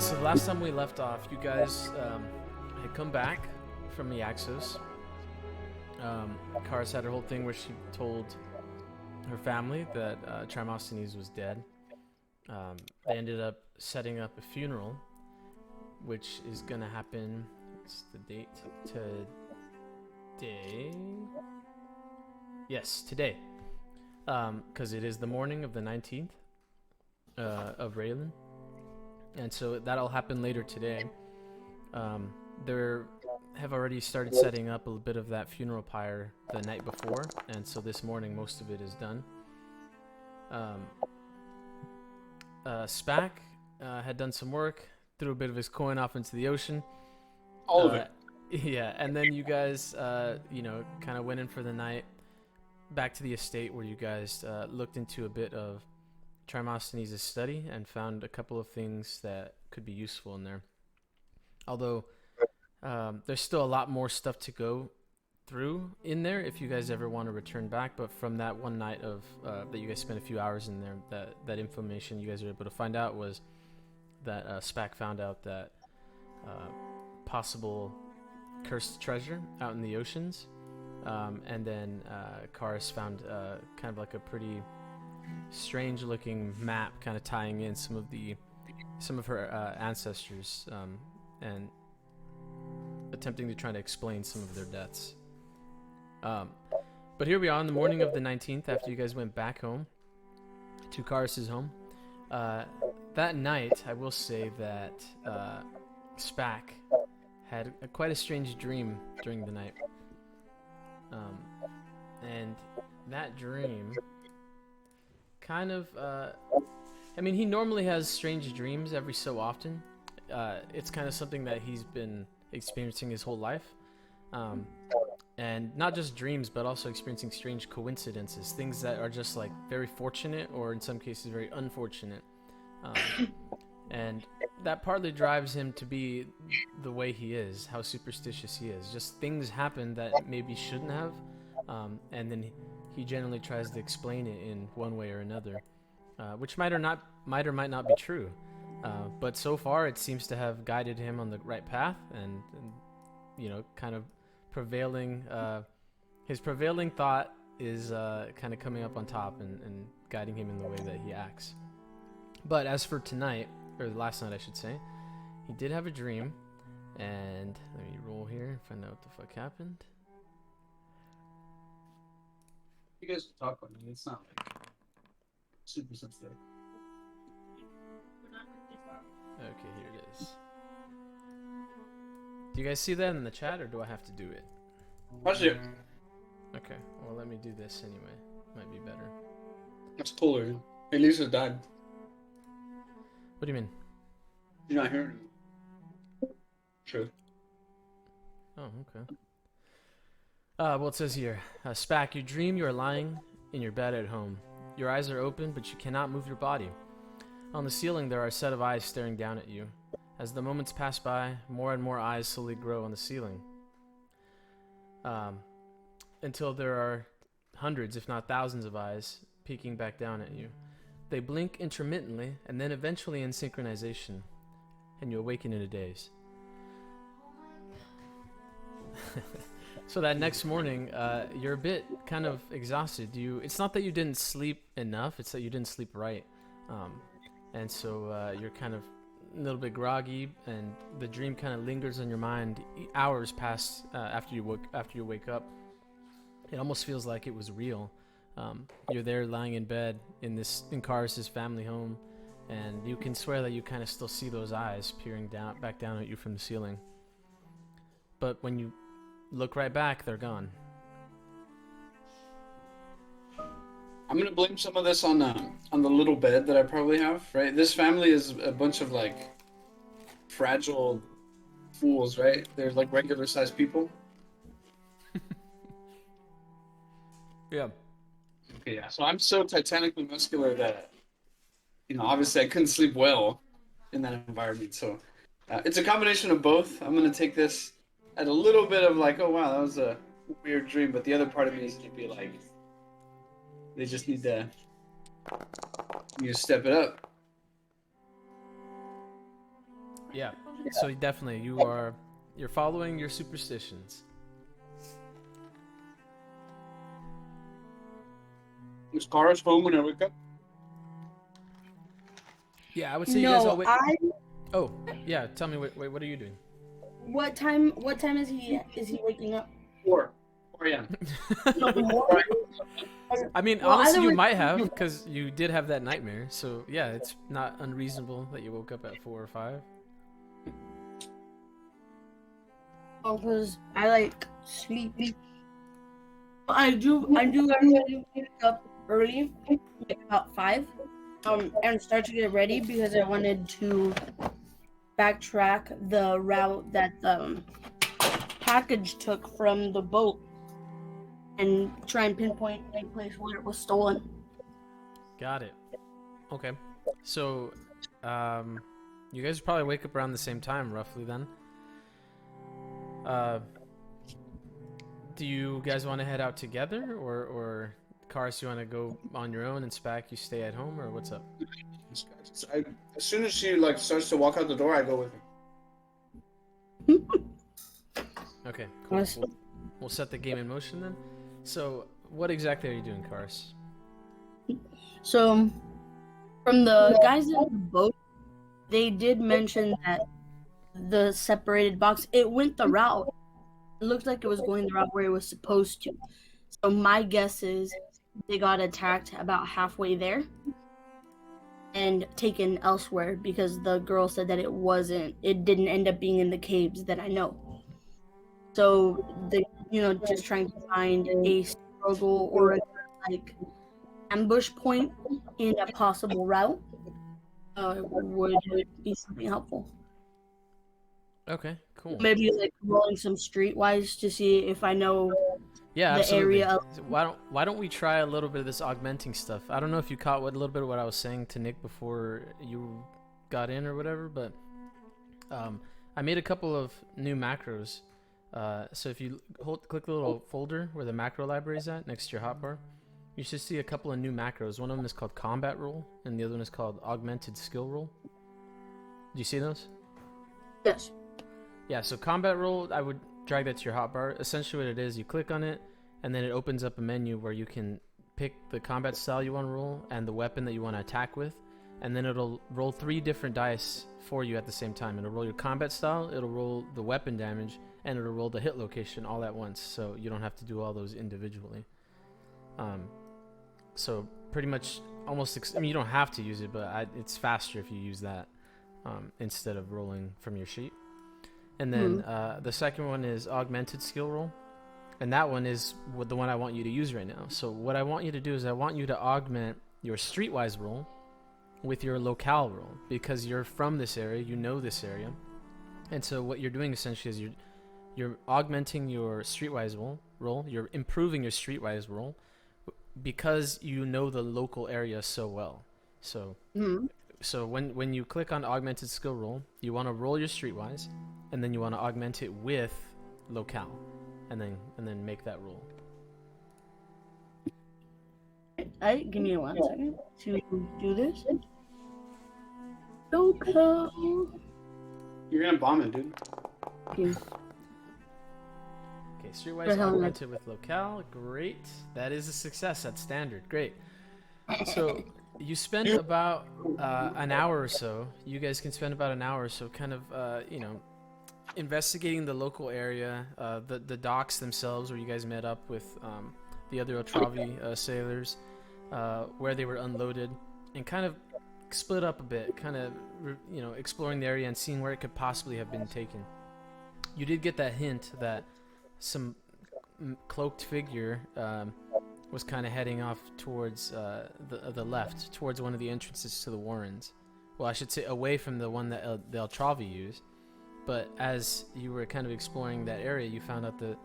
So the last time we left off, you guys had come back from the Axos. Karis had her whole thing where she told her family that Trimostone was dead. They ended up setting up a funeral, which is going to happen. What's the date? Today? Yes, today. Because it is the morning of the 19th of Raylan. And so that'll happen later today. They have already started setting up a bit of that funeral pyre the night before, and so this morning most of it is done. Spack had done some work, threw a bit of his coin off into the ocean. All of it. Yeah, and then you guys, kind of went in for the night, back to the estate where you guys looked into a bit of Trimostone's study and found a couple of things that could be useful in there. Although there's still a lot more stuff to go through in there if you guys ever want to return back. But from that one night of that you guys spent a few hours in there, that information you guys were able to find out was that Spack found out that possible cursed treasure out in the oceans, and then Karis found kind of like a pretty strange looking map kind of tying in some of her ancestors, and attempting to try to explain some of their deaths. But here we are on the morning of the 19th after you guys went back home to Karis's home. That night, I will say that Spack had quite a strange dream during the night. And that dream kind of, he normally has strange dreams every so often. It's kind of something that he's been experiencing his whole life. And not just dreams, but also experiencing strange coincidences, things that are just like very fortunate or in some cases very unfortunate. And that partly drives him to be the way he is, how superstitious he is. Just things happen that maybe shouldn't have, and then he generally tries to explain it in one way or another, which might or might not be true. But so far, it seems to have guided him on the right path, and kind of prevailing. His prevailing thought is kind of coming up on top and guiding him in the way that he acts. But as for tonight, or last night, I should say, he did have a dream, and let me roll here and find out what the fuck happened. You guys can talk on it. It's not like super sensitive. Okay, here it is. Do you guys see that in the chat, or do I have to do it? Watch it. Okay, well, let me do this anyway. Might be better. That's cooler. At least it died. What do you mean? You're not hearing it. True. Oh, okay. Well, it says here, Spack, you dream you are lying in your bed at home. Your eyes are open, but you cannot move your body. On the ceiling, there are a set of eyes staring down at you. As the moments pass by, more and more eyes slowly grow on the ceiling, until there are hundreds, if not thousands of eyes peeking back down at you. They blink intermittently, and then eventually in synchronization, and you awaken in a daze. So that next morning, you're a bit kind of exhausted. It's not that you didn't sleep enough, it's that you didn't sleep right. And so you're kind of a little bit groggy, and the dream kind of lingers on your mind. Hours pass after you wake up. It almost feels like it was real. You're there lying in bed in Karis's family home, and you can swear that you kind of still see those eyes peering back down at you from the ceiling. But when you look right back, they're gone. I'm gonna blame some of this on the little bed that I probably have. Right, this family is a bunch of like fragile fools. Right, they're like regular sized people. Yeah. Okay, yeah. So I'm so titanically muscular that, obviously I couldn't sleep well in that environment. So it's a combination of both. I'm gonna take this at a little bit of like, oh wow, that was a weird dream, but the other part of me is gonna be like, they just need to step it up. Yeah. So definitely, you're following your superstitions. Is Kara's home when I wake up? Yeah, I would say you guys all No, wait. I. Oh, yeah. Tell me, wait, what are you doing? What time? What time is he waking up? 4 a.m. I mean, Well, honestly, either you way- might have, because you did have that nightmare. So yeah, it's not unreasonable that you woke up at 4 or 5. Because I like sleep. I do actually wake up early, like about 5, and start to get ready because I wanted to backtrack the route that the package took from the boat and try and pinpoint a place where it was stolen. Got it. Okay. So, you guys probably wake up around the same time, roughly. Then. Do you guys want to head out together, or Karis, you want to go on your own, and Spack, you stay at home, or what's up? As soon as she like starts to walk out the door, I go with her. Okay, cool. Nice. We'll set the game in motion then. So, what exactly are you doing, Karis? So, from the guys in the boat, they did mention that the separated box, it went the route. It looked like it was going the route where it was supposed to. So my guess is they got attacked about halfway there and taken elsewhere because the girl said that it didn't end up being in the caves that I know. So just trying to find a struggle or a like ambush point in a possible route would be something helpful. Okay, cool. Maybe like rolling some streetwise to see if I know Yeah, the absolutely. area. Why don't we try a little bit of this augmenting stuff? I don't know if you caught a little bit of what I was saying to Nick before you got in or whatever, but I made a couple of new macros. So if you click the little folder where the macro library is at next to your hotbar, you should see a couple of new macros. One of them is called combat roll, and the other one is called augmented skill roll. Do you see those? Yes. Yeah, so combat roll, I would drag that to your hotbar. Essentially what it is, you click on it, and then it opens up a menu where you can pick the combat style you want to roll and the weapon that you want to attack with, and then it'll roll 3 different dice for you at the same time. It'll roll your combat style, it'll roll the weapon damage, and it'll roll the hit location all at once, so you don't have to do all those individually. So pretty much almost, you don't have to use it, but it's faster if you use that instead of rolling from your sheet. And then the second one is augmented skill roll, and that one is the one I want you to use right now. So what I want you to do is I want you to augment your streetwise roll with your locale roll, because you're from this area, you know this area, and so what you're doing essentially is you're augmenting your streetwise roll, you're improving your streetwise roll because you know the local area so well. So so when you click on augmented skill roll, you want to roll your streetwise, and then you want to augment it with locale, and then make that roll. Give me 1 second to do this. Locale. You're gonna bomb it, dude. Okay. Okay, streetwise augmented with locale. Great. That is a success. That's standard. Great. So you spend about an hour or so. You guys can spend about an hour or so kind of, investigating the local area, the docks themselves where you guys met up with the other Etralvi sailors, where they were unloaded, and kind of split up a bit, kind of, exploring the area and seeing where it could possibly have been taken. You did get that hint that some cloaked figure was kind of heading off towards the left, towards one of the entrances to the Warrens. Well, I should say away from the one that the Etralvi used. But as you were kind of exploring that area, you found out that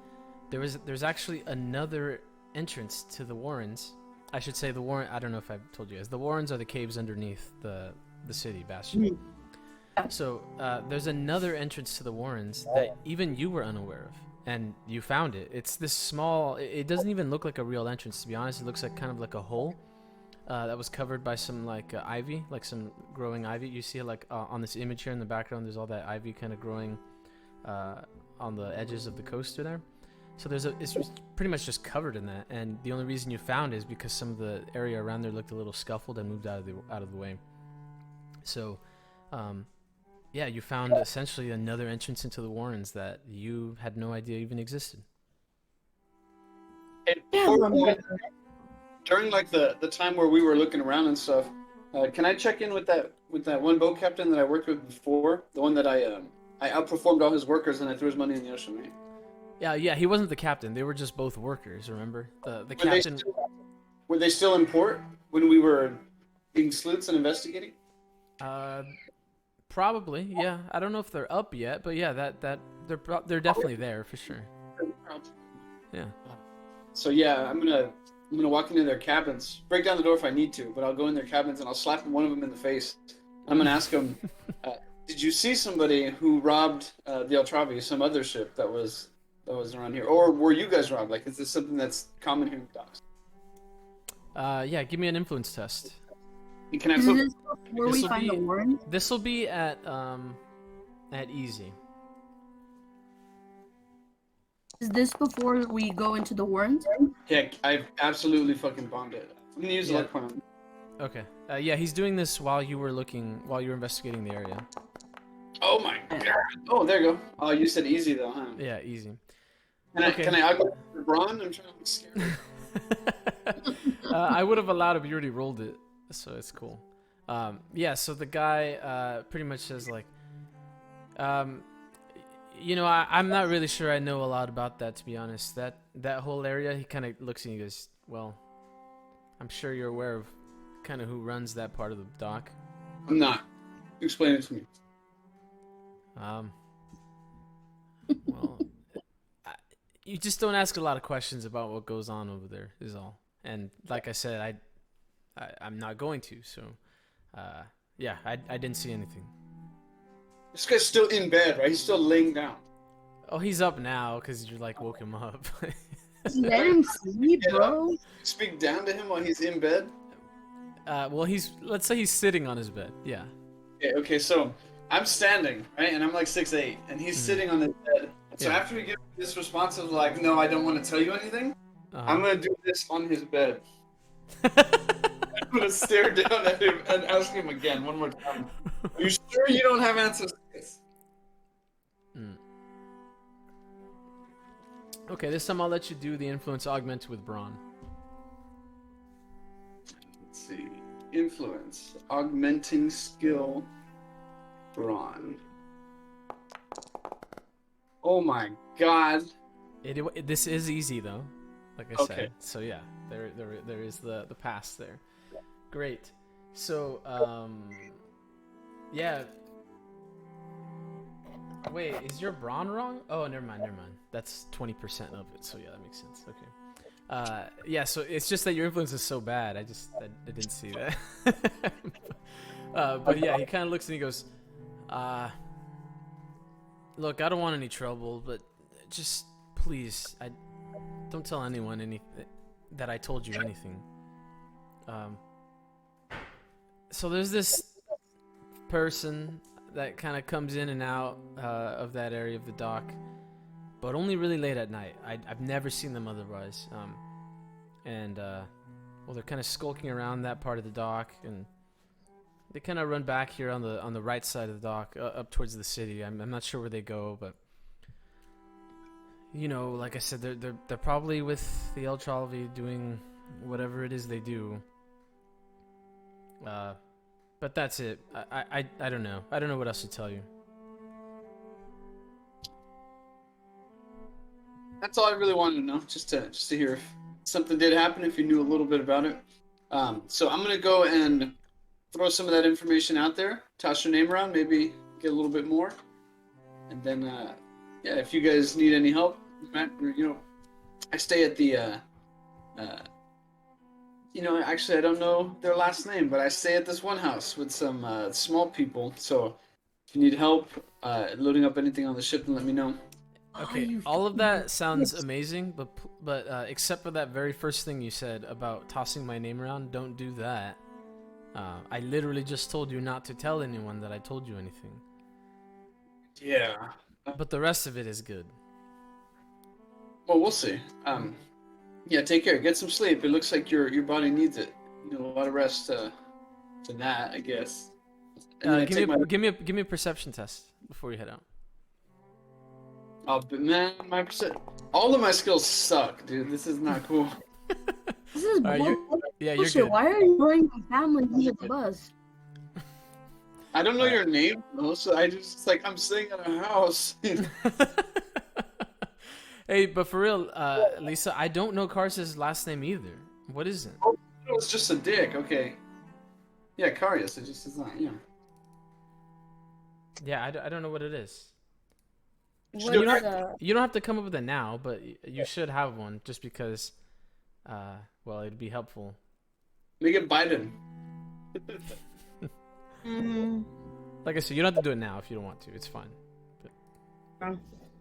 there's actually another entrance to the Warrens. I should say the Warren. I don't know if I've told you guys. The Warrens are the caves underneath the city, Bastion. So there's another entrance to the Warrens that even you were unaware of, and you found it. It's this small. It doesn't even look like a real entrance, to be honest. It looks like kind of like a hole. that was covered by some like ivy, like some growing ivy. You see like on this image here in the background, there's all that ivy kind of growing on the edges of the coaster there. So it's pretty much just covered in that, and the only reason you found is because some of the area around there looked a little scuffled and moved out of the way. So, yeah, you found essentially another entrance into the Warrens that you had no idea even existed. And during like the time where we were looking around and stuff, can I check in with that one boat captain that I worked with before, the one that I outperformed all his workers and I threw his money in the ocean, right? Yeah, he wasn't the captain. They were just both workers, remember? The captain... Were they still in port when we were being sleuths and investigating? Probably, yeah. I don't know if they're up yet, but yeah, they're definitely there for sure. Yeah. So yeah, I'm gonna walk into their cabins, break down the door if I need to, but I'll go in their cabins and I'll slap one of them in the face. I'm gonna ask them, did you see somebody who robbed the Etralvi, some other ship that was around here, or were you guys robbed? Like, is this something that's common here in docks? Yeah, give me an influence test. Can I Is this where we find the Warrens? This will be at easy. Is this before we go into the Warrens? Yeah, I've absolutely fucking bombed it. I'm gonna use luck point. Okay. Yeah, he's doing this while you were investigating the area. Oh my god. Oh, there you go. Oh, you said easy though, huh? Yeah, easy. Can I argue for Braun? I'm trying to look scared. I would have allowed it, but you already rolled it, so it's cool. Yeah, so the guy pretty much says like, you know, I'm not really sure I know a lot about that, to be honest. That whole area, he kind of looks and he goes, well, I'm sure you're aware of kind of who runs that part of the dock. I'm not. Explain it to me. Well, you just don't ask a lot of questions about what goes on over there, is all. And like I said, I'm not going to, so, yeah, I didn't see anything. This guy's still in bed, right? He's still laying down. Oh, he's up now, because you, like, woke him up. Let him sleep, bro. Speak down to him while he's in bed? Well, let's say he's sitting on his bed, yeah. Okay, so I'm standing, right? And I'm like 6'8", and he's sitting on his bed. So after we get this response of like, no, I don't want to tell you anything, I'm going to do this on his bed. I'm going to stare down at him and ask him again one more time. Are you sure you don't have answers to this? Okay, this time I'll let you do the influence augment with Braun. Let's see. Influence. Augmenting skill. Braun. Oh my god. This is easy though, like I said. So yeah, there is the pass there. Great. So yeah. Wait, is your Braun wrong? Oh, never mind. That's 20% of it. So yeah, that makes sense. Okay. Yeah. So it's just that your influence is so bad. I didn't see that. But yeah, he kind of looks and he goes, look, I don't want any trouble, but just please, don't tell anyone that I told you anything. So there's this person that kind of comes in and out of that area of the dock, but only really late at night. I've never seen them otherwise. Well, they're kind of skulking around that part of the dock, and they kind of run back here on the right side of the dock, up towards the city. I'm not sure where they go, but you know, like I said, they're probably with the Etralvi doing whatever it is they do. But that's it. I don't know. I don't know what else to tell you. That's all I really wanted to know, just to hear if something did happen, if you knew a little bit about it. So I'm gonna go and throw some of that information out there, toss your name around, maybe get a little bit more, and then yeah, if you guys need any help, Matt, you know, I stay at the you know, actually I don't know their last name, but I stay at this one house with some small people. So if you need help loading up anything on the ship, then let me know. Okay, all of that sounds amazing, but except for that very first thing you said about tossing my name around, don't do that. I literally just told you not to tell anyone that I told you anything. Yeah. But the rest of it is good. Well, we'll see. Yeah, take care. Get some sleep. It looks like your body needs it. A lot of rest to that, I guess. Give me a perception test before you head out. Oh, but man, all of my skills suck, dude. This is not cool. This is you're bullshit. good. Why are you throwing my family under the bus? I don't know your name, though, so I'm staying at a house. Hey, but for real, Lisa, I don't know Kars's last name either. What is it? Oh, it's just a dick. Okay. Yeah, Karius. It just is not. Yeah. Yeah, I don't know what it is. What You is, don't have to come up with it now, but you should have one just because, well, it'd be helpful. Make it Biden. Like I said, you don't have to do it now if you don't want to. It's fine.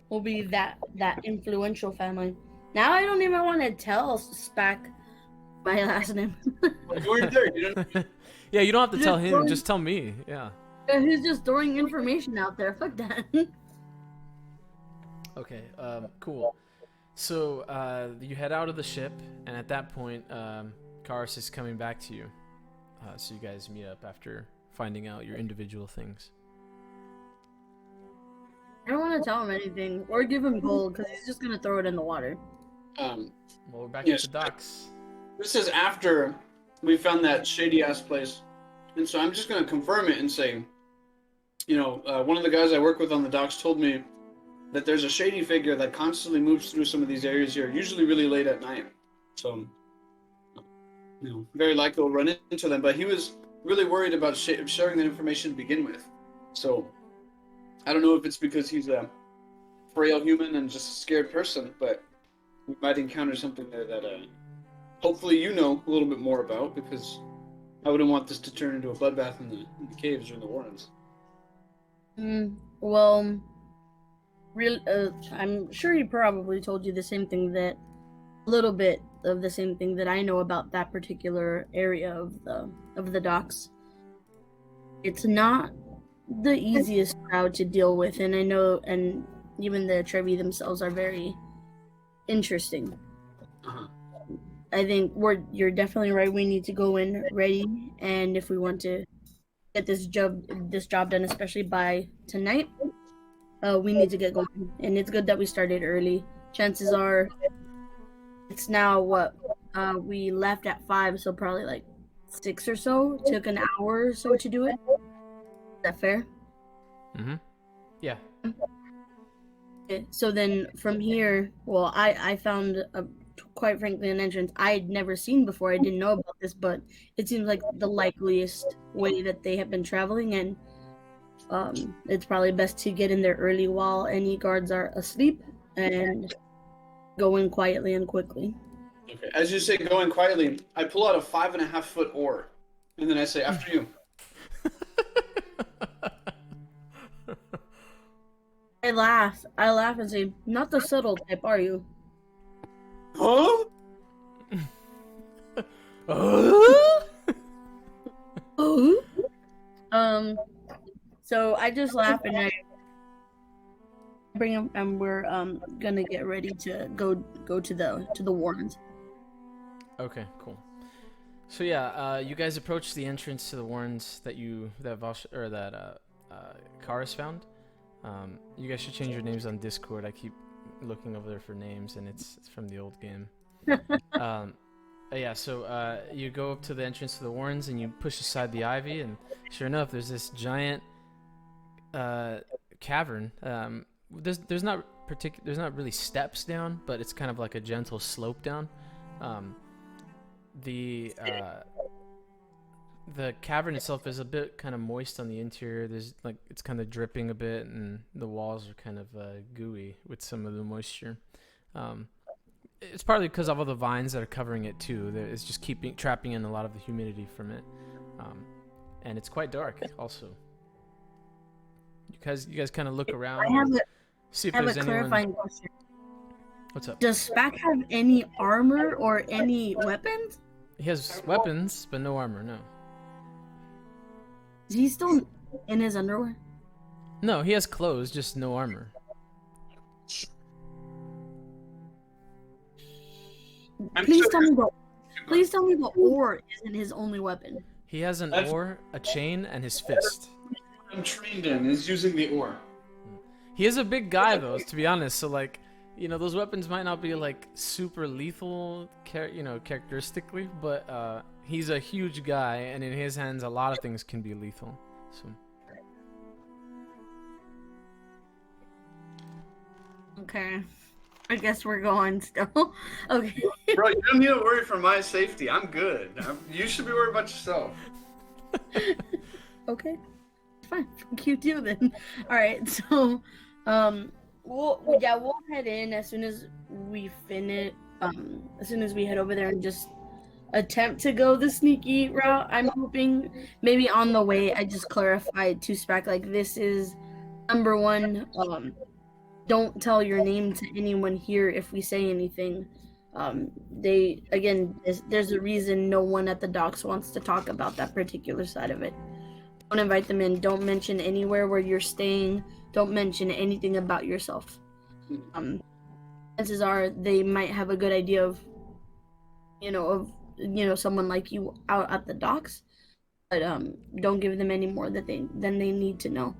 will be that influential family. Now I don't even want to tell Spack my last name. You weren't there. You don't. Yeah, you don't have to tell him. Just tell me. Yeah. He's just throwing information out there. Fuck that. Okay, cool. So you head out of the ship, and at that point, Karis is coming back to you. So you guys meet up after finding out your individual things. I don't want to tell him anything or give him gold because he's just gonna throw it in the water. Well, we're back at the docks. This is after we found that shady ass place, and so I'm just gonna confirm it and say, one of the guys I work with on the docks told me that there's a shady figure that constantly moves through some of these areas here, usually really late at night. So, very likely we'll run into them. But he was really worried about sharing that information to begin with. So, I don't know if it's because he's a frail human and just a scared person, but we might encounter something there that hopefully you know a little bit more about, because I wouldn't want this to turn into a bloodbath in the caves or in the warrens. Well, I'm sure he probably told you the same thing a little bit of the same thing that I know about that particular area of the docks. It's not the easiest crowd to deal with, and I know, and even the Etralvi themselves are very interesting. I think you're definitely right. We need to go in ready, and if we want to get this job done, especially by tonight, we need to get going. And it's good that we started early. Chances are, it's now we left at 5, so probably like 6 or so. Took an hour or so to do it. Is that fair? Yeah. Okay, so then from here, well, I found quite frankly an entrance I'd never seen before. I didn't know about this, but it seems like the likeliest way that they have been traveling, and it's probably best to get in there early while any guards are asleep and go in quietly and quickly. Okay. As you say, go in quietly, I pull out a 5.5-foot oar, and then I say, "After you." I laugh and say, "Not the subtle type, are you?" Huh? So I just laugh and I bring him, and we're gonna get ready to go to the warrens. Okay, cool. So yeah, you guys approach the entrance to the warrens that Karis found. You guys should change your names on Discord. I keep looking over there for names, and it's from the old game. Yeah, so you go up to the entrance to the warrens, and you push aside the ivy, and sure enough, there's this giant cavern. There's not really steps down, but it's kind of like a gentle slope down. The cavern itself is a bit kind of moist on the interior. It's kind of dripping a bit, and the walls are kind of gooey with some of the moisture. It's partly because of all the vines that are covering it too. It's just trapping in a lot of the humidity from it, and it's quite dark also. You guys kind of look around. See if I have a there's anyone. clarifying question. What's up? Does Spack have any armor or any weapons? He has weapons, but no armor. No. Is he still in his underwear? No, he has clothes, just no armor. Please tell me the ore isn't his only weapon. He has an oar, a chain, and his fist. I'm trained in is using the oar. He is a big guy, though, to be honest. So, like, you know, those weapons might not be like super lethal, characteristically, but he's a huge guy, and in his hands, a lot of things can be lethal. So. Okay. I guess we're going still. Okay. Bro, you don't need to worry for my safety. I'm good. You should be worried about yourself. Okay. Fine. Fuck you too then. Alright, so we'll head in as soon as we finish as soon as we head over there and just attempt to go the sneaky route. I'm hoping maybe on the way I just clarify to Spack, like, this is number one, don't tell your name to anyone here if we say anything. There's a reason no one at the docks wants to talk about that particular side of it. Don't invite them in. Don't mention anywhere where you're staying. Don't mention anything about yourself. Chances are they might have a good idea of someone like you out at the docks, but don't give them any more than they need to know,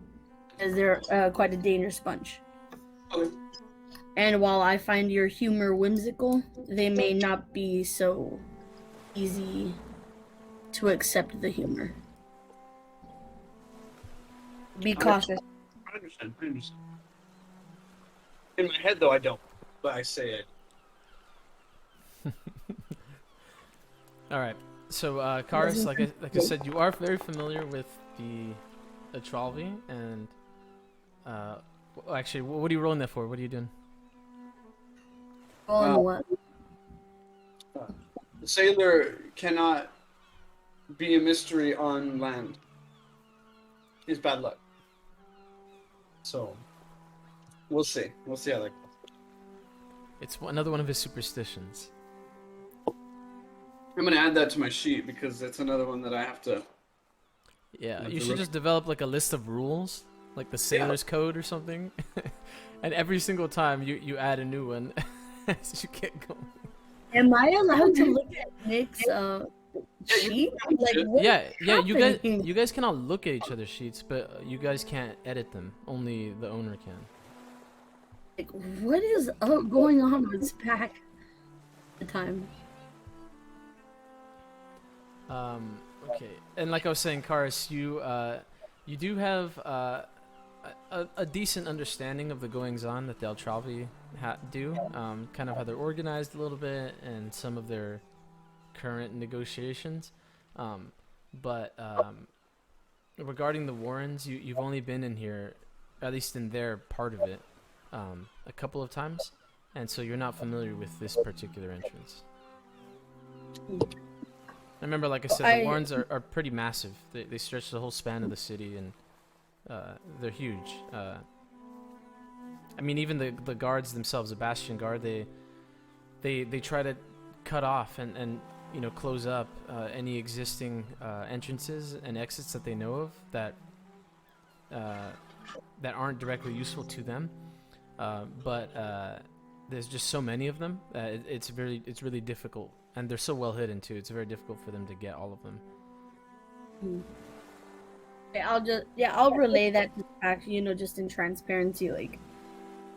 as they're quite a dangerous bunch. Okay. And while I find your humor whimsical, they may not be so easy to accept the humor. Be cautious. I understand. In my head, though, I don't. But I say it. All right. So, Karis, like I said, you are very familiar with the Etralvi, and actually, what are you rolling that for? What are you doing? Rolling what? The sailor cannot be a mystery on land. He's bad luck. So, we'll see. We'll see how that goes. It's another one of his superstitions. I'm gonna add that to my sheet because that's another one that I have to. Yeah, you should just develop like a list of rules, like the sailor's code or something, and every single time you add a new one as you get going. Am I allowed to look at Nick's sheet? Like, what Yeah, happened? you guys cannot look at each other's sheets, but you guys can't edit them. Only the owner can. Like, what is going on with Spack at the time? Okay, and like I was saying, Karis, you do have a decent understanding of the goings-on that the Etralvi do, kind of how they're organized a little bit, and some of their current negotiations. But regarding the Warrens, you've only been in here, at least in their part of it, a couple of times, and so you're not familiar with this particular entrance. I remember, like I said, the Warrens are pretty massive. They stretch the whole span of the city, and they're huge. I mean, even the guards themselves, the Bastion guard, they try to cut off and close up any existing entrances and exits that they know of that aren't directly useful to them. But there's just so many of them. It's really difficult. And they're so well hidden too. It's very difficult for them to get all of them. I'll relay that to Spack, just in transparency. Like,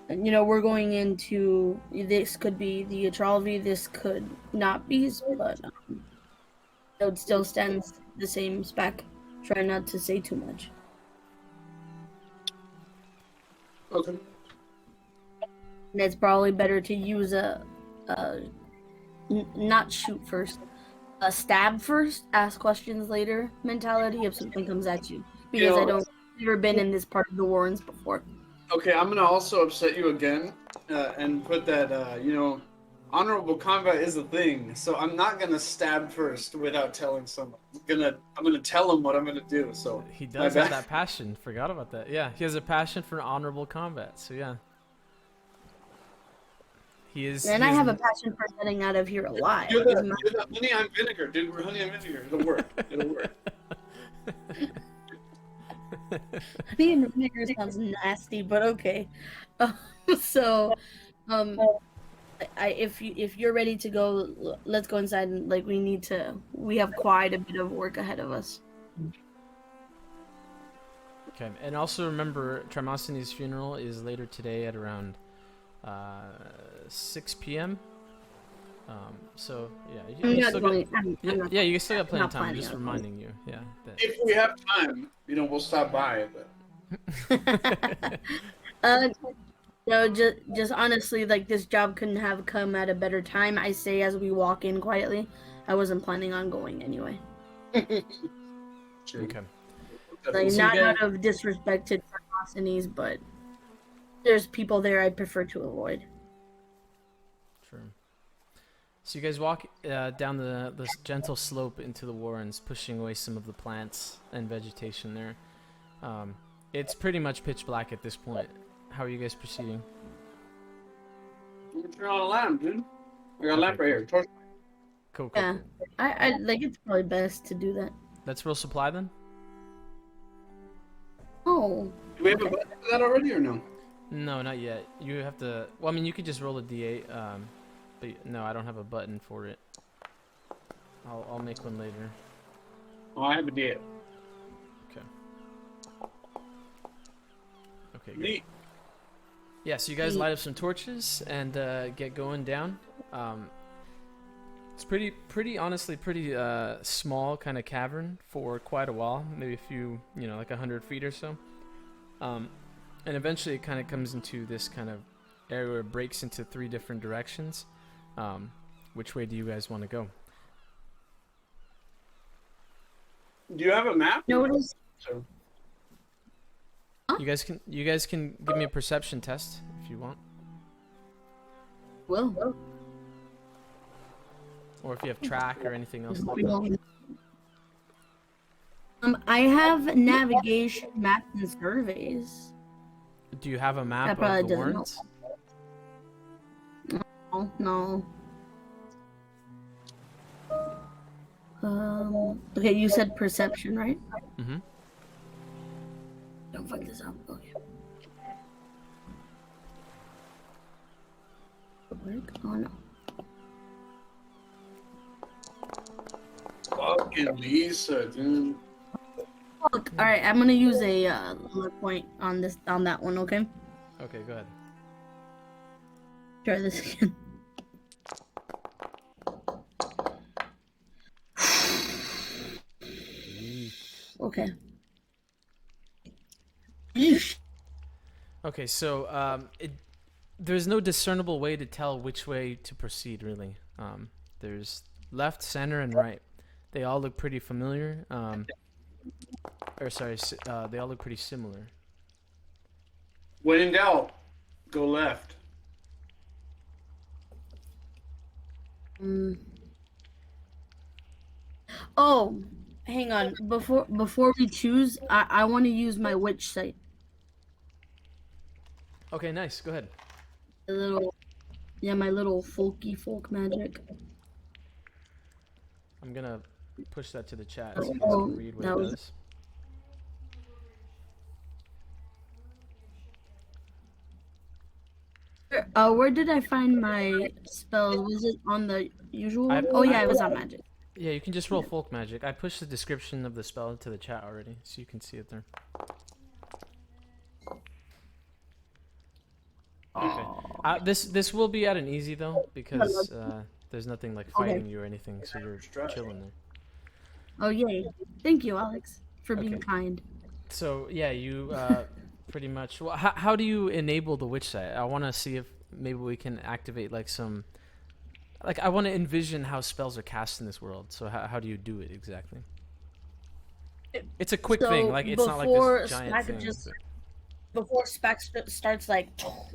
we're going into, this could be the Etralvi, this could not be, but it still stands the same. Spack. Try not to say too much. Okay. And it's probably better to use not shoot first, stab first, ask questions later mentality if something comes at you. Because I've never been in this part of the Warrens before. Okay, I'm gonna also upset you again, and put that honorable combat is a thing. So I'm not gonna stab first without telling someone. I'm gonna tell him what I'm gonna do. So he does have that passion. Forgot about that. Yeah, he has a passion for honorable combat. So yeah. He is. And he I is have a passion for getting out of here alive. You're the honey I'm vinegar, dude. We're honey and vinegar. It'll work. It'll work. Honey and vinegar sounds nasty, but okay. So, if you're ready to go, let's go inside. And like we have quite a bit of work ahead of us. Okay, and also remember, Trimosthone's funeral is later today at around 6 p.m. So yeah, you still got, you still got plenty of time. I'm just reminding you, that If we have time, we'll stop by. But no, just honestly, like this job couldn't have come at a better time. I say as we walk in quietly. I wasn't planning on going anyway. True. Okay. Like, So not out of disrespect to Demosthenes, but there's people there I'd prefer to avoid. True. So you guys walk down the gentle slope into the warrens, pushing away some of the plants and vegetation there. It's pretty much pitch black at this point. How are you guys proceeding? We can turn on a lamp, dude. We got a lamp right here. Torch. Cool. Yeah, I like it's probably best to do that. Let's roll supply then. Oh. Do we have a button for that already or no? No, not yet. You have to. Well, I mean, you could just roll a d8. But no, I don't have a button for it. I'll make one later. Oh, I have a D8. Okay. Good. Neat. Yeah, so you guys light up some torches and get going down. It's honestly pretty small kind of cavern for quite a while, maybe a few, like 100 feet or so. And eventually it kind of comes into this kind of area where it breaks into 3 different directions. Which way do you guys want to go? Do you have a map? Notice. So. You guys can give me a perception test if you want. Well. Or if you have track or anything else. I have navigation, maps, and surveys. Do you have a map That of the warrens? No. Okay, you said perception, right? Mm-hmm. Don't fuck this up. Okay. Oh no. Fucking Lisa, dude. Look, all right. I'm gonna use a luck point on that one. Okay. Okay, go ahead. Try this again. Okay. Okay, so there's no discernible way to tell which way to proceed, really. There's left, center, and right. They all look pretty familiar. They all look pretty similar. When in doubt, go left. Oh, hang on. Before we choose, I want to use my witch sight. Okay, nice. Go ahead. My little folk magic. I'm gonna push that to the chat so you guys can read what it does. Where did I find my spells? Was it on the usual? It was on magic. Yeah, you can just roll folk magic. I pushed the description of the spell to the chat already, so you can see it there. Okay. This will be at an easy though, because there's nothing like fighting you or anything, so you're chilling there. Oh yay! Thank you, Alex, for being kind. So yeah, you pretty much. Well, how do you enable the witch sight? I want to see if maybe we can activate like some. Like I want to envision how spells are cast in this world. So how do you do it exactly? It's a quick thing. Like it's not like this giant thing. Before Spack starts like,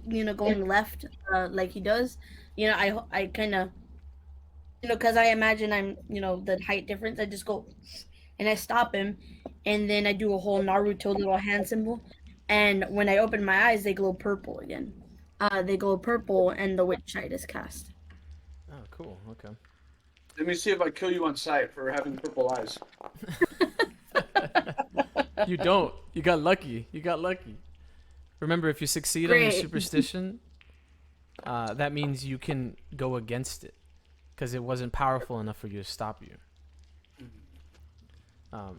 going left, like he does, I kind of, because I imagine I'm, the height difference. I just go, and I stop him, and then I do a whole Naruto little hand symbol, and when I open my eyes, they glow purple again. they go purple, and the witch sight is cast. Oh, cool. Okay. Let me see if I kill you on sight for having purple eyes. You don't. You got lucky. You got lucky. Remember, if you succeed on your Great. superstition, that means you can go against it because it wasn't powerful enough for you to stop you.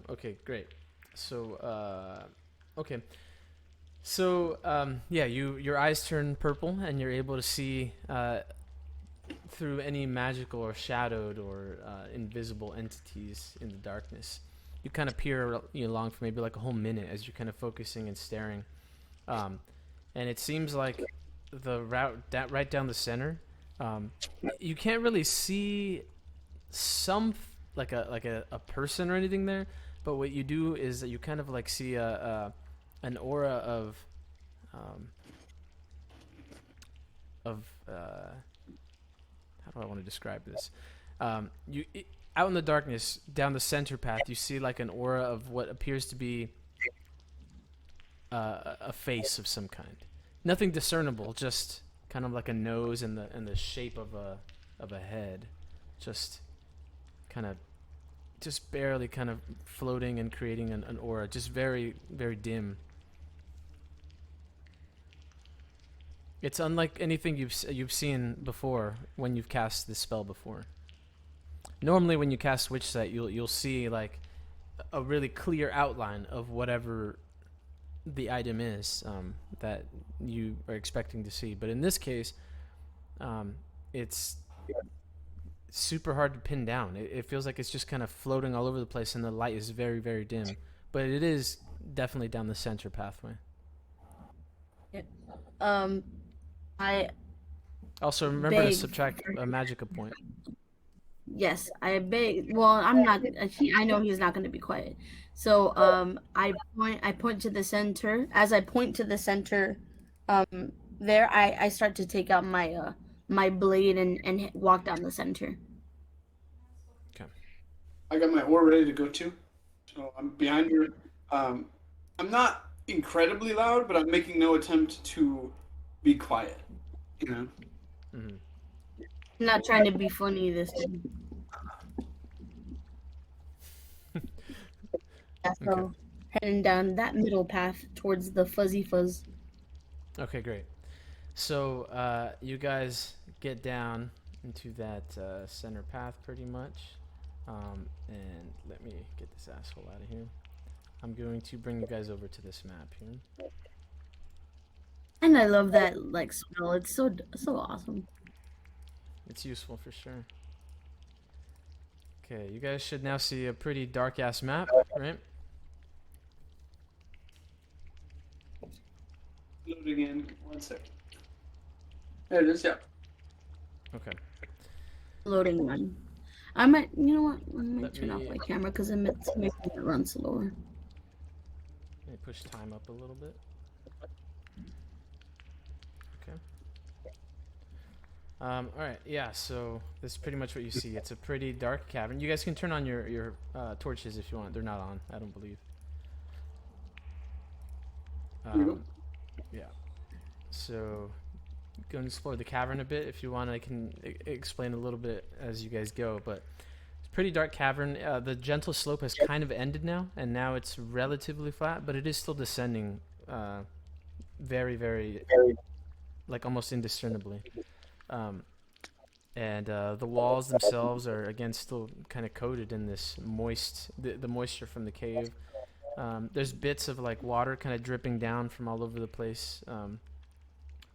Okay, great. So, okay. So, yeah, your eyes turn purple, and you're able to see through any magical or shadowed or invisible entities in the darkness. You kind of peer along for maybe like a whole minute as you're kind of focusing and staring. And it seems like the route right down the center, you can't really see like a person or anything there, but what you do is that you kind of like see an aura of how do I want to describe this? Out in the darkness, down the center path, you see like an aura of what appears to be a face of some kind. Nothing discernible, just kind of like a nose and the shape of a head, just barely kind of floating and creating an aura, just very, very dim. It's unlike anything you've seen before when you've cast this spell before. Normally, when you cast Witch Sight, you'll see like a really clear outline of whatever the item is that you are expecting to see. But in this case, it's super hard to pin down. It feels like it's just kind of floating all over the place, and the light is very, very dim. But it is definitely down the center pathway. I also remember to beg subtract a magicka point. Yes, I beg. Well, I'm not. I know he's not going to be quiet. So, I point to the center. As I point to the center, there, I start to take out my my blade and walk down the center. Okay. I got my ore ready to go too. So I'm behind her. I'm not incredibly loud, but I'm making no attempt to be quiet. You know. Mm-hmm. I'm not trying to be funny this time. Yeah, so Okay. heading down that middle path towards the fuzzy fuzz. Okay, great. So you guys get down into that center path pretty much. And let me get this asshole out of here. I'm going to bring you guys over to this map here. And I love that like smell. It's so awesome. It's useful for sure. Okay, you guys should now see a pretty dark ass map, right? Loading in. 1 second. There it is. Yeah. Okay. Loading run. I might, you know what? I might Let turn off me- my camera because it's making it run slower. Let me push time up a little bit. Okay. Alright, yeah, so this is pretty much what you see. It's a pretty dark cavern. You guys can turn on your torches if you want. They're not on, I don't believe. Yeah. So, go and explore the cavern a bit. If you want, I can explain a little bit as you guys go, but it's a pretty dark cavern. The gentle slope has kind of ended now, and now it's relatively flat, but it is still descending very, very, like almost indiscernibly. And the walls themselves are, again, still kind of coated in this the moisture from the cave. There's bits of like water kind of dripping down from all over the place,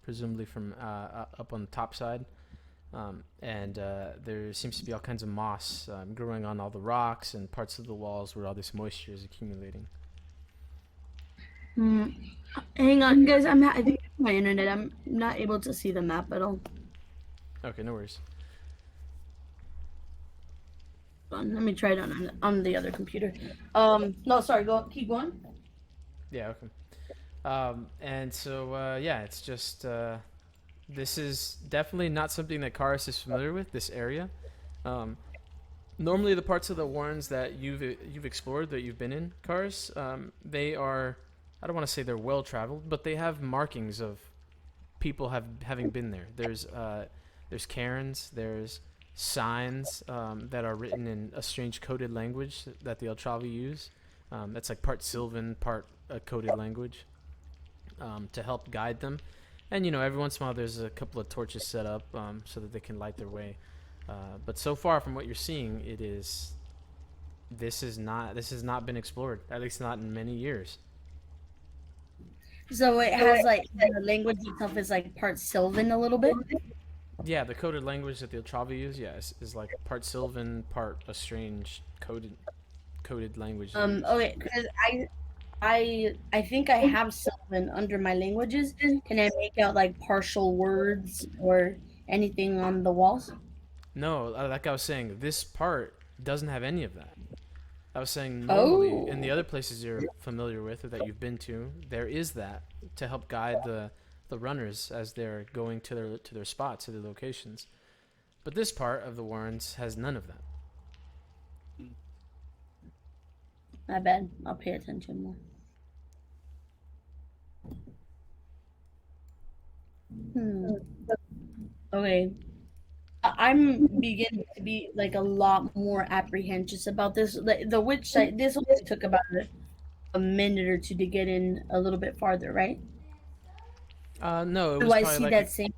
presumably from up on the top side. And there seems to be all kinds of moss growing on all the rocks and parts of the walls where all this moisture is accumulating. Hang on, guys. I think it's my internet. I'm not able to see the map at all. Okay, no worries. Hold on, let me try it on the other computer. No, sorry. Keep going. Yeah, okay. And so, yeah, it's just, this is definitely not something that Karis is familiar with, this area. Normally the parts of the warrens that you've explored, that you've been in, Karis, they are, I don't want to say they're well-traveled, but they have markings of people having been there. There's cairns, there's signs that are written in a strange coded language that the Etralvi use. That's like part Sylvan, part a coded language to help guide them. And every once in a while there's a couple of torches set up so that they can light their way. But so far from what you're seeing, this has not been explored, at least not in many years. So it has like the language itself is like part Sylvan a little bit. Yeah, the coded language that the Etralvi use, is like part Sylvan, part a strange coded language. Okay, because I think I have Sylvan under my languages. Can I make out like partial words or anything on the walls? No, like I was saying, this part doesn't have any of that. I was saying normally in the other places you're familiar with or that you've been to, there is that to help guide the runners as they're going to their spots, to their locations. But this part of the warrens has none of that. My bad. I'll pay attention more. Okay. I'm beginning to be like a lot more apprehensive about this. The witch site. This only took about a minute or two to get in a little bit farther, right? No, it Do was I probably see like that same?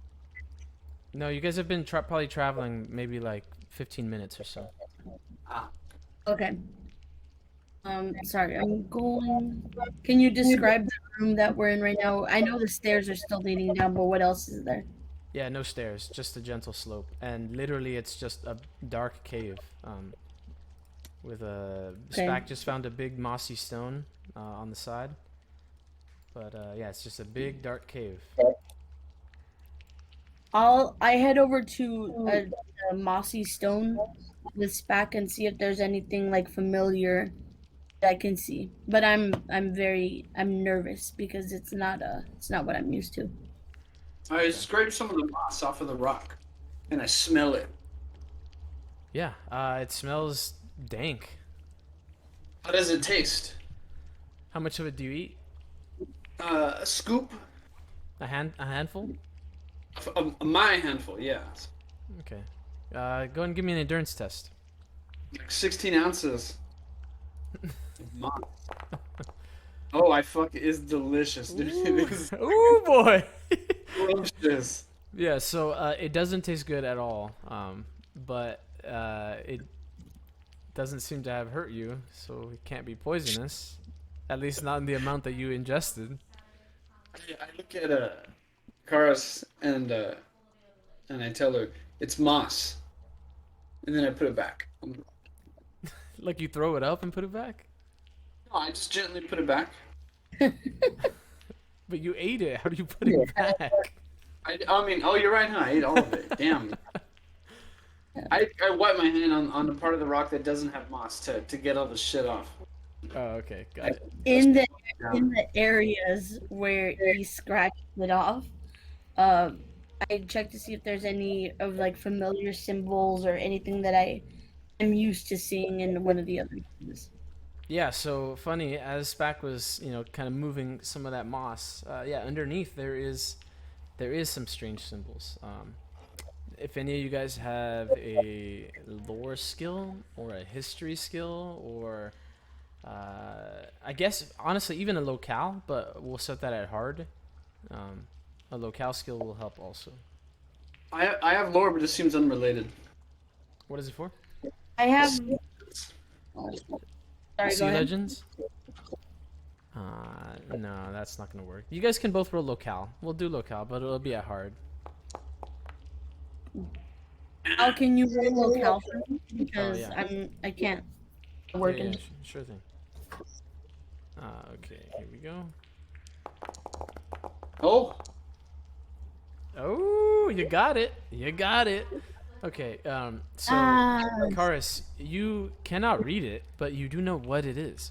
No, you guys have been probably traveling maybe like 15 minutes or so. Okay. Sorry, I'm going. Can you describe the room that we're in right now? I know the stairs are still leading down, but what else is there? Yeah, no stairs, just a gentle slope, and literally it's just a dark cave. With a Spack just found a big mossy stone on the side, but yeah, it's just a big dark cave. I head over to a mossy stone with Spack and see if there's anything like familiar that I can see. But I'm nervous because it's not what I'm used to. I scrape some of the moss off of the rock, and I smell it. Yeah, it smells dank. How does it taste? How much of it do you eat? A scoop. A handful? My handful, yeah. Okay. Go ahead and give me an endurance test. Like 16 ounces. Moss. Oh, it's delicious, dude. It is Ooh, boy! delicious. Yeah, so it doesn't taste good at all, but it doesn't seem to have hurt you, so it can't be poisonous. At least not in the amount that you ingested. I look at Karas and I tell her it's moss, and then I put it back. Like you throw it up and put it back? No, I just gently put it back. But you ate it. How do you put it back? I mean, oh, you're right, huh? I ate all of it. Damn. I wipe my hand on the part of the rock that doesn't have moss to get all the shit off. Oh, okay, got it. In the areas where he scratched it off, I check to see if there's any of like familiar symbols or anything that I am used to seeing in one of the other things. Yeah, so funny, as Spack was, kind of moving some of that moss, underneath there is some strange symbols. If any of you guys have a lore skill or a history skill or I guess honestly even a locale, but we'll set that at hard. A locale skill will help also. I have lore, but it seems unrelated. What is it for? I have. Sorry, Sea Legends? No, that's not gonna work. You guys can both roll locale. We'll do locale, but it'll be at hard. How can you roll locale for me? Because I can't work in. Sure thing. Okay, here we go. Oh, you got it. You got it. Okay, so Karis, you cannot read it, but you do know what it is.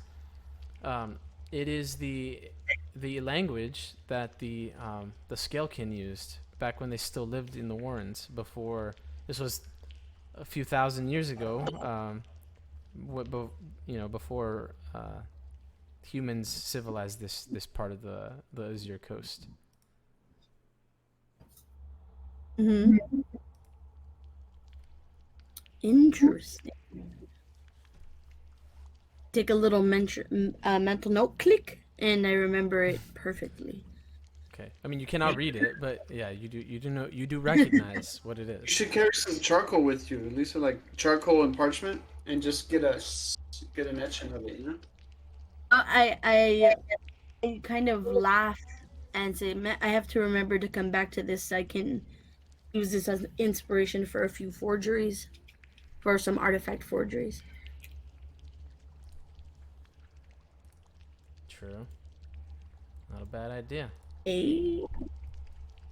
It is the language that the Scalekin used back when they still lived in the Warrens. Before this was a few thousand years ago. Before humans civilized this part of the Azure coast. Hmm. Interesting. Take a little mental note, click, and I remember it perfectly. Okay. I mean, you cannot read it, but yeah, you do recognize what it You is. should carry some charcoal with you, at least with like charcoal and parchment, and just get an etching of it. You know. I kind of laugh and say, "Man, I have to remember to come back to this so I can use this as inspiration for a few forgeries, for some artifact forgeries." True. Not a bad idea. Hey.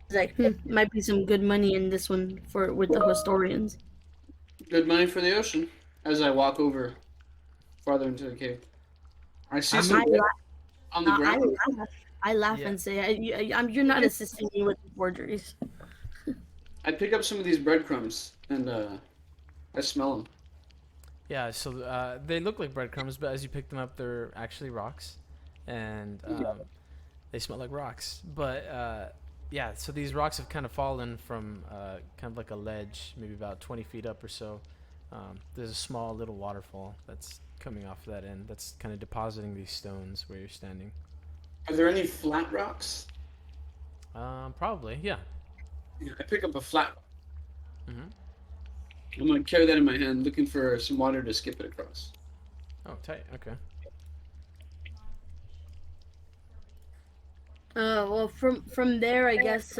It's like, might be some good money in this one for with the historians. Good money for the ocean. As I walk over farther into the cave, I see I'm some I bread laugh. on the I ground. laugh. I laugh Yeah. and say, "You're not assisting me with the forgeries." I pick up some of these breadcrumbs and I smell them. Yeah, so they look like breadcrumbs, but as you pick them up, they're actually rocks, and they smell like rocks. But yeah, so these rocks have kind of fallen from kind of like a ledge, maybe about 20 feet up or so. There's a small little waterfall that's coming off that end that's kind of depositing these stones where you're standing. Are there any flat rocks? Probably, yeah. Yeah, I pick up a flat rock. Hmm. I'm gonna carry that in my hand, looking for some water to skip it across. Oh, tight. Okay. Well, from there, I guess.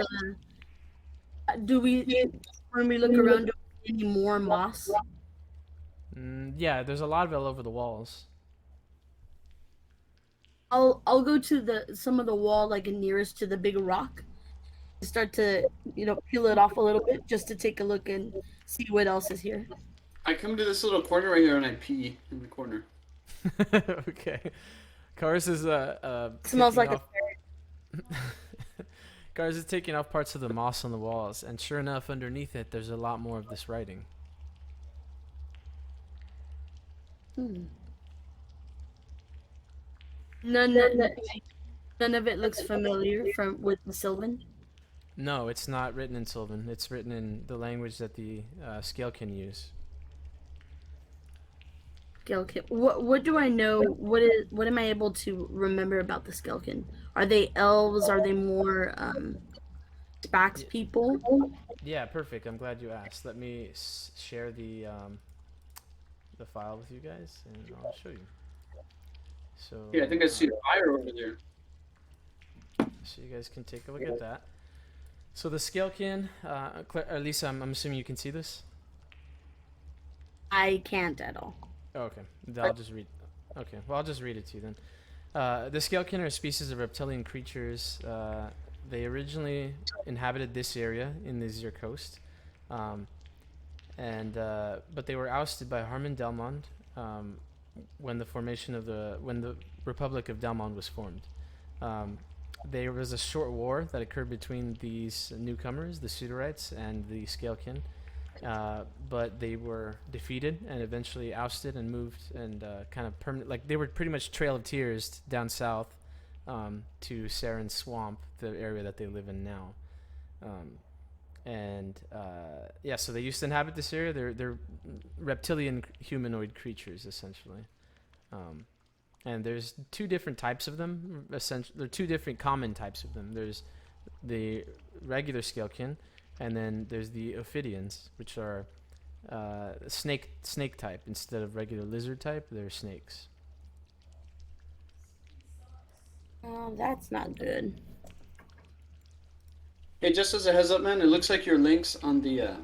Do we when we look around, do we see any more moss? Yeah, there's a lot of it all over the walls. I'll go to the some of the wall like nearest to the big rock. Start to peel it off a little bit just to take a look and see what else is here. I come to this little corner right here and I pee in the corner. Okay. Cars is Smells taking like a off. Cars is taking off parts of the moss on the walls, and sure enough, underneath it, there's a lot more of this writing. Hmm. None of it looks familiar from with the Sylvan. No, it's not written in Sylvan. It's written in the language that the scale can use. Skelkin. What do I know? What am I able to remember about the Skelkin? Are they elves? Are they more Spack's Y- people? yeah, perfect. I'm glad you asked. Let me share the file with you guys, and I'll show you. So, Yeah, I think I see a fire over there. so you guys can take a look at that. So the scalekin, Lisa, I'm assuming you can see this. I can't at all. Oh, okay, I'll just read. Okay, well I'll just read it to you then. The scalekin are a species of reptilian creatures. They originally inhabited this area in the Azir coast, but they were ousted by Harman Delmond when the Republic of Delmond was formed. There was a short war that occurred between these newcomers, the Sudorites, and the Scalekin, but they were defeated and eventually ousted and moved and kind of permanent. Like they were pretty much Trail of Tears down south to Sarin Swamp, the area that they live in now. Yeah, so they used to inhabit this area. They're reptilian humanoid creatures essentially. And there's two different types of them. Essentially, there are two different common types of them. There's the regular scalekin, and then there's the Ophidians, which are snake type instead of regular lizard type. They're snakes. Oh, that's not good. Hey, just as a heads up, man, it looks like your links on the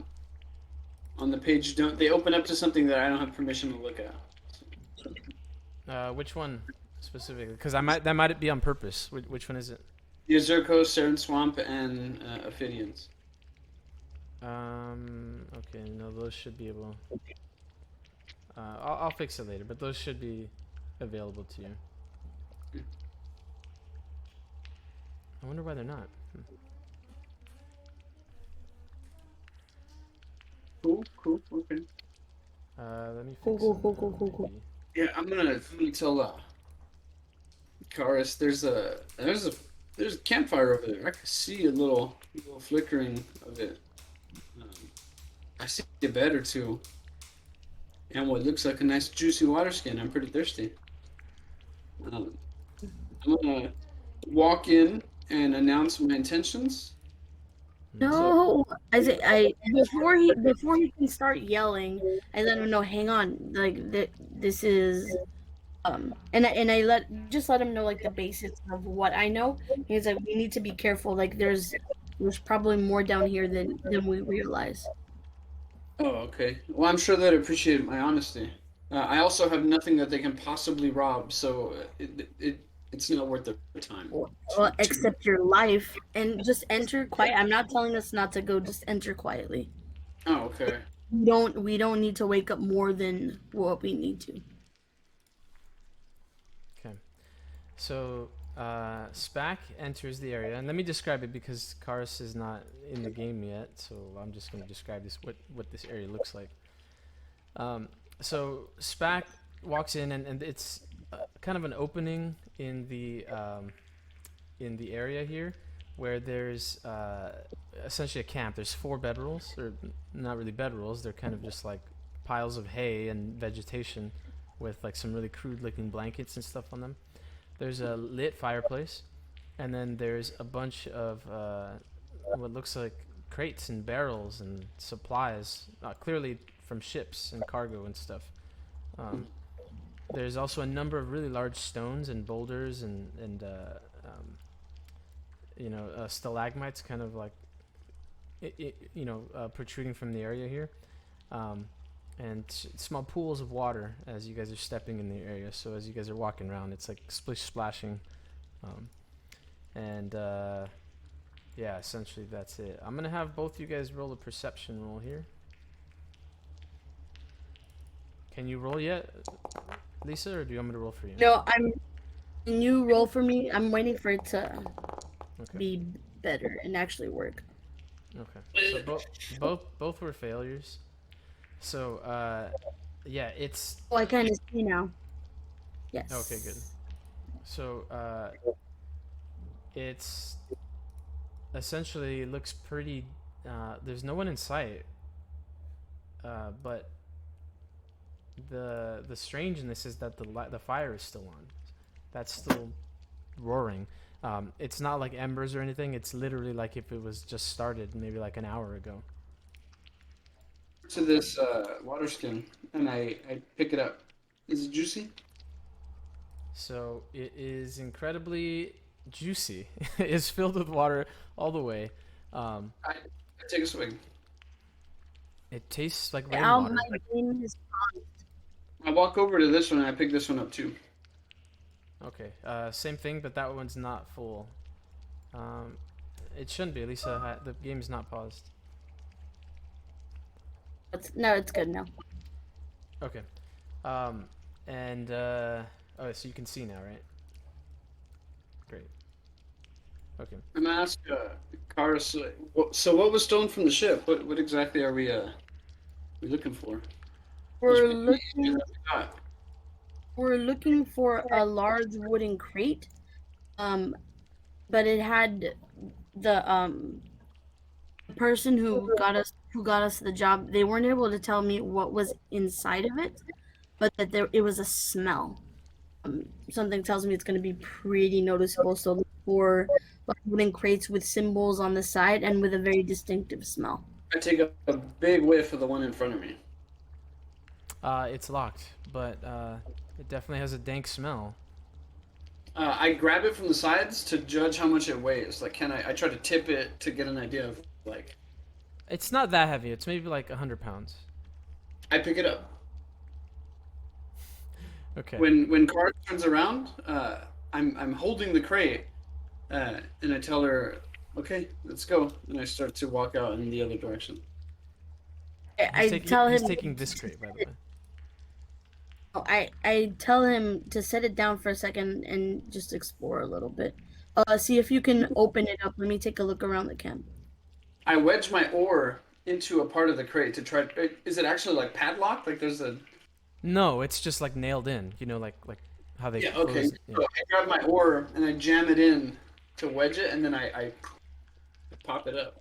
page don't they open up to something that I don't have permission to look at. Which one specifically? Because that might be on purpose. Which one is it? The Azurco, Sarin Swamp, and Ophidians. Okay, no, those should be able. I'll fix it later, but those should be available to you. I wonder why they're not. Cool, okay. Let me fix Cool. Yeah, I'm gonna tell Karis there's a campfire over there. I can see a little flickering of it. I see a bed or two. And what looks like a nice juicy water skin. I'm pretty thirsty. Um, I'm gonna walk in and announce my intentions. So, No, I before he can start yelling, I let him know. Hang on, like this is and I let him know like the basics of what I know. He's like, we need to be careful. Like there's probably more down here than we realize. oh, okay. Well, I'm sure they'd appreciate my honesty. I also have nothing that they can possibly rob, so it's not worth their time. Well, except your life, and just enter quiet. I'm not telling us not to go. Just enter quietly. Oh, okay. We don't need to wake up more than what we need to. Okay. So, Spack enters the area, and let me describe it because Karis is not in the game yet, so I'm just going to describe what this area looks like. So Spack walks in, and it's kind of an opening in the area here, where there's essentially a camp. There's 4 bedrolls, or not really bedrolls. They're kind of just like piles of hay and vegetation, with like some really crude-looking blankets and stuff on them. There's a lit fireplace, and then there's a bunch of what looks like crates and barrels and supplies, clearly from ships and cargo and stuff. There's also a number of really large stones and boulders and stalagmites, kind of like protruding from the area here, and small pools of water as you guys are stepping in the area. So as you guys are walking around, it's like splish splashing, yeah, essentially that's it. I'm gonna have both you guys roll a perception roll here. Can you roll yet, Lisa, or do you want me to roll for you? No, Can you roll for me? I'm waiting for it to be better and actually work. Okay. So both were failures. So yeah, it's. Oh, I kind of see now. Yes. Okay, good. So it's essentially looks pretty. There's no one in sight. But the strangeness is that the fire is still on. That's still roaring. It's not like embers or anything. It's literally like if it was just started maybe like an hour ago. To this water skin, and I pick it up. Is it juicy? So it is incredibly juicy. It's filled with water all the way. I take a swig. It tastes like Now rainwater. my game is I walk over to this one and I pick this one up too. Okay, same thing, but that one's not full. It shouldn't be. Lisa, the game's not paused. it's good now. Okay. So you can see now, right? Great. Okay. I'm gonna ask Karis. So what was stolen from the ship? What exactly are we looking for? We're looking for a large wooden crate, but it had the person who got us the job. They weren't able to tell me what was inside of it, but that it was a smell. Something tells me it's going to be pretty noticeable. So look for wooden crates with symbols on the side and with a very distinctive smell. I take a big whiff of the one in front of me. It's locked, but it definitely has a dank smell. I grab it from the sides to judge how much it weighs. Like, I try to tip it to get an idea of, like... It's not that heavy. It's maybe like 100 pounds. I pick it up. Okay. When Karis turns around, I'm holding the crate, and I tell her, okay, let's go. And I start to walk out in the other direction. I tell him he's taking this crate, by the way. I tell him to set it down for a second and just explore a little bit. See if you can open it up. Let me take a look around the camp. I wedge my oar into a part of the crate to try. Is it actually like padlocked? Like there's a. No, it's just like nailed in. You know, like how they. Yeah. Okay. Close, yeah. So I grab my oar and I jam it in to wedge it, and then I pop it up.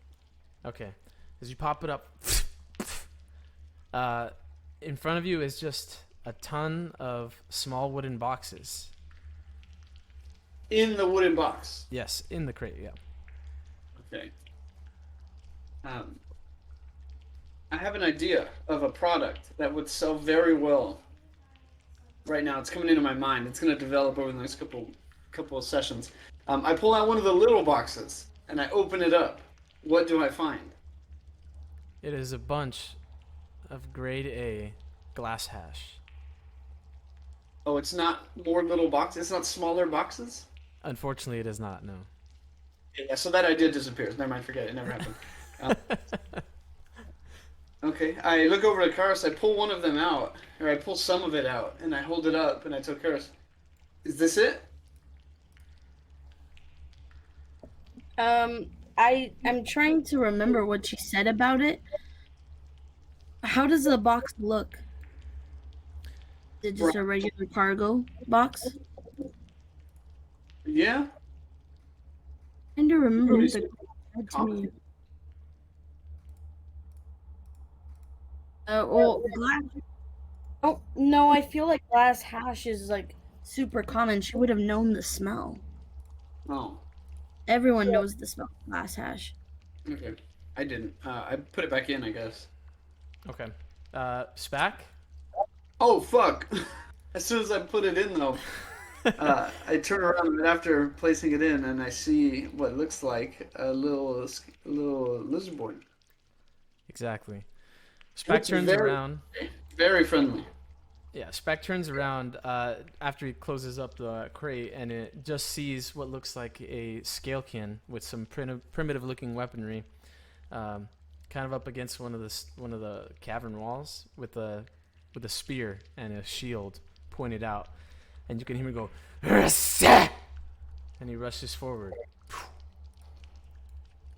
Okay. As you pop it up, In front of you is just a ton of small wooden boxes. In the wooden box. Yes, in the crate. Yeah. Okay. I have an idea of a product that would sell very well. Right now, it's coming into my mind. It's going to develop over the next couple of sessions. I pull out one of the little boxes and I open it up. What do I find? It is a bunch of grade A glass hash. Oh, it's not more little boxes. It's not smaller boxes. Unfortunately, it is not. No. Yeah, so that idea disappears. Never mind, forget it. It never happened. Okay, I look over at Karis, I pull one of them out, or I pull some of it out, and I hold it up, and I tell Karis, is this it? I'm trying to remember what she said about it. How does the box look? Is it just a regular cargo box? Yeah? I don't remember what the said to me. Well, glass. Oh no, I feel like glass hash is like super common. She would have known the smell. Oh, Everyone knows the smell of glass hash. okay. I didn't. I put it back in, I guess. Okay. Spack? Oh, fuck! As soon as I put it in, though, I turn around and after placing it in, and I see what looks like a little lizard boy. Exactly. Spack turns around. Very friendly. Yeah, Spack turns around after he closes up the crate, and it just sees what looks like a scalekin with some primitive-looking weaponry, kind of up against one of the cavern walls with a spear and a shield pointed out, and you can hear him go, "Ursa!" and he rushes forward.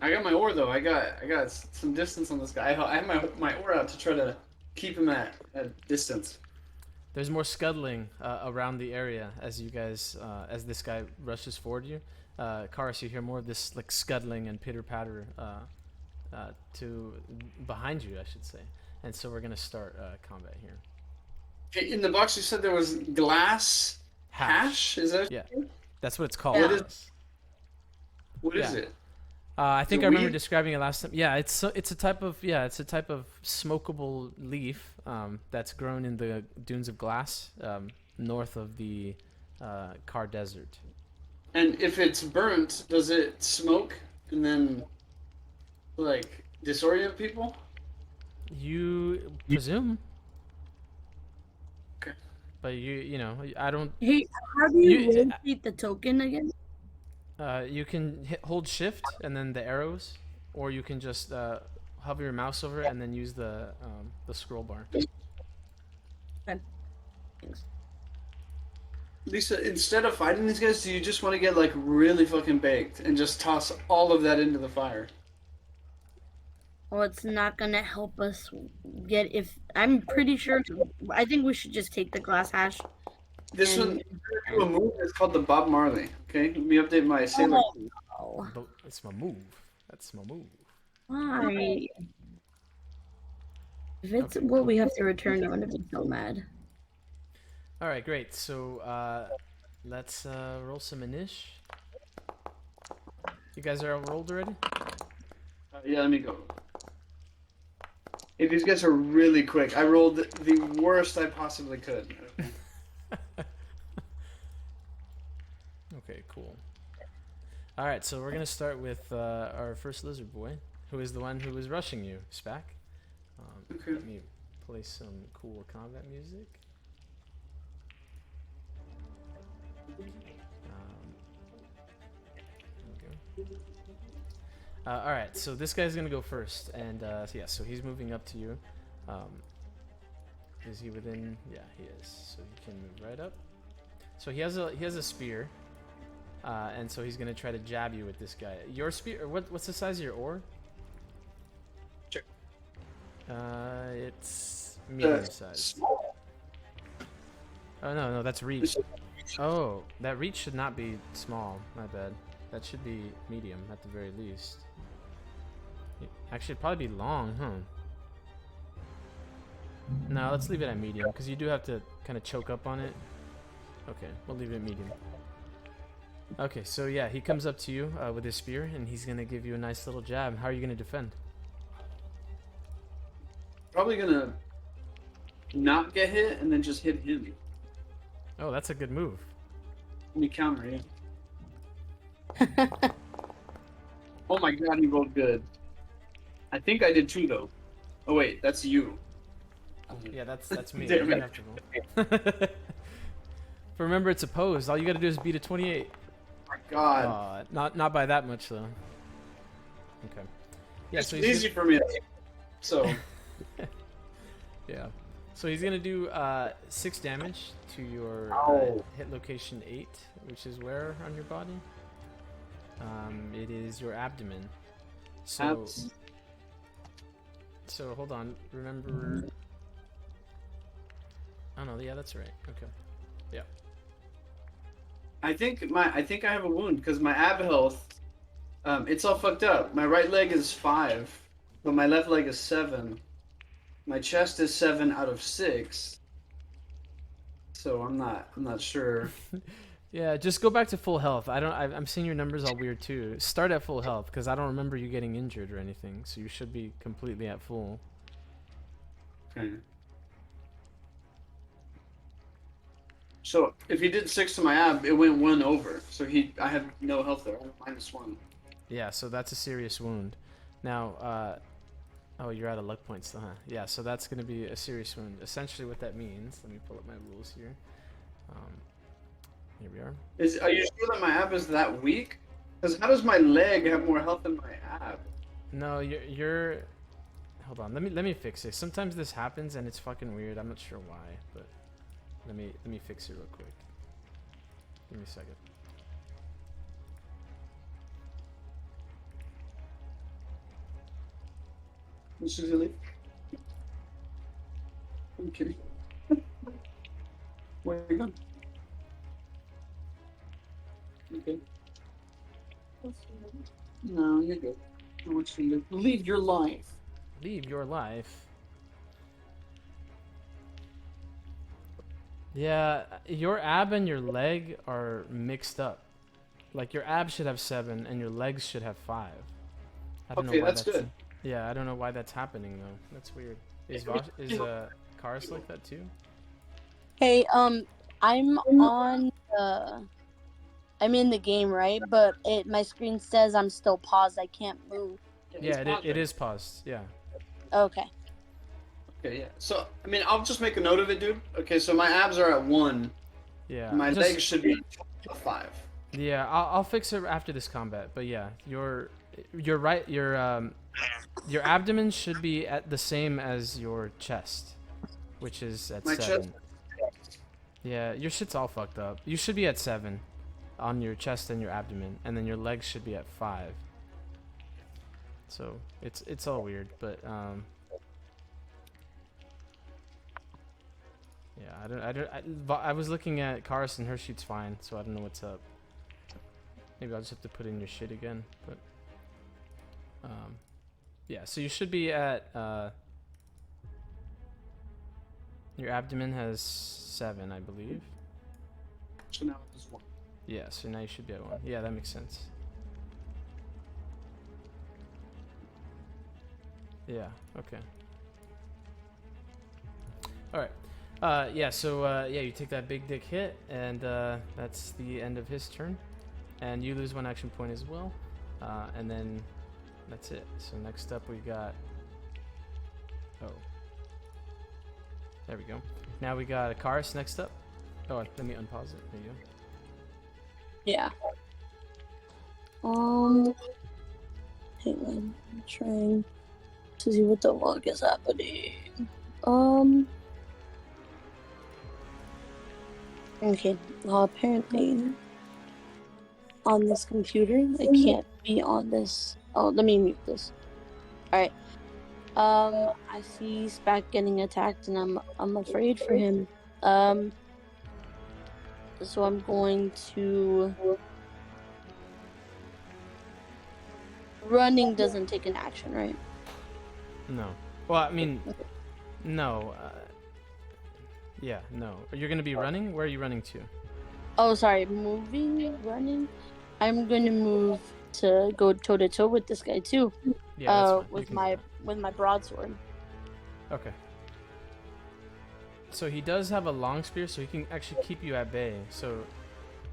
I got my oar though. I got some distance on this guy. I have my oar out to try to keep him at distance. There's more scuttling around the area as you guys, as this guy rushes forward you. Karis, you hear more of this like scuttling and pitter patter to behind you, I should say. And so we're gonna start combat here. In the box, you said there was glass hash. Is that? Yeah, that's what it's called. What is it? I think Is it I remember weed? describing it last time. Yeah, it's a type of smokable leaf that's grown in the dunes of glass north of the Kar Desert. And if it's burnt, does it smoke and then like disorient people? You presume, Okay. but you know I don't. Hey, how do you rotate the token again? You can hold shift and then the arrows, or you can just hover your mouse over it and then use the scroll bar. Okay. Thanks. Lisa, instead of fighting these guys, do you just want to get like really fucking baked and just toss all of that into the fire? Well, it's not gonna help us get if I'm pretty sure. I think we should just take the glass hash. This And- one, do a move that's called the Bob Marley. Okay, let me update my sailor. Oh, But it's my move. That's my move. why? If it's what we have to return, I'm gonna be so mad. All right, great. So let's roll some inish. You guys are all rolled already? Yeah, let me go. Hey, these guys are really quick. I rolled the worst I possibly could. Okay, cool. All right, so we're gonna start with our first lizard boy, who is the one who was rushing you, Spack. Okay. Let me play some cool combat music. There we go. All right, so this guy's gonna go first, and so yeah, so he's moving up to you. Is he within? Yeah, he is. So he can move right up. So he has a spear, and so he's gonna try to jab you with this guy. Your spear, or what's the size of your oar? Sure. It's medium size. Oh no, that's reach. Oh, that reach should not be small. My bad. That should be medium at the very least. Actually, it'd probably be long, huh? No, let's leave it at medium because you do have to kind of choke up on it. Okay, we'll leave it at medium. Okay, so yeah, he comes up to you with his spear, and he's gonna give you a nice little jab. How are you gonna defend? Probably gonna not get hit and then just hit him. Oh, that's a good move. Let me counter, yeah. Oh my god, he rolled good. I think I did too, though. Oh wait, that's you. Yeah, that's me. Damn You it. have to roll. But remember, it's opposed. All you gotta do is beat a 28. Oh my god. Not by that much though. Okay. Yeah, It's so easy for me. So yeah. So he's gonna do 6 damage to your Ow. hit location 8, which is where on your body? It is your abdomen. So Abs. so hold on. Remember? Oh no, yeah, that's right. Okay. Yeah. I think I have a wound because my ab health, it's all fucked up. My right leg is 5, but my left leg is 7. My chest is 7 out of 6. So I'm not sure. Yeah, just go back to full health. I'm seeing your numbers all weird too. Start at full health because I don't remember you getting injured or anything. So you should be completely at full. Okay. So if he did 6 to my ab, it went 1 over. So I have no health there. I have -1. Yeah, so that's a serious wound. Now, oh, you're out of luck points still, huh? Yeah, so that's going to be a serious wound. Essentially what that means, let me pull up my rules here. Here we are. Are you sure that my ab is that weak? Because how does my leg have more health than my ab? No, you're hold on. Let me fix it. Sometimes this happens and it's fucking weird. I'm not sure why, but let me fix it real quick. Give me a second. This is really okay. Where are you going? Okay. No, you're good. I want you to live your life. Leave your life. Yeah, your ab and your leg are mixed up. Like your ab should have 7 and your legs should have 5. I don't know Okay, why that's good. Yeah, I don't know why that's happening though. That's weird. Is Karis like that too? Hey, I'm in the game, right? But my screen says I'm still paused. I can't move. Yeah, it is paused. Yeah. Okay. Okay, yeah. So, I mean, I'll just make a note of it, dude. Okay, so my abs are at 1. Yeah. My legs should be at 5. Yeah, I'll fix it after this combat. But yeah, you're right. Your abdomen should be at the same as your chest, which is at My 7. chest. Yeah, your shit's all fucked up. You should be at 7 on your chest and your abdomen, and then your legs should be at 5. So it's all weird, but yeah, I was looking at Karis and her sheet's fine, so I don't know what's up. Maybe I'll just have to put in your shit again, but yeah, so you should be at your abdomen has 7, I believe. So now it's 1. Yeah, so now you should be at 1. Yeah, that makes sense. Yeah, okay. Alright. Yeah, so yeah, you take that big dick hit, and that's the end of his turn. And you lose 1 action point as well. And then that's it. So next up we got... Oh. There we go. Now we got Karis next up. Oh, let me unpause it. There you go. Yeah. Hang on. I'm trying to see what the fuck is happening. Okay. Well, apparently on this computer, I can't be on this. Oh, let me mute this. Alright. I see Spack getting attacked, and I'm afraid for him. So I'm going to... Running doesn't take an action, right? No. Well, I mean, No. Yeah, no. You're gonna be running? Where are you running to? Oh, sorry. Moving, running. I'm gonna move to go toe to toe with this guy too. Yeah, that's fine. You With can do my broadsword. that. Okay. So he does have a long spear, so he can actually keep you at bay. So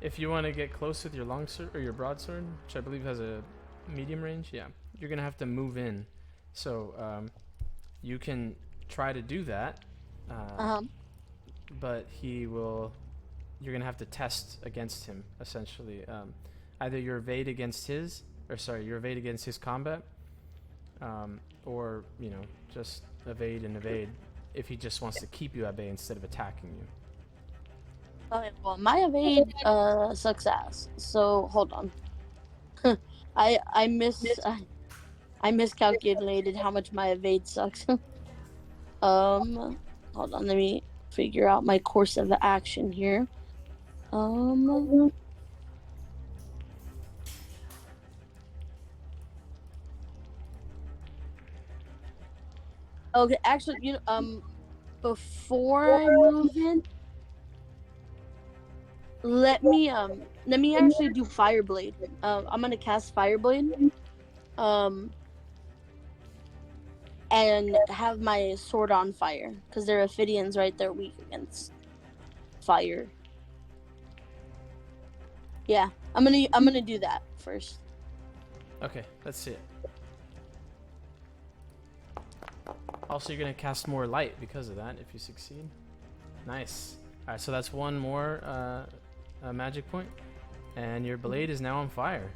if you want to get close with your long sword or your broadsword, which I believe has a medium range, yeah, you're gonna have to move in. So you can try to do that, but he will. You're gonna have to test against him essentially. Either your evade against his, or sorry, your evade against his combat, or just evade and evade if he just wants to keep you at bay instead of attacking you. Okay, well, my evade sucks ass. So hold on. I miscalculated how much my evade sucks. Hold on, let me figure out my course of action here. Okay, actually, before I move in, let me actually do Fireblade. I'm gonna cast Fireblade. And have my sword on fire because they're Ophidians, right? They're weak against fire. Yeah, I'm gonna do that first. Okay, let's see it. Also, you're gonna cast more light because of that if you succeed. Nice. All right, so that's one more magic point, and your blade is now on fire.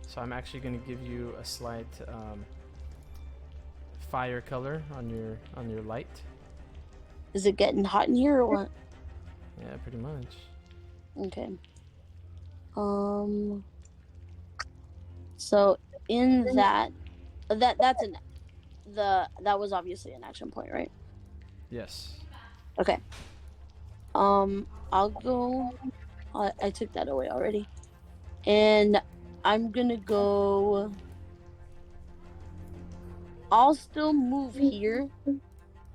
So I'm actually gonna give you a slight fire color on your light. Is it getting hot in here or what? Yeah, pretty much. Okay. So in that that was obviously an action point, right? Yes. Okay. I'll go. I took that away already, and I'm gonna go. I'll still move here.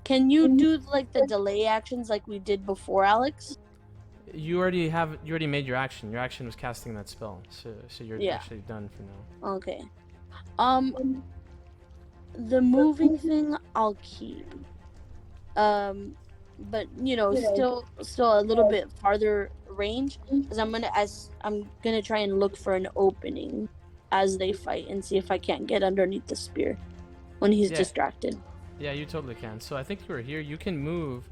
Can you do like the delay actions like we did before, Alex? You already made your action. Your action was casting that spell, so you're actually done for now. Okay. The moving thing I'll keep. But still a little bit farther range because I'm gonna try and look for an opening as they fight and see if I can't get underneath the spear when he's distracted. Yeah, you totally can. So I think you were here. You can move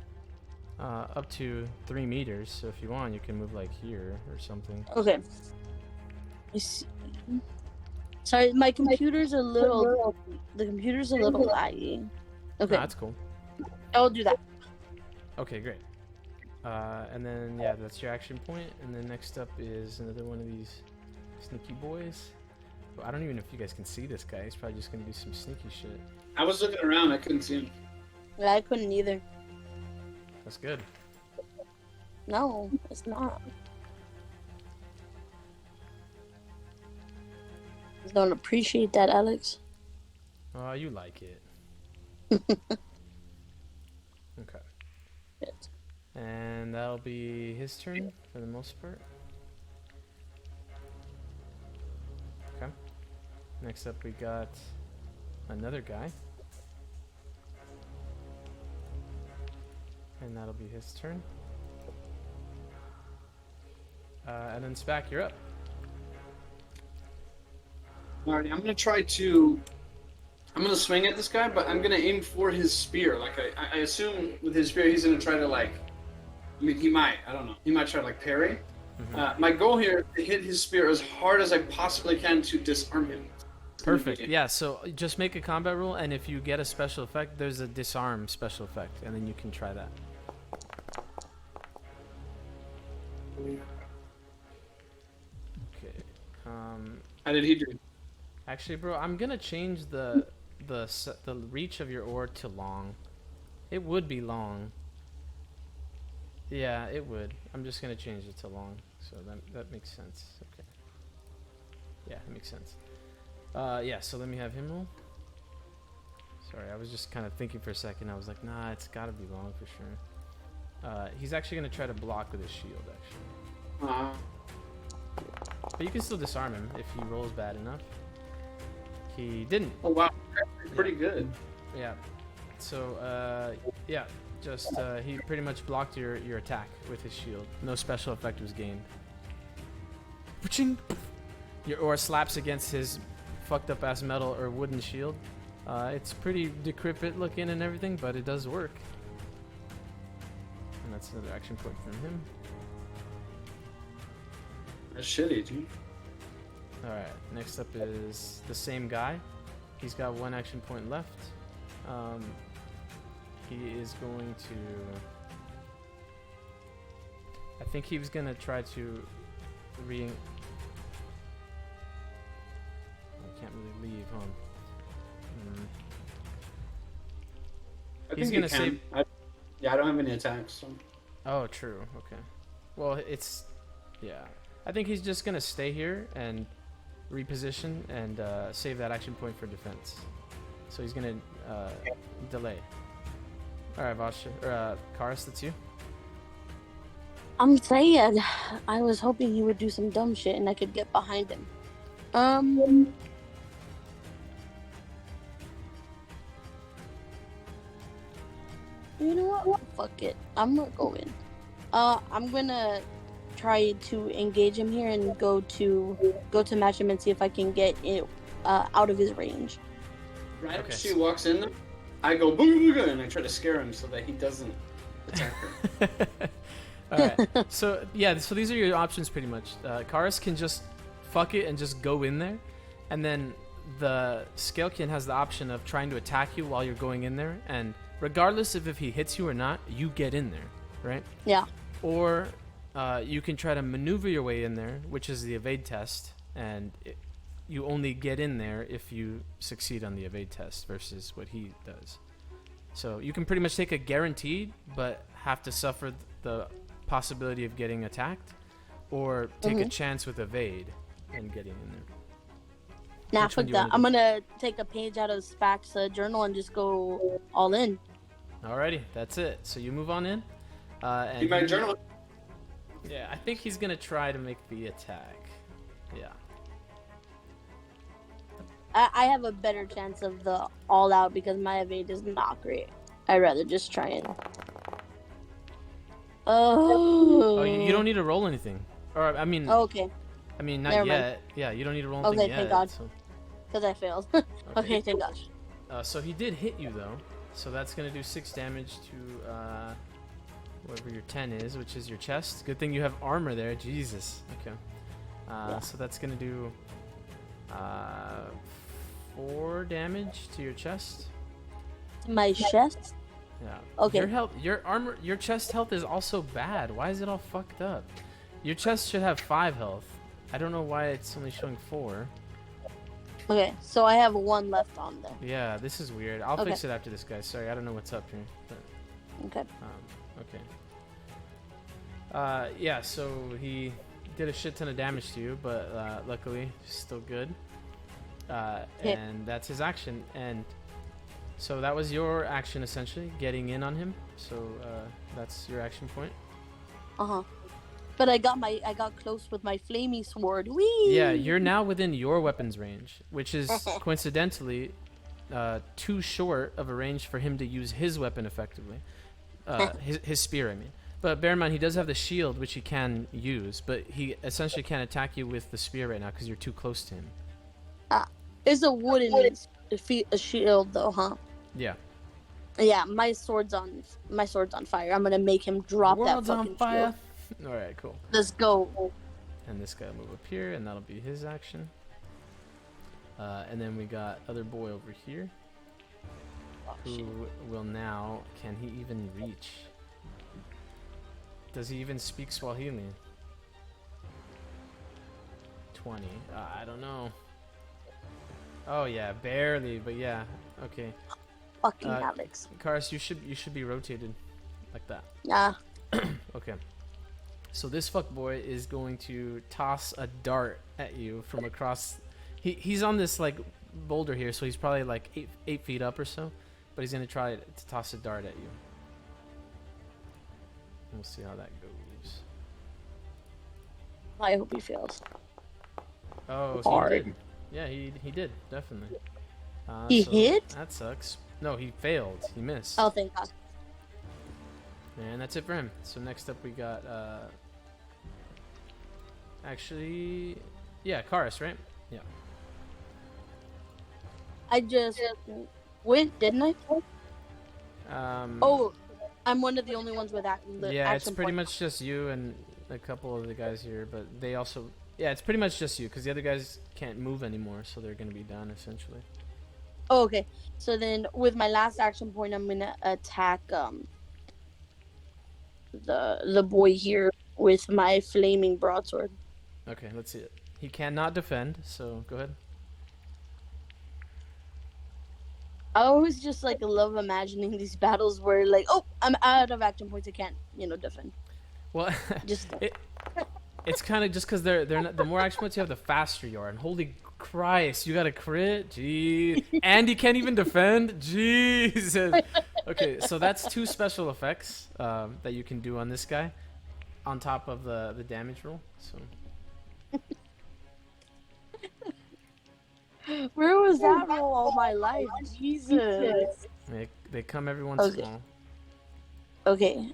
up to 3 meters. So if you want, you can move like here or something. Okay. I see. Sorry, my computer's a little. The computer's a little laggy. Okay. No, that's cool. I'll do that. Okay, great. And then that's your action point. And then next up is another one of these sneaky boys. I don't even know if you guys can see this guy. He's probably just gonna do some sneaky shit. I was looking around. I couldn't see him. Yeah, I couldn't either. That's good. No, it's not. I don't appreciate that, Alex. Oh, you like it. Okay. Good. And that'll be his turn for the most part. Okay. Next up, we got another guy. And that'll be his turn. And then Spack, you're up. Alrighty, I'm gonna swing at this guy, but I'm gonna aim for his spear. Like I assume with his spear, he's gonna try to I mean, he might. I don't know. He might try to parry. Mm-hmm. My goal here is to hit his spear as hard as I possibly can to disarm him. Perfect. Yeah. So just make a combat roll, and if you get a special effect, there's a disarm special effect, and then you can try that. Okay. How did he do? Actually, bro, I'm gonna change the reach of your ore to long. It would be long. Yeah, it would. I'm just gonna change it to long, so that makes sense. Okay. Yeah, that makes sense. Yeah. So let me have him roll. Sorry, I was just kind of thinking for a second. I was like, nah, it's got to be long for sure. He's actually going to try to block with his shield, actually. But you can still disarm him if he rolls bad enough. He didn't. Oh, wow. Pretty good. Yeah. So, yeah. Just, he pretty much blocked your attack with his shield. No special effect was gained. Your aura slaps against his fucked up ass metal or wooden shield. It's pretty decrepit looking and everything, but it does work. And that's another action point from him. That's shitty, dude. Alright, next up is the same guy. He's got 1 action point left. He is going to... I think he was going to try to I can't really leave, huh? He's going to save... Yeah, I don't have any attacks, so... Oh, true. Okay. Well, it's... Yeah. I think he's just going to stay here and reposition and save that action point for defense. So he's going to delay. Alright, Bastion. Karis, that's you. I'm saying, I was hoping he would do some dumb shit and I could get behind him. You know what? Fuck it. I'm not going. I'm gonna try to engage him here and go to match him and see if I can get it out of his range. Right Okay. as she walks in, I go boom, and I try to scare him so that he doesn't attack her. Alright. So, yeah, so these are your options pretty much. Karis can just fuck it and just go in there. And then the Scalekin has the option of trying to attack you while you're going in there. And regardless of if he hits you or not, you get in there, right? Yeah. Or you can try to maneuver your way in there, which is the evade test. And you only get in there if you succeed on the evade test versus what he does. So you can pretty much take a guaranteed, but have to suffer the possibility of getting attacked, or take a chance with evade and getting in there. Nah, Which one fuck do you that. wanna I'm do? gonna take a page out of Spack's journal and just go all in. Alrighty, that's it. So you move on in. And Be my journal. Yeah, I think he's gonna try to make the attack. Yeah. I have a better chance of the all out because my evade is not great. I'd rather just try and. Oh, you don't need to roll anything. Or I mean, Oh, okay, I mean not Never yet. mind. Yeah, you don't need to roll anything Okay, yet. thank God. So. because I failed. Okay, thank gosh. So he did hit you though, so that's gonna do 6 damage to wherever your 10 is, which is your chest. Good thing you have armor there. Jesus. Okay. Yeah. So that's gonna do 4 damage to your chest. My chest? Yeah. Okay. Your health, your armor, your chest health is also bad. Why is it all fucked up? Your chest should have 5 health. I don't know why it's only showing 4. Okay, so I have 1 left on there. Yeah, this is weird. I'll Okay. fix it after this, guy. Sorry, I don't know what's up here. But, Okay. okay. Yeah, so he did a shit ton of damage to you, but luckily, still good. And that's his action. And so that was your action, essentially, getting in on him. So that's your action point. Uh-huh. But I got close with my flamey sword. Whee! Yeah, you're now within your weapon's range, which is coincidentally too short of a range for him to use his weapon effectively. His spear, I mean. But bear in mind, he does have the shield, which he can use, but he essentially can't attack you with the spear right now because you're too close to him. It's a wooden a shield, though, huh? Yeah. Yeah, my sword's on fire. I'm gonna make him drop World's that on fucking fire. shield. All right, cool. Let's go. And this guy will move up here, and that'll be his action. And then we got other boy over here, who will now. Can he even reach? Does he even speak Swahili? 20. I don't know. Oh yeah, barely, but yeah. Okay. Fucking Alex. Karis, you should be rotated like that. Yeah. Okay. So this fuckboy is going to toss a dart at you from across. He's on this like boulder here, so he's probably like 8 feet up or so. But he's gonna try to toss a dart at you. We'll see how that goes. I hope he fails. Oh, Hard. he did. Yeah, he did definitely. He So hit? That sucks. No, he failed. He missed. Oh, thank God. And that's it for him. So next up we got actually, yeah, Karis, right? Yeah. I just went, didn't I? Oh, I'm one of the only ones with that. Yeah, it's pretty much just you and a couple of the guys here, but they also, yeah, it's pretty much just you because the other guys can't move anymore, so they're gonna be done essentially. Oh, okay. So then, with my last action point, I'm gonna attack the boy here with my flaming broadsword. Okay, let's see it. He cannot defend, so go ahead. I always just like love imagining these battles where like, oh, I'm out of action points. I can't, defend. Well, Just it's kind of just because they're not, the more action points you have, the faster you are. And holy Christ, you got a crit, jeez, and he can't even defend, Jesus. Okay, so that's 2 special effects that you can do on this guy, on top of the damage roll. So. where was that roll all my life? Jesus. They come every once in a while. Okay.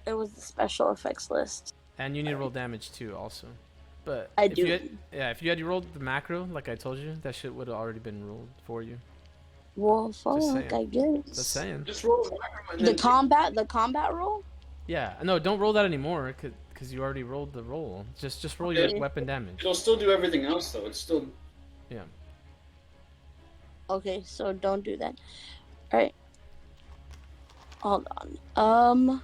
It was the special effects list. And you need to roll damage too, also. But I if do. If you had rolled the macro, like I told you, that shit would have already been rolled for you. Well, fuck, I guess. Just saying. Just roll the macro and The combat roll? Yeah, no, don't roll that anymore, because you already rolled the roll. Just roll your weapon damage. It'll still do everything else though. It's still. Yeah. Okay, so don't do that. Alright. Hold on.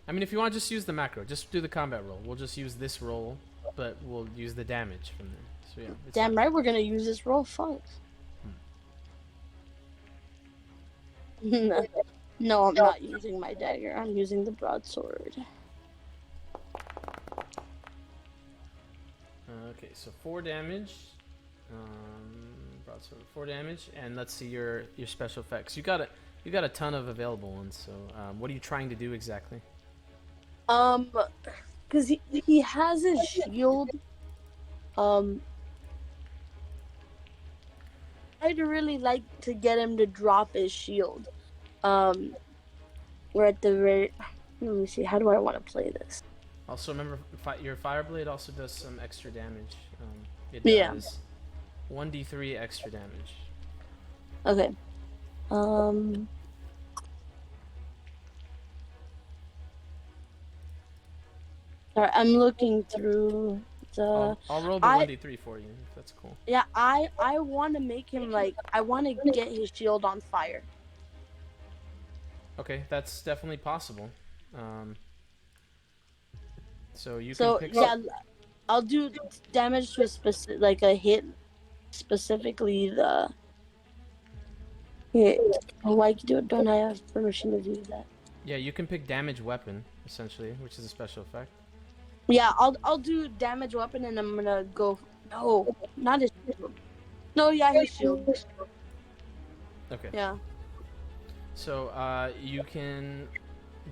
I mean, if you want to just use the macro, just do the combat roll. We'll just use this roll, but we'll use the damage from there. So yeah. Damn right, we're gonna use this roll. Fuck. No, I'm not using my dagger. I'm using the broadsword. Okay, so 4 damage. Broadsword, 4 damage, and let's see your special effects. You got a ton of available ones. So what are you trying to do exactly? Cause he has his shield. I'd really like to get him to drop his shield. We're at the very. Let me see. How do I want to play this? Also, remember your fire blade also does some extra damage. It does 1d3 extra damage. Okay. Sorry, I'm looking through the. I'll roll the 1d3 for you. If that's cool. Yeah, I want to make him like. I want to get his shield on fire. Okay, that's definitely possible. So you So can pick. yeah, I'll do damage to a specific, like a hit, specifically the hit. Why don't I have permission to do that? Yeah, you can pick damage weapon essentially, which is a special effect. Yeah, I'll do damage weapon, and I'm gonna go. No, not his shield. No, yeah, his shield. Okay. Yeah. So you can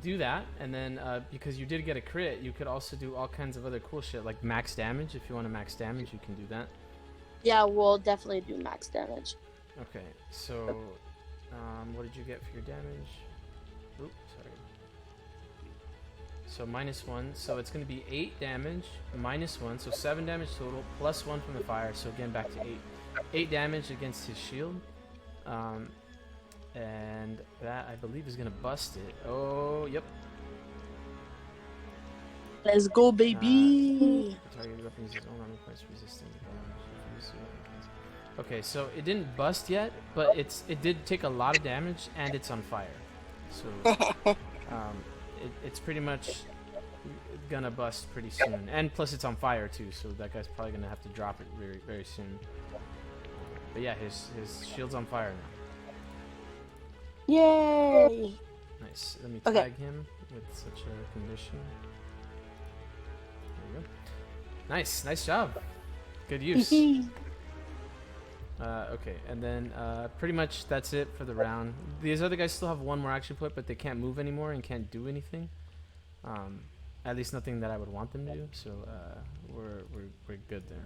do that, and then because you did get a crit, you could also do all kinds of other cool shit like max damage. If you want to max damage, you can do that. Yeah, we'll definitely do max damage. Okay, so what did you get for your damage? Oops, sorry. So -1, so it's going to be 8 damage, -1, so 7 damage total, +1 from the fire, so again back to 8. 8 damage against his shield. And that, I believe, is going to bust it. Oh, yep. Let's go, baby! Target weapon uses own armor points resisting damage. Okay, so it didn't bust yet, but it did take a lot of damage, and it's on fire. So it's pretty much gonna bust pretty soon. And plus it's on fire too, so that guy's probably gonna have to drop it very, very soon. But yeah, his shield's on fire now. Yay! Nice. Let me tag him with such a condition. There you go. Nice job. Good use. Okay, and then pretty much that's it for the round. These other guys still have one more action point, but they can't move anymore and can't do anything. At least nothing that I would want them to do. So we're good there.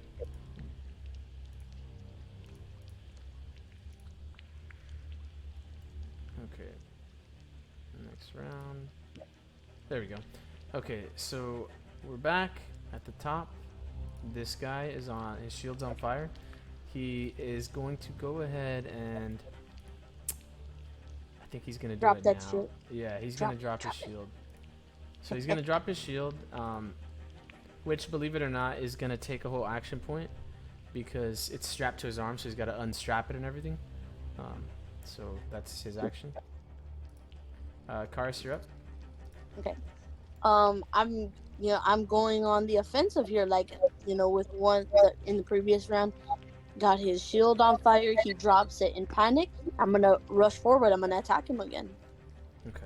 Okay. Next round. There we go. Okay, so we're back at the top. This guy is on, his shield's on fire. He is going to go ahead and I think he's gonna Drop do it that now. shield. Yeah, he's gonna drop his shield. So he's gonna drop his shield, which, believe it or not, is gonna take a whole action point because it's strapped to his arm, so he's got to unstrap it and everything. So that's his action. Karis, you're up. Okay. I'm going on the offensive here. Like, with one in the previous round, got his shield on fire. He drops it in panic. I'm gonna rush forward. I'm gonna attack him again. Okay.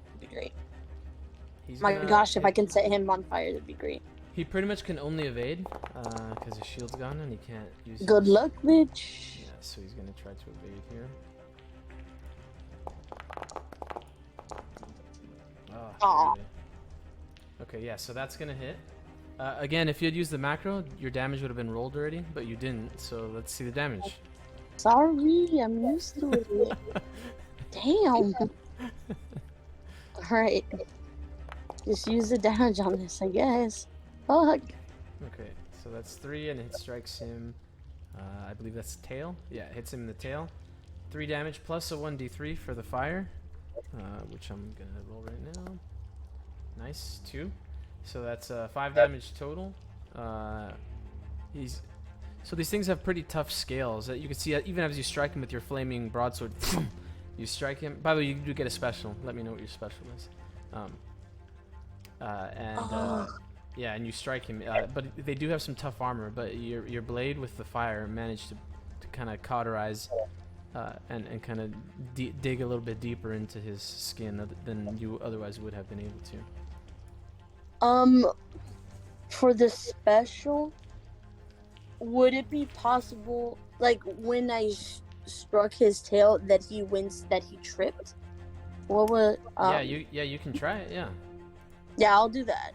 It'd be great. He's My gonna gosh, if hit- I can set him on fire, that'd be great. He pretty much can only evade because his shield's gone and he can't use. Good his... luck, bitch. Yeah, so he's gonna try to evade here. Aw. Barely. Okay, yeah, so that's gonna hit. Again, if you had used the macro, your damage would have been rolled already, but you didn't. So let's see the damage. Sorry, I'm used to it. Damn. Alright. Just use the damage on this, I guess. Fuck. Okay, so that's 3, and it strikes him. I believe that's tail. Yeah, it hits him in the tail. 3 damage plus a 1d3 for the fire, which I'm gonna roll right now. Nice, 2. So that's 5 damage total. So these things have pretty tough scales. You can see even as you strike him with your flaming broadsword, you strike him. By the way, you do get a special. Let me know what your special is. Yeah, and you strike him. But they do have some tough armor. But your blade with the fire managed to kind of cauterize and kind of dig a little bit deeper into his skin than you otherwise would have been able to. For the special, would it be possible, like, when I struck his tail, that he winced, that he tripped? What would, you can try it, yeah. Yeah, I'll do that.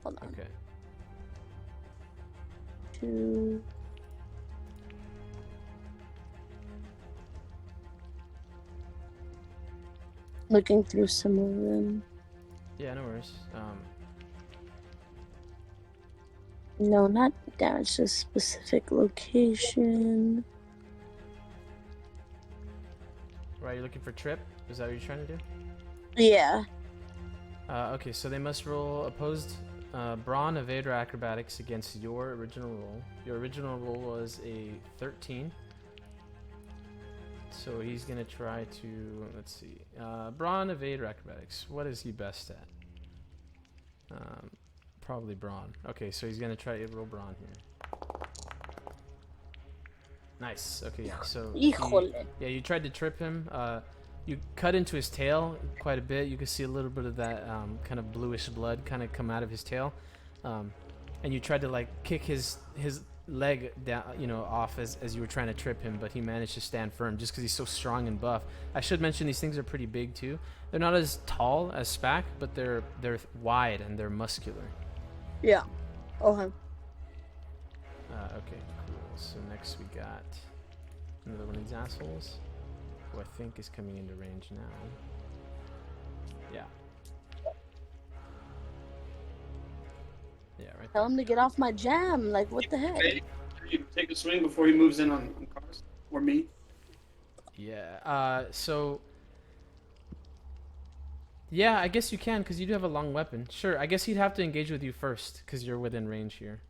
Hold on. Okay. 2. Looking through some of them. Yeah, no worries. No, not damage to a specific location. Right, you're looking for trip? Is that what you're trying to do? Yeah. Okay, so they must roll opposed brawn, evade, or acrobatics against your original roll. Your original roll was a 13. So he's gonna try to, let's see, brawn, evade, or acrobatics. What is he best at? Probably brawn. Okay, so he's gonna try to roll brawn here. Nice. Okay, yeah. So you tried to trip him. You cut into his tail quite a bit. You can see a little bit of that kind of bluish blood kind of come out of his tail, and you tried to like kick his leg down, off as you were trying to trip him, but he managed to stand firm just because he's so strong and buff. I should mention these things are pretty big too. They're not as tall as Spack, but they're wide and they're muscular. Yeah. Okay. Okay, cool. So next we got another one of these assholes, who I think is coming into range now. Yeah. Yeah, right. Tell him to get off my jam. Like, what the heck? You take a swing before he moves in on cars or me. Yeah. So. Yeah, I guess you can because you do have a long weapon. Sure. I guess he'd have to engage with you first because you're within range here.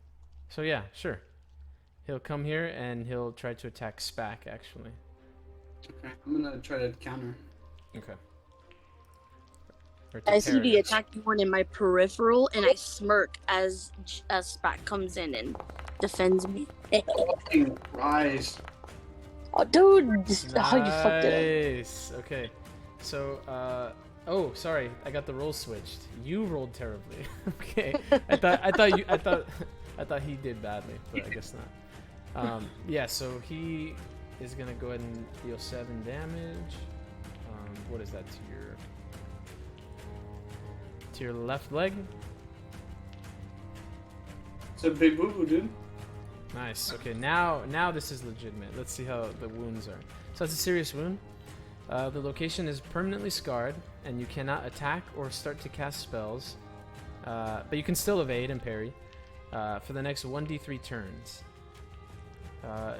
So yeah, sure. He'll come here and he'll try to attack Spack actually. Okay, I'm gonna try to counter. Okay. I see the attacking one in my peripheral, and I smirk as Spack comes in and defends me. Fucking rise. Oh, dude! Nice. Oh, you fucked it up. Okay. So, oh, sorry, I got the roll switched. You rolled terribly. Okay. I thought I thought he did badly, but I guess not. Yeah, so he is gonna go ahead and deal 7 damage. What is that to your left leg? It's a big boo-boo, dude. Nice. Okay, now this is legitimate. Let's see how the wounds are. So that's a serious wound. The location is permanently scarred, and you cannot attack or start to cast spells. But you can still evade and parry for the next 1d3 turns.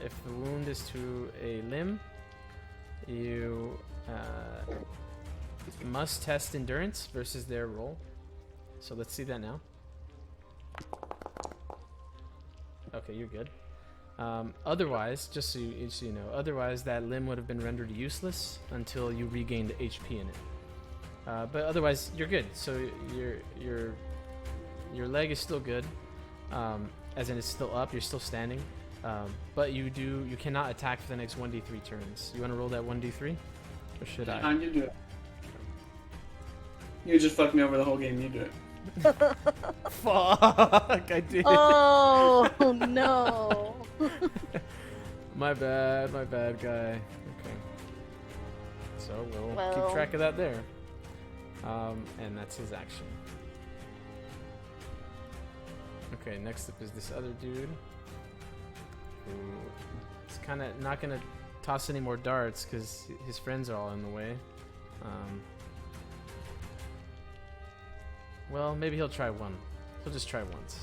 If the wound is to a limb, you must test endurance versus their roll. So let's see that now. Okay, you're good. Otherwise, just so you know, otherwise that limb would have been rendered useless until you regained HP in it. But otherwise, you're good. So your leg is still good, as in it's still up. You're still standing, but you cannot attack for the next 1d3 turns. You want to roll that 1d3, or should I? Time you do it. You just fucked me over the whole game. You do it. Fuck! I did. Oh no. My bad, guy. Okay. So we'll keep track of that there. And that's his action. Okay, next up is this other dude who is kind of not gonna toss any more darts because his friends are all in the way. Well, maybe he'll try one. He'll just try once.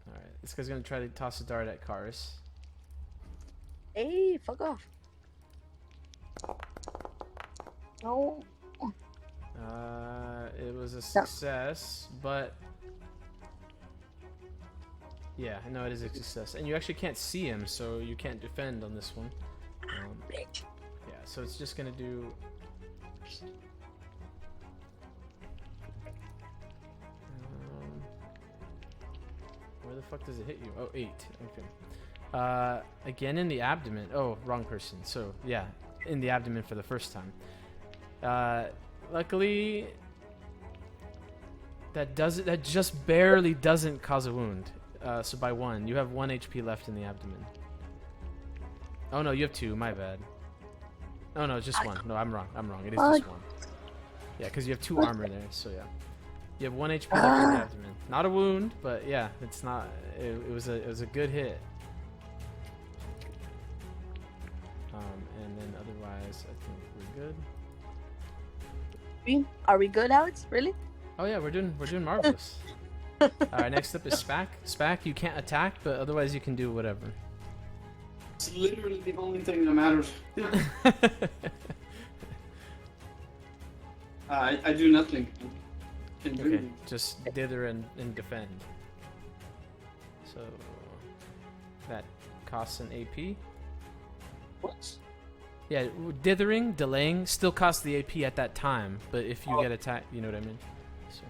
Alright, this guy's gonna try to toss a dart at Karis. Hey, fuck off. No. It was a success, but yeah, no, it is a success. And you actually can't see him, so you can't defend on this one. Yeah, so it's just gonna do. Where the fuck does it hit you? Oh, 8. Okay. Again in the abdomen. Oh, wrong person. So yeah, in the abdomen for the first time. Luckily, that just barely doesn't cause a wound. So by 1, you have 1 HP left in the abdomen. Oh no, you have 2. My bad. Oh no, just 1. No, I'm wrong. It is just 1. Yeah, because you have 2 armor there. So yeah, you have 1 HP left in the abdomen. Not a wound, but yeah, it's not. It was a good hit. And then otherwise, I think we're good. Are we good, Alex? Really? Oh yeah, we're doing marvelous. All right, next up is Spack. Spack, you can't attack, but otherwise you can do whatever. It's literally the only thing that matters. I do nothing. Okay, just dither and defend. So that costs an AP. What? Yeah, dithering, delaying, still costs the AP at that time, but if you get attacked, you know what I mean? So,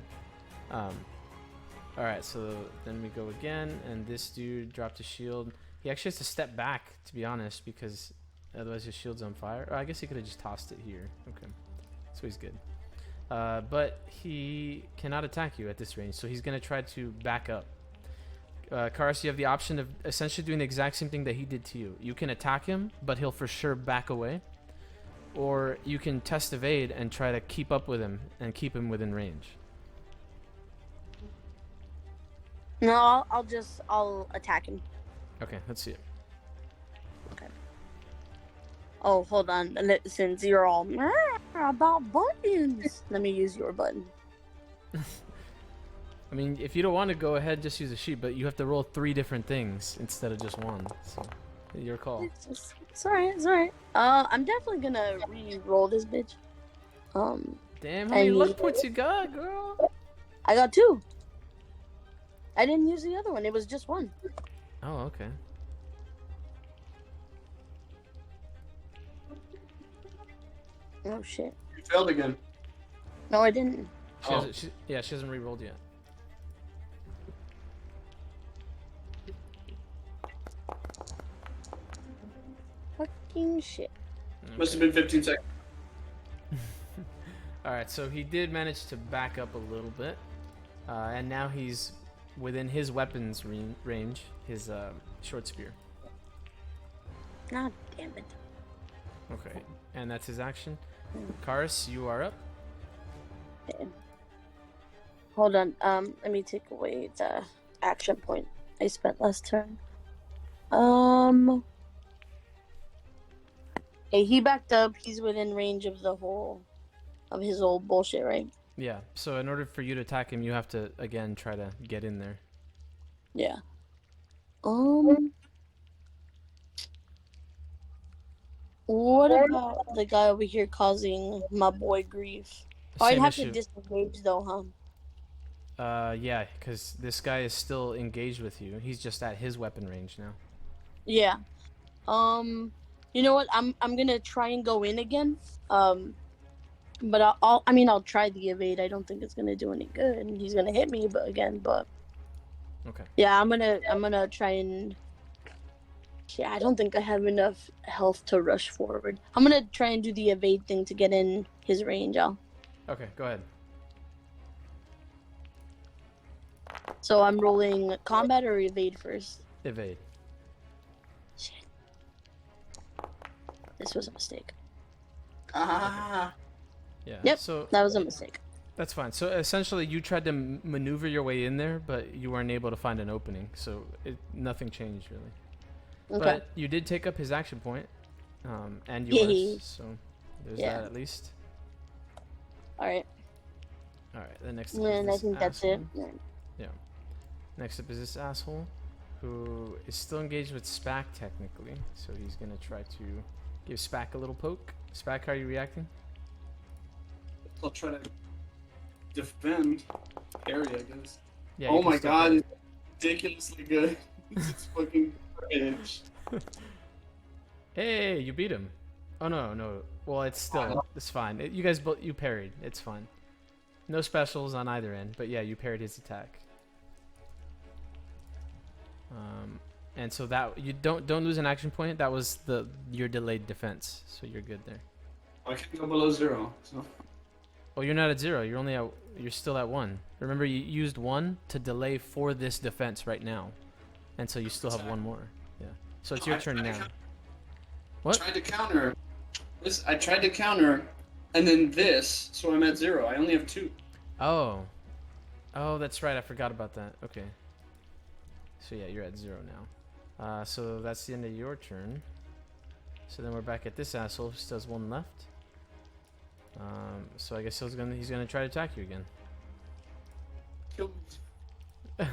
alright, so then we go again, and this dude dropped a shield. He actually has to step back, to be honest, because otherwise his shield's on fire. Or I guess he could have just tossed it here. Okay, so he's good. But he cannot attack you at this range, so he's going to try to back up. Karis, you have the option of essentially doing the exact same thing that he did to you. You can attack him, but he'll for sure back away. Or you can test evade and try to keep up with him and keep him within range. No, I'll attack him. Okay, let's see it. Okay. Oh, hold on. Since you're all about buttons, let me use your button. I mean, if you don't want to go ahead, just use a sheet, but you have to roll 3 different things instead of just 1. So, your call. It's alright. I'm definitely gonna re-roll this bitch. Damn, how many luck points you got, girl? I got 2. I didn't use the other one. It was just 1. Oh, okay. Oh shit. You failed again. No, I didn't. She hasn't re-rolled yet. Fucking shit. Okay. Must have been 15 seconds. Alright, so he did manage to back up a little bit. And now he's within his weapons range, his short spear. God damn it. Okay, and that's his action. Karis, you are up. Okay. Hold on. Let me take away the action point I spent last turn. Hey, he backed up. He's within range of his old bullshit, right? Yeah, so in order for you to attack him, you have to, again, try to get in there. Yeah. What about the guy over here causing my boy grief? Oh, I'd Same have issue. to disengage though, huh? Yeah, because this guy is still engaged with you. He's just at his weapon range now. Yeah. You know what? I'm gonna try and go in again. But I'll try the evade. I don't think it's gonna do any good. He's gonna hit me, but Okay. yeah, I'm gonna try and. Yeah, I don't think I have enough health to rush forward. I'm gonna try and do the evade thing to get in his range. Okay, go ahead. So I'm rolling combat or evade first. Evade. Shit. This was a mistake. Ah. Yeah. Yep. So That was a mistake. that's fine. So essentially, you tried to maneuver your way in there, but you weren't able to find an opening. So nothing changed really. Okay. But you did take up his action point, and Yay. yours. So there's Yeah. that at least. All right. All right. The next. And I think that's it. Yeah. Next up is this asshole, who is still engaged with Spack technically. So he's gonna try to give Spack a little poke. Spack, how are you reacting? I'll try to defend. Parry, I guess. Yeah. Oh you can my still god, parry. it's ridiculously good. It's fucking rage. Hey, you beat him. Oh no. Well, it's fine. You guys you parried. It's fine. No specials on either end, but yeah, you parried his attack. And so that you don't lose an action point. That was your delayed defense, so you're good there. I can't go below 0. So. Oh, you're not at 0. You're still at 1. Remember, you used 1 to delay for this defense right now, and so you still have 1 more. Yeah. So it's your turn now. What? I tried to counter this. I tried to counter, and then this. So I'm at 0. I only have 2. Oh, that's right. I forgot about that. Okay. So yeah, you're at 0 now. So that's the end of your turn. So then we're back at this asshole who still has 1 left. So I guess he's gonna try to attack you again. Kill me.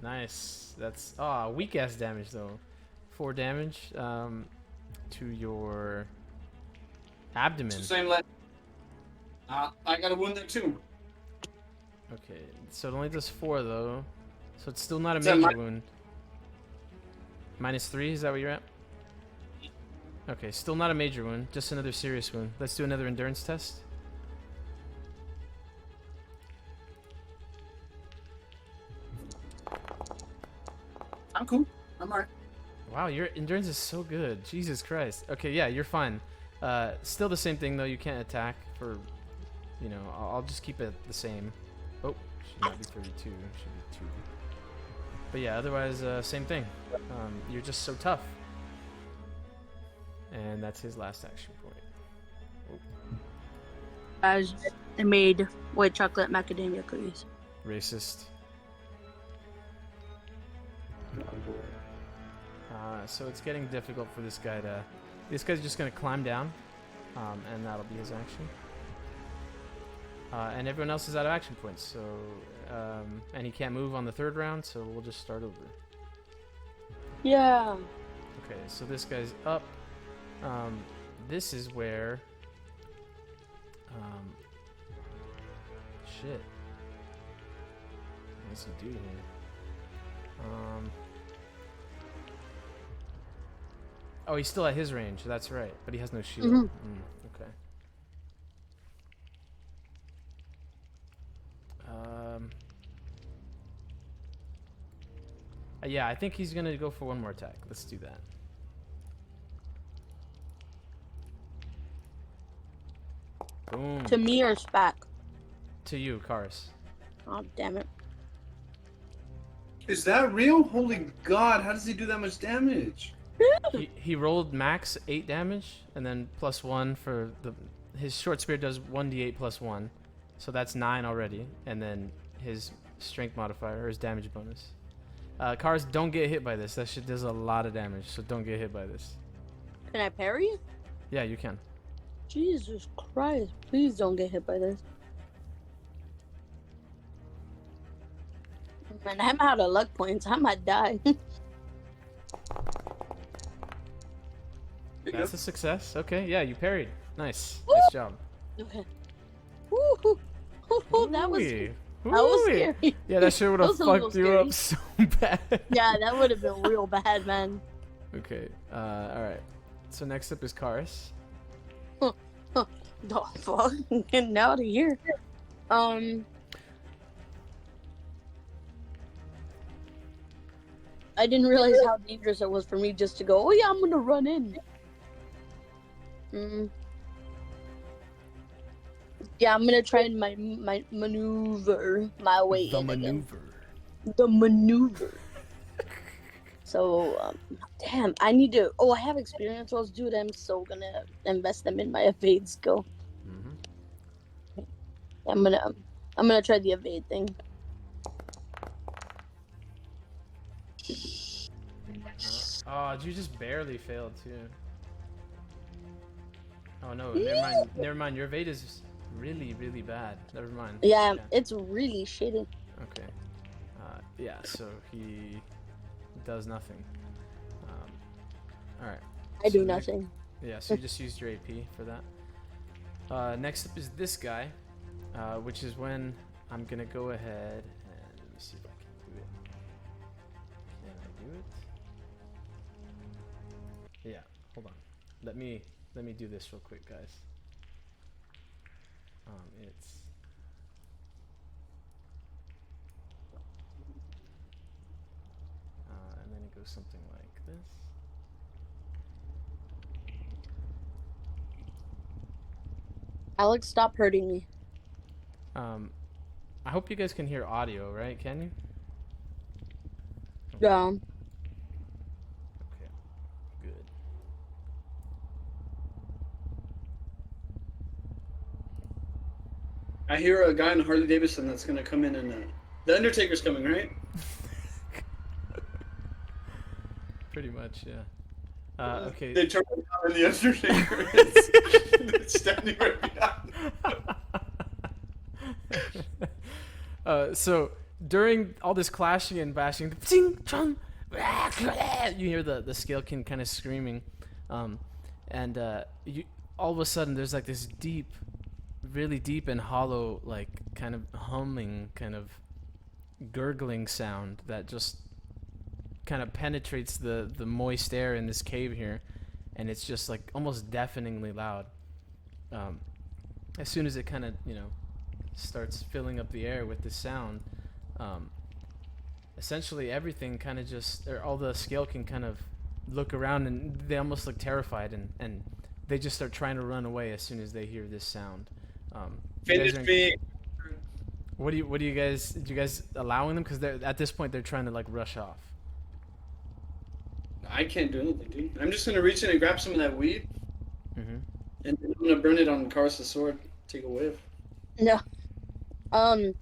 Nice. That's weak ass damage though. 4 damage to your abdomen. Same level. I got a wound there too. Okay, so it only does 4 though, so it's still not a Is that major wound. -3, is that what you're at? Okay, still not a major wound, just another serious wound. Let's do another endurance test. I'm cool. I'm alright. Wow, your endurance is so good. Jesus Christ. Okay, yeah, you're fine. Still the same thing though. You can't attack for, I'll just keep it the same. Oh, should not be 32. Should be 2. But yeah, otherwise, same thing. You're just so tough. And that's his last action point. Guys, I made white chocolate macadamia cookies. Racist. So it's getting difficult for this guy to... This guy's just going to climb down, and that'll be his action. And everyone else is out of action points, so... and he can't move on the 3rd round, so we'll just start over. Yeah. Okay, so this guy's up. This is where... shit. What's he do here? Oh, he's still at his range. That's right, but he has no shield. Mhm. Okay. Yeah, I think he's gonna go for 1 more attack. Let's do that. Boom. To me or Spack? To you, Karis. Oh, damn it. Is that real? Holy God! How does he do that much damage? He rolled max 8 damage, and then +1 for his short spear does 1d8 +1, so that's 9 already, and then his strength modifier or his damage bonus. Cars, don't get hit by this. That shit does a lot of damage, so don't get hit by this. Can I parry? Yeah, you can. Jesus Christ! Please don't get hit by this. Man, I'm out of luck points. I might die. That's a success. Okay, yeah, you parried. Nice. Woo! Nice job. Okay. Woo-hoo. That was Ooh-wee. scary. Yeah, that shit would have That was a fucked little you up so bad. Yeah, that would have been real bad, man. Okay, alright. So next up is Karis. Oh, fuck. Getting out of here. I didn't realize how dangerous it was for me just to go, oh yeah, I'm gonna run in. Yeah, I'm gonna try and my maneuver my way The in again. maneuver. The maneuver. So, damn, I need to. Oh, I have experience rolls, dude. I'm so gonna invest them in my evade skill. I'm gonna try the evade thing. Oh, you just barely failed too. Oh no, never mind. Your evade is really, really bad. Never mind. Yeah, it's really shitty. Okay. Yeah, so he does nothing. Alright. I do nothing. Yeah, so you just used your AP for that. Next up is this guy, which is when I'm gonna go ahead and let me see if I can do it. Can I do it? Yeah, hold on. Let me do this real quick, guys. And then it goes something like this. Alex, stop hurting me. I hope you guys can hear audio, right? Can you? Yeah. Okay. Good. I hear a guy in Harley Davidson that's gonna come in and the Undertaker's coming, right? Pretty much, yeah. Okay. They turn around and the Undertaker is standing right behind. So during all this clashing and bashing, you hear the Scalekin kind of screaming, and you all of a sudden there's like this deep, really deep and hollow, like kind of humming, kind of gurgling sound that just kind of penetrates the moist air in this cave here, and it's just like almost deafeningly loud. As soon as it kind of starts filling up the air with this sound, essentially everything kind of all the scale can kind of look around and they almost look terrified, and they just start trying to run away as soon as they hear this sound. Finish me. What do you guys? Do you guys allowing them? Because at this point they're trying to like rush off. I can't do anything, dude. I'm just gonna reach in and grab some of that weed, Mm-hmm. and I'm gonna burn it on Karis' sword. Take a whiff. No. I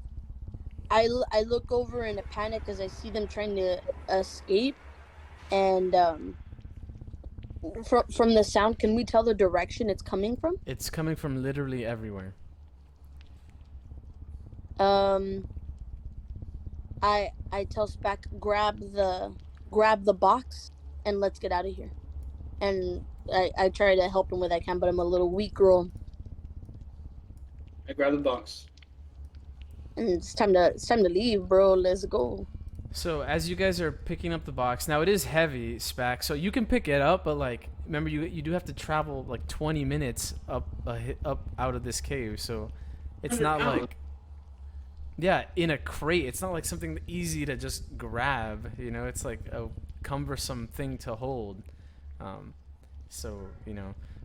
look over in a panic as I see them trying to escape, and from the sound, can we tell the direction it's coming from? It's coming from literally everywhere. I tell Spack, grab the box and let's get out of here. And I try to help him with what I can, but I'm a little weak girl. I grab the box. And it's time to leave, bro. Let's go. So as you guys are picking up the box, now it is heavy, Spack, so you can pick it up, but like remember you do have to travel like 20 minutes up out of this cave, so it's not like in a crate. It's not like something easy to just grab, it's like a cumbersome thing to hold. So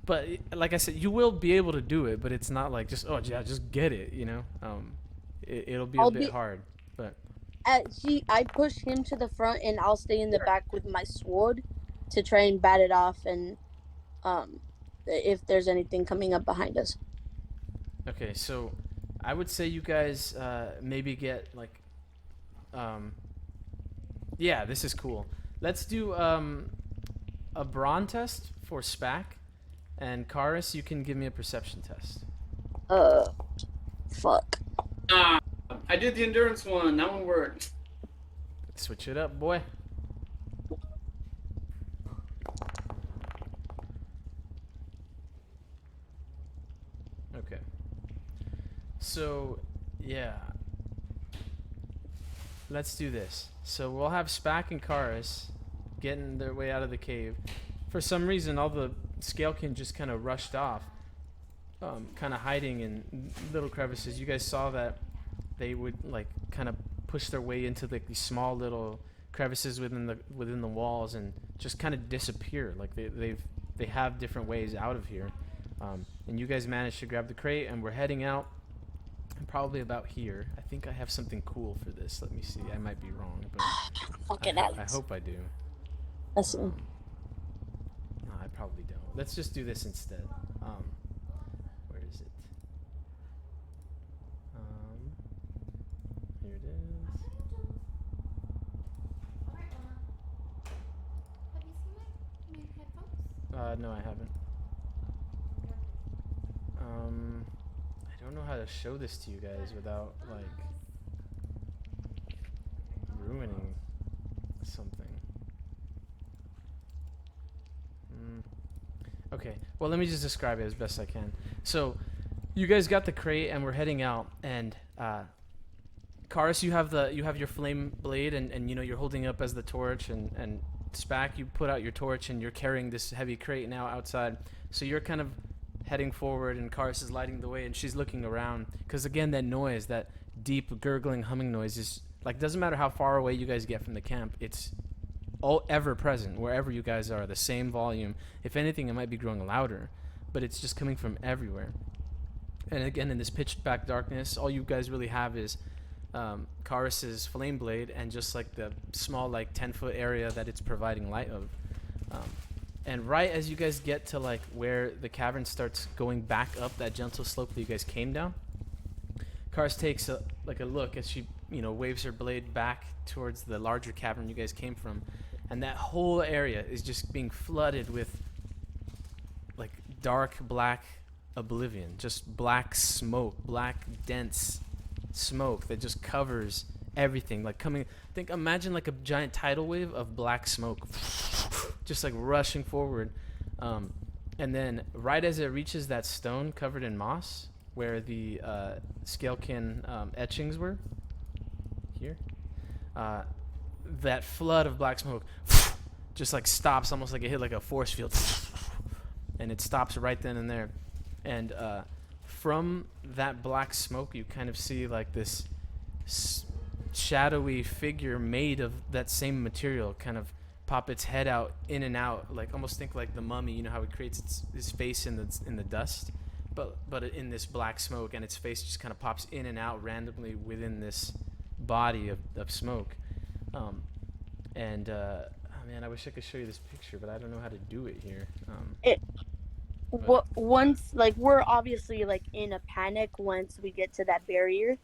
But like I said, you will be able to do it, but it's not like just just get it, it'll be a bit hard, but I push him to the front, and I'll stay in the back with my sword to try and bat it off, and if there's anything coming up behind us. okay. So I would say you guys maybe get like yeah, this is cool. Let's do a brawn test for Spack, and Karis, you can give me a perception test. Fuck. I did the endurance one. That one worked. Switch it up, boy. Okay. So, yeah. Let's do this. So we'll have Spack and Karis getting their way out of the cave. For some reason, all the Scalekin just kind of rushed off, kind of hiding in little crevices. You guys saw that they would like kind of push their way into like these small little crevices within the walls and just kind of disappear. Like they have different ways out of here. And you guys managed to grab the crate, and we're heading out. I'm probably about here. I think I have something cool for this. Let me see. I might be wrong, but I hope I do. Listen. No, I probably don't. Let's just do this instead. Where is it? Here it is. Have you seen my headphones? No, I haven't. I don't know how to show this to you guys without like ruining something. Okay, well, let me just describe it as best I can. So, you guys got the crate, and we're heading out. And Karis, you have your flame blade, and you're holding up as the torch. And Spack, you put out your torch, and you're carrying this heavy crate now outside. So you're kind of heading forward, and Karis is lighting the way, and she's looking around. Because again, that noise, that deep gurgling, humming noise, is like doesn't matter how far away you guys get from the camp. It's all ever present wherever you guys are, the same volume. If anything, it might be growing louder, but it's just coming from everywhere. And again, in this pitch black darkness, all you guys really have is Karis's flame blade and just like the small, like 10-foot area that it's providing light of. And right as you guys get to like where the cavern starts going back up that gentle slope that you guys came down, Karis takes a look as she waves her blade back towards the larger cavern you guys came from, and that whole area is just being flooded with like dark black oblivion, just black smoke, black dense smoke that just covers everything. Like imagine like a giant tidal wave of black smoke just like rushing forward, and then right as it reaches that stone covered in moss where the Scalekin etchings were here, that flood of black smoke just like stops, almost like it hit like a force field, and it stops right then and there. And from that black smoke, you kind of see like this shadowy figure made of that same material kind of pop its head out, in and out, like almost think like the mummy. You know how it creates its face in the dust, but in this black smoke, and its face just kind of pops in and out randomly within this body of smoke. Man, I wish I could show you this picture, but I don't know how to do it here. Once, like, we're obviously like in a panic once we get to that barrier.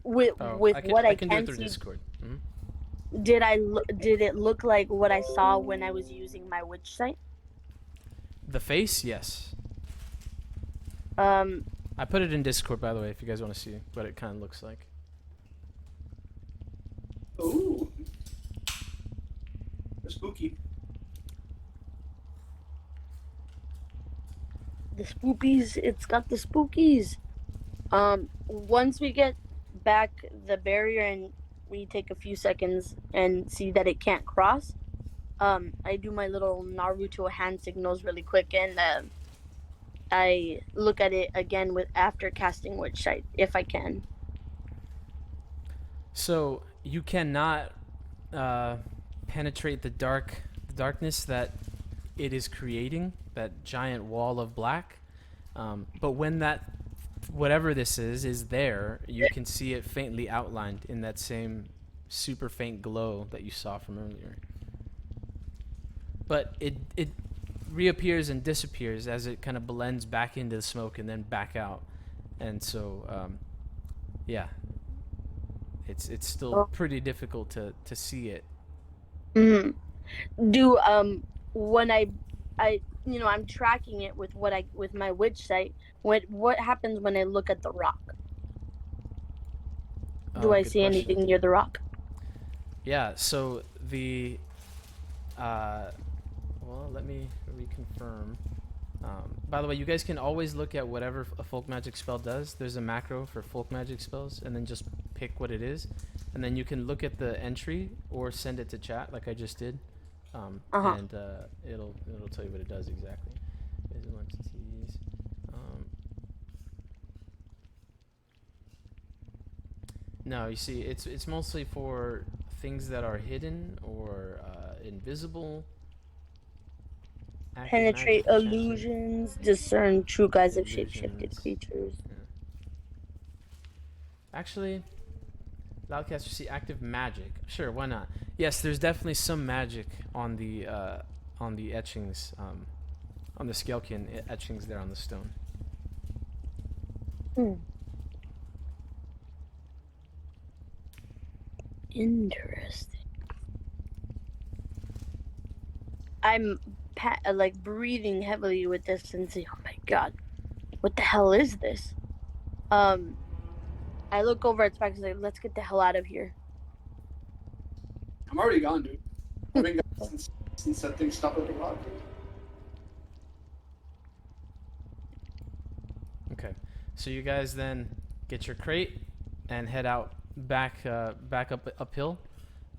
I can do it through see, Discord. Mm-hmm. Did it look like what I saw when I was using my witch sight? The face, yes. I put it in Discord, by the way, if you guys want to see what it kind of looks like. Ooh. Spooky. The spookies, it's got the spookies. Once we get back the barrier and we take a few seconds and see that it can't cross, I do my little Naruto hand signals really quick, and I look at it again after casting witch sight, if I can. So you cannot penetrate the darkness that it is creating that giant wall of black. But when that whatever this is there, you can see it faintly outlined in that same super faint glow that you saw from earlier. But it reappears and disappears as it kind of blends back into the smoke and then back out. And so, yeah, it's still pretty difficult to see it. Mm-hmm. Do when I I'm tracking it with with my witch sight. What happens when I look at the rock? Do I Good see question. anything near the rock? Yeah. So the well, let me reconfirm. By the way, you guys can always look at whatever a folk magic spell does. There's a macro for folk magic spells, and then just pick what it is, and then you can look at the entry or send it to chat, like I just did, and it'll tell you what it does exactly. Visual entities. No, you see, it's mostly for things that are hidden or invisible. Penetrate illusions, discern true guise of shape-shifted creatures. Yeah. Actually, Loudcaster, see active magic. Sure, why not? Yes, there's definitely some magic on the etchings, on the scalekin etchings there on the stone. Interesting. I'm like breathing heavily with this and say, "Oh my god, what the hell is this?" I look over at Spack and say, "Let's get the hell out of here." I'm already gone, dude. I've been gone since that thing stopped at the rock. Okay, so you guys then get your crate and head out back uphill,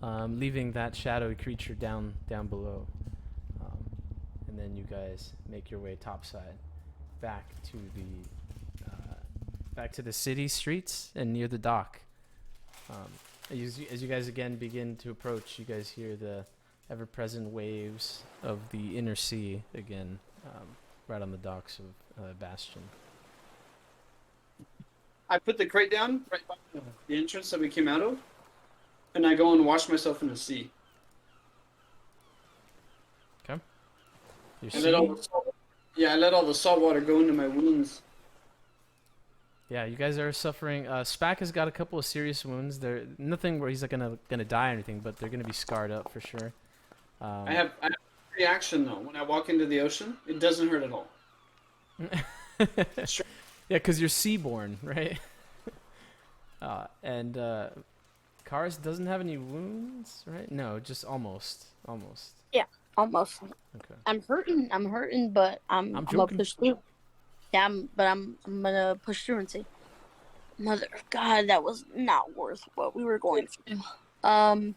leaving that shadowy creature down below. And then you guys make your way topside back to the city streets and near the dock. As you guys again begin to approach, you guys hear the ever-present waves of the inner sea again, right on the docks of Bastion. I put the crate down right by the entrance that we came out of, and I go and wash myself in the sea. Okay. I let all the salt water go into my wounds. Yeah, you guys are suffering. Spack has got a couple of serious wounds. They're nothing where he's like gonna die or anything, but they're gonna be scarred up for sure. I have a reaction though. When I walk into the ocean, it doesn't hurt at all. Yeah, because you're seaborn, right? And Kars doesn't have any wounds, right? No, just almost. Yeah, almost. Okay. I'm hurting, but I'm gonna push through. Yeah, I'm gonna push through and say, "Mother of God, that was not worth what we were going through." I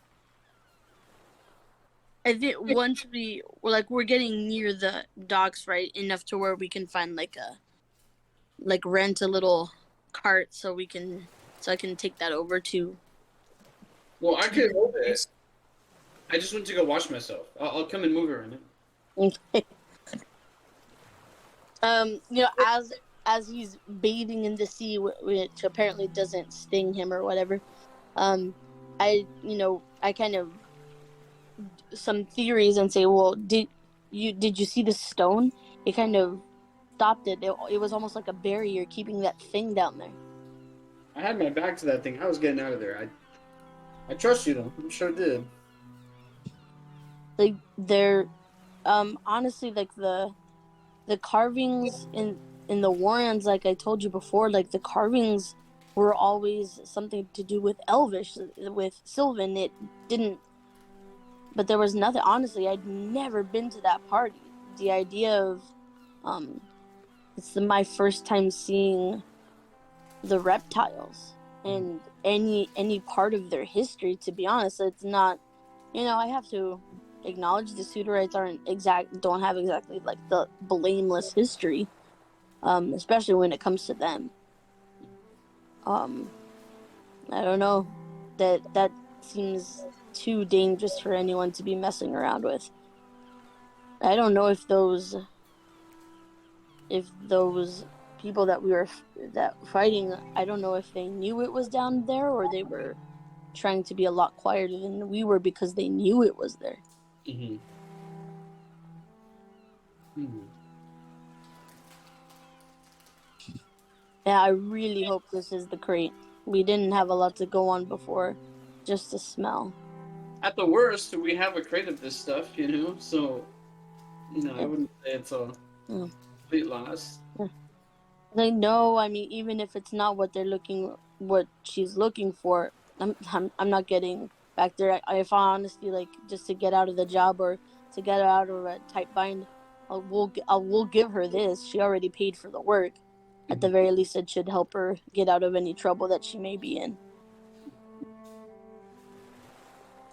think once we're getting near the docks, right, enough to where we can find rent a little cart so I can take that over to. Well, I could hold it. I just went to go wash myself. I'll come and move her in it. Okay. As he's bathing in the sea, which apparently doesn't sting him or whatever, I kind of some theories and say, well, did you see the stone? It kind of stopped it. It was almost like a barrier keeping that thing down there. I had my back to that thing. I was getting out of there. I trust you though. I'm sure I did. Like they're, honestly, like the carvings in the Warrens, like I told you before, like the carvings were always something to do with Elvish, with Sylvan. It didn't, but there was nothing. Honestly, I'd never been to that party. The idea of, it's my first time seeing the reptiles and any part of their history. To be honest, it's not. I have to acknowledge the Sudorites don't have exactly like the blameless history, especially when it comes to them. I don't know, that seems too dangerous for anyone to be messing around with. I don't know if those if those people that we were fighting, I don't know if they knew it was down there or they were trying to be a lot quieter than we were because they knew it was there. Mm-hmm. Hmm. Yeah, I really hope this is the crate. We didn't have a lot to go on before, just the smell. At the worst, we have a crate of this stuff, so, I wouldn't say it's a complete loss. They know, I mean, even if it's not what she's looking for, I'm not getting back there. If I honestly, like, just to get out of the job or to get out of a tight bind, we'll give her this. She already paid for the work. At the very least, it should help her get out of any trouble that she may be in.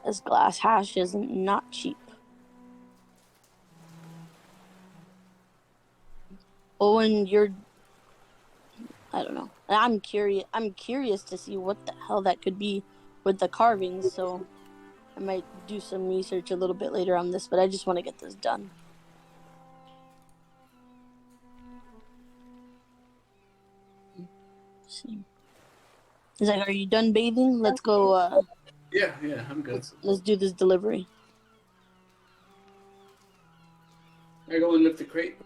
This glass hash is not cheap. Owen, I don't know. I'm curious to see what the hell that could be with the carvings, so I might do some research a little bit later on this, but I just want to get this done. Let's see. He's like, are you done bathing? Let's go, Yeah, I'm good. let's do this delivery. I go and lift the crate.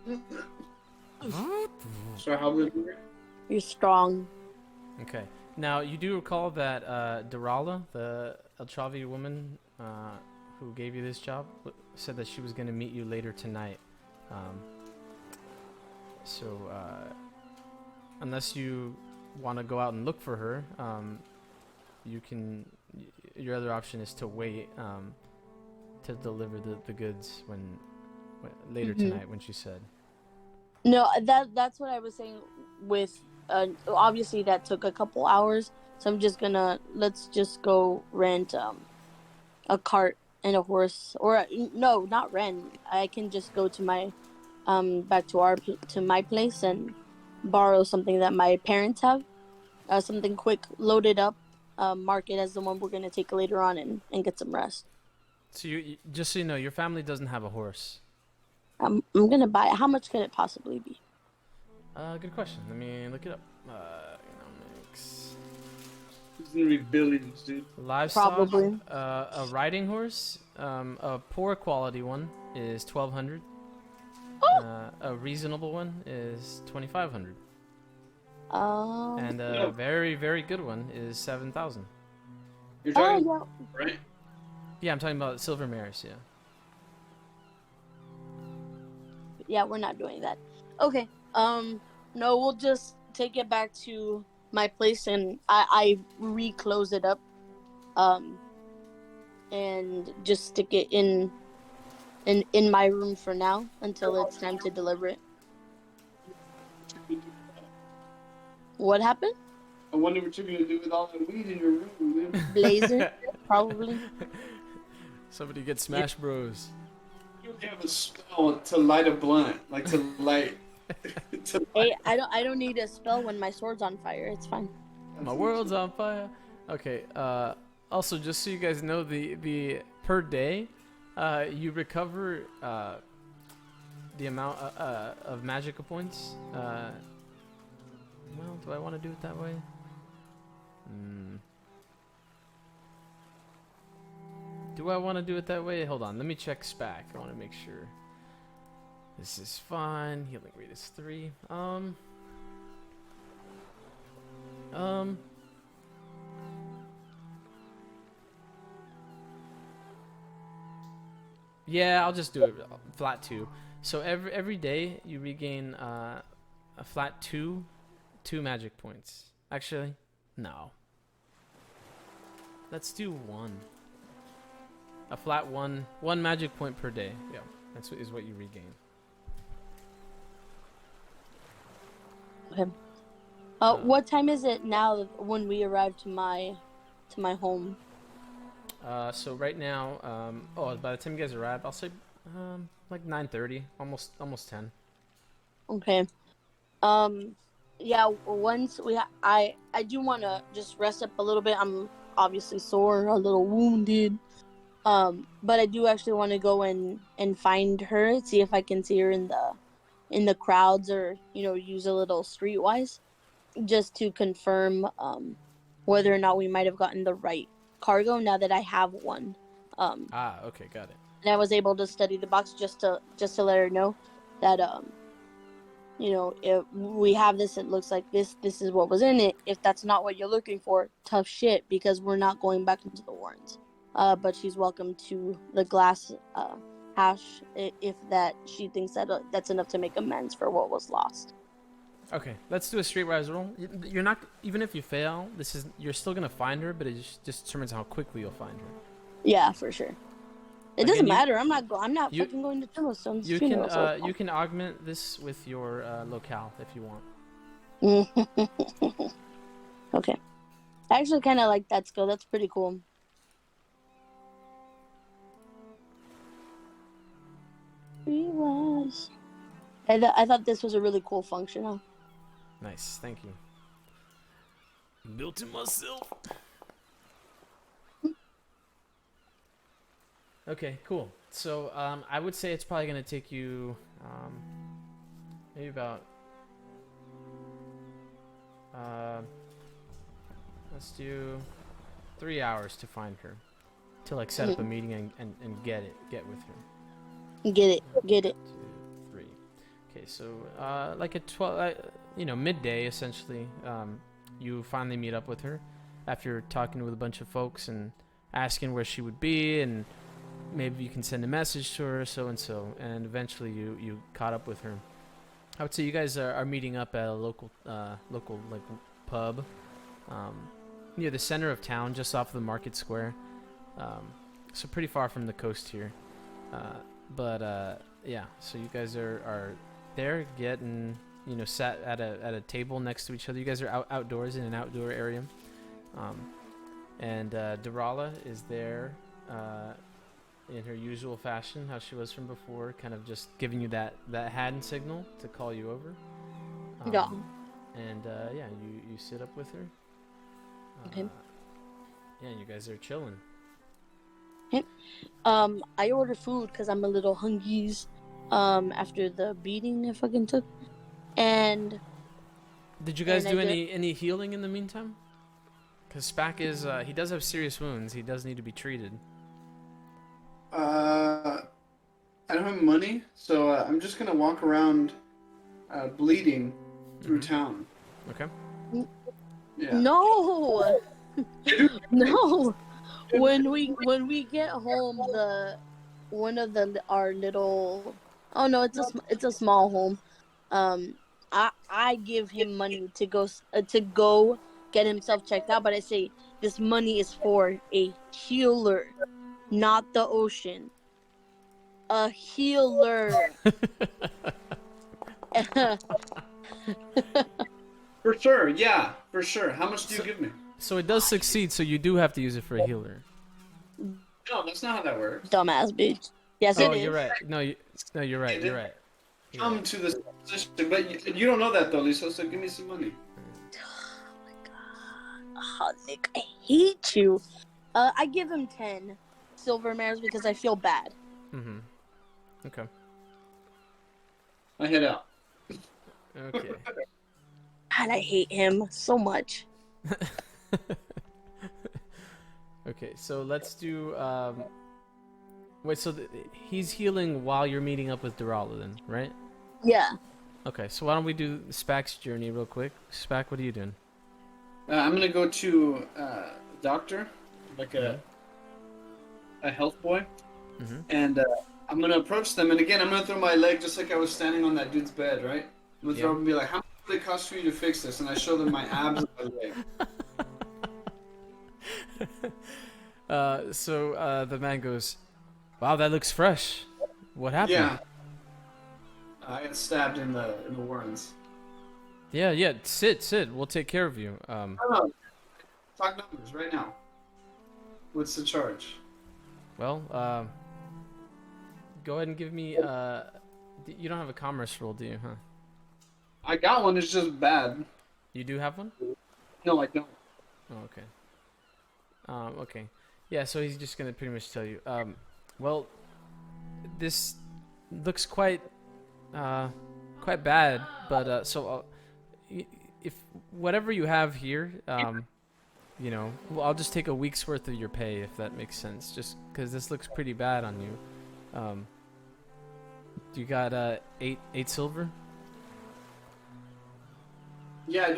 Sorry, how would it? You're strong. Okay. Now, you do recall that Durala, the Etralvi woman who gave you this job, said that she was going to meet you later tonight. So, unless you want to go out and look for her, your other option is to wait to deliver the goods when later tonight, when she said. No, that's what I was saying with, obviously that took a couple hours, so I'm just gonna, let's just go rent a cart and a horse, or no, not rent. I can just go to my, back to my place and borrow something that my parents have, something quick, load it up, mark it as the one we're gonna take later on and get some rest. So you just so you know, your family doesn't have a horse. I'm gonna buy it. How much could it possibly be? Good question. Let me look it up. Economics. It's gonna be billions, dude. Livestock. Probably. A riding horse. A poor quality one is 1,200. A reasonable one is 2,500. And a very, very good one is 7,000. You're talking, yeah. right? Yeah, I'm talking about silver mares. Yeah. Yeah, we're not doing that. Okay. No, we'll just take it back to my place and I reclose it up. And just stick it in my room for now until it's time to deliver it. What happened? I wonder what you're gonna do with all the weed in your room, man. Blazer, probably. Somebody get Smash Bros. You have a spell to light a blunt, like to light. Hey, I don't need a spell when my sword's on fire. It's fine. My world's on fire. Okay. Also, just so you guys know, the per day, you recover the amount of magical points. Well, do I want to do it that way? Do I want to do it that way? Hold on, let me check Spack. I want to make sure this is fine. Healing rate is 3. Yeah, I'll just do it flat 2. So every day you regain a flat 2 magic points. Actually, no. Let's do 1. A flat 1 magic point per day. Yeah, is what you regain. Okay. What time is it now when we arrive to my home? So right now, by the time you guys arrive, I'll say like 9:30, almost 10. Okay. Yeah. Once I do want to just rest up a little bit. I'm obviously sore, a little wounded. But I do actually want to go and find her, see if I can see her in in the crowds or use a little streetwise, just to confirm whether or not we might have gotten the right cargo. Now that I have one, Okay, got it. and I was able to study the box just to let her know that if we have this, it looks like this is what was in it. If that's not what you're looking for, tough shit, because we're not going back into the Warrens. But she's welcome to the glass hash if that she thinks that that's enough to make amends for what was lost. Okay, let's do a streetwise roll. You're not, even if you fail, you're still gonna find her, but it just determines how quickly you'll find her. Yeah, for sure. It doesn't matter. I'm not fucking going to Trimostone. You can augment this with your locale if you want. Okay. I actually kind of like that skill. That's pretty cool. I thought this was a really cool function. Huh? Nice, thank you. Built it myself. Okay, cool. So I would say it's probably gonna take you maybe about let's do 3 hours to find her, to like set up a meeting and get with her. Get it. 1, 2, 3. Okay, so like at 12, midday essentially, you finally meet up with her after talking with a bunch of folks and asking where she would be, and maybe you can send a message to her, so and so, and eventually you caught up with her. I would say you guys are meeting up at a local like pub near the center of town, just off the market square. So pretty far from the coast here. Yeah, so you guys are there getting, sat at a table next to each other. You guys are outdoors in an outdoor area. And Durala is there in her usual fashion, how she was from before, kind of just giving you that hand signal to call you over. Yeah. And yeah, you sit up with her. Okay. Yeah, and you guys are chilling. Okay. I ordered food because I'm a little hungry after the beating I fucking took. And did you guys do any healing in the meantime? Because Spack is he does have serious wounds. He does need to be treated. I don't have money, so I'm just gonna walk around bleeding through town. Okay. Yeah. No. No. When we get home, our little, oh no, it's a small home. I give him money to go get himself checked out, but I say this money is for a healer, not the ocean. A healer. For sure, yeah, for sure. How much do you give me? So it does succeed, so you do have to use it for a healer. No, that's not how that works. Dumbass bitch. Yes, it is. Oh, you're right. No, you're right. You're right. Come to this position, but you don't know that though, Lisa. So give me some money. Oh my god, oh, Nick, I hate you. I give him 10 silver mares because I feel bad. Mm-hmm. Okay. I head out. Okay. God, I hate him so much. Okay, so let's do. Wait, so he's healing while you're meeting up with Durala, then, right? Yeah. Okay, so why don't we do Spack's journey real quick? Spack, what are you doing? I'm gonna go to a doctor, like a health boy, and I'm gonna approach them. And again, I'm gonna throw my leg just like I was standing on that dude's bed, right? I'm gonna throw up and be like, "How much does it cost for you to fix this?" And I show them my abs and my leg. So the man goes, "Wow, that looks fresh. What happened?" Yeah. I got stabbed in the Warrens. Yeah. Sit. We'll take care of you. Oh, talk numbers right now. What's the charge? Well, go ahead and give me. You don't have a commerce roll, do you? Huh? I got one. It's just bad. You do have one? No, I don't. Oh, okay. Okay. Yeah. So he's just gonna pretty much tell you. Well, this looks quite quite bad. But if whatever you have here, you know, well, I'll just take a week's worth of your pay if that makes sense. Just because this looks pretty bad on you. You got 8 silver. Yeah,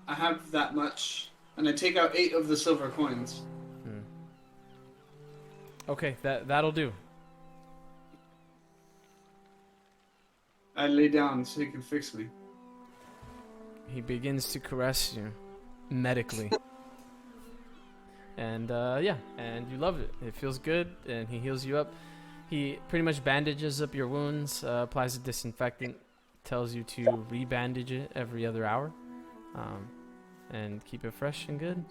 I have that much, and I take out 8 of the silver coins. Okay, that'll do. I lay down so he can fix me. He begins to caress you medically. And yeah, and you love it. It feels good, and he heals you up. He pretty much bandages up your wounds, applies a disinfectant, tells you to re-bandage it every other hour, and keep it fresh and good.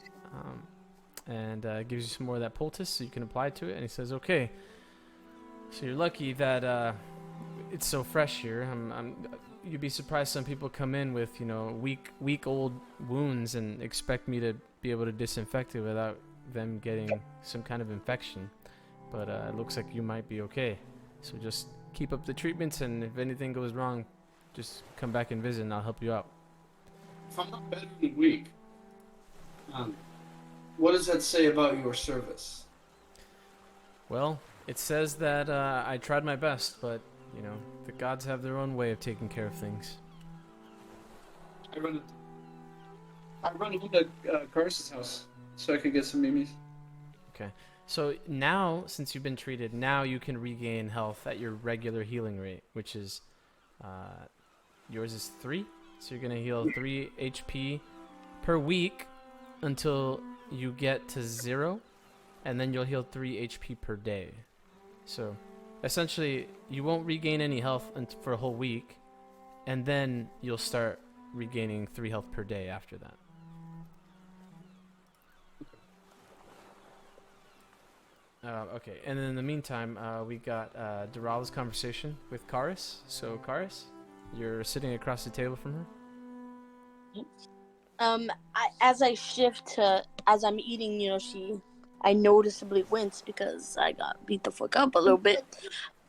And gives you some more of that poultice so you can apply it to it. And he says, okay, so you're lucky that it's so fresh here. You'd be surprised some people come in with, you know, week old wounds and expect me to be able to disinfect it without them getting some kind of infection. But it looks like you might be okay. So just keep up the treatments, and if anything goes wrong, just come back and visit and I'll help you out. If I'm not better in a week, what does that say about your service? Well, it says that I tried my best, but, you know, the gods have their own way of taking care of things. I run into Caris's house so I can get some mimis. Okay. So now, since you've been treated, now you can regain health at your regular healing rate, which is, yours is 3. So you're going to heal 3 HP per week until you get to 0, and then you'll heal 3 HP per day. So essentially, you won't regain any health for a whole week, and then you'll start regaining 3 health per day after that. Okay, and then in the meantime, we got Durala's conversation with Karis. So, Karis, you're sitting across the table from her? As I shift to, as I'm eating, you know, I noticeably wince because I got beat the fuck up a little bit.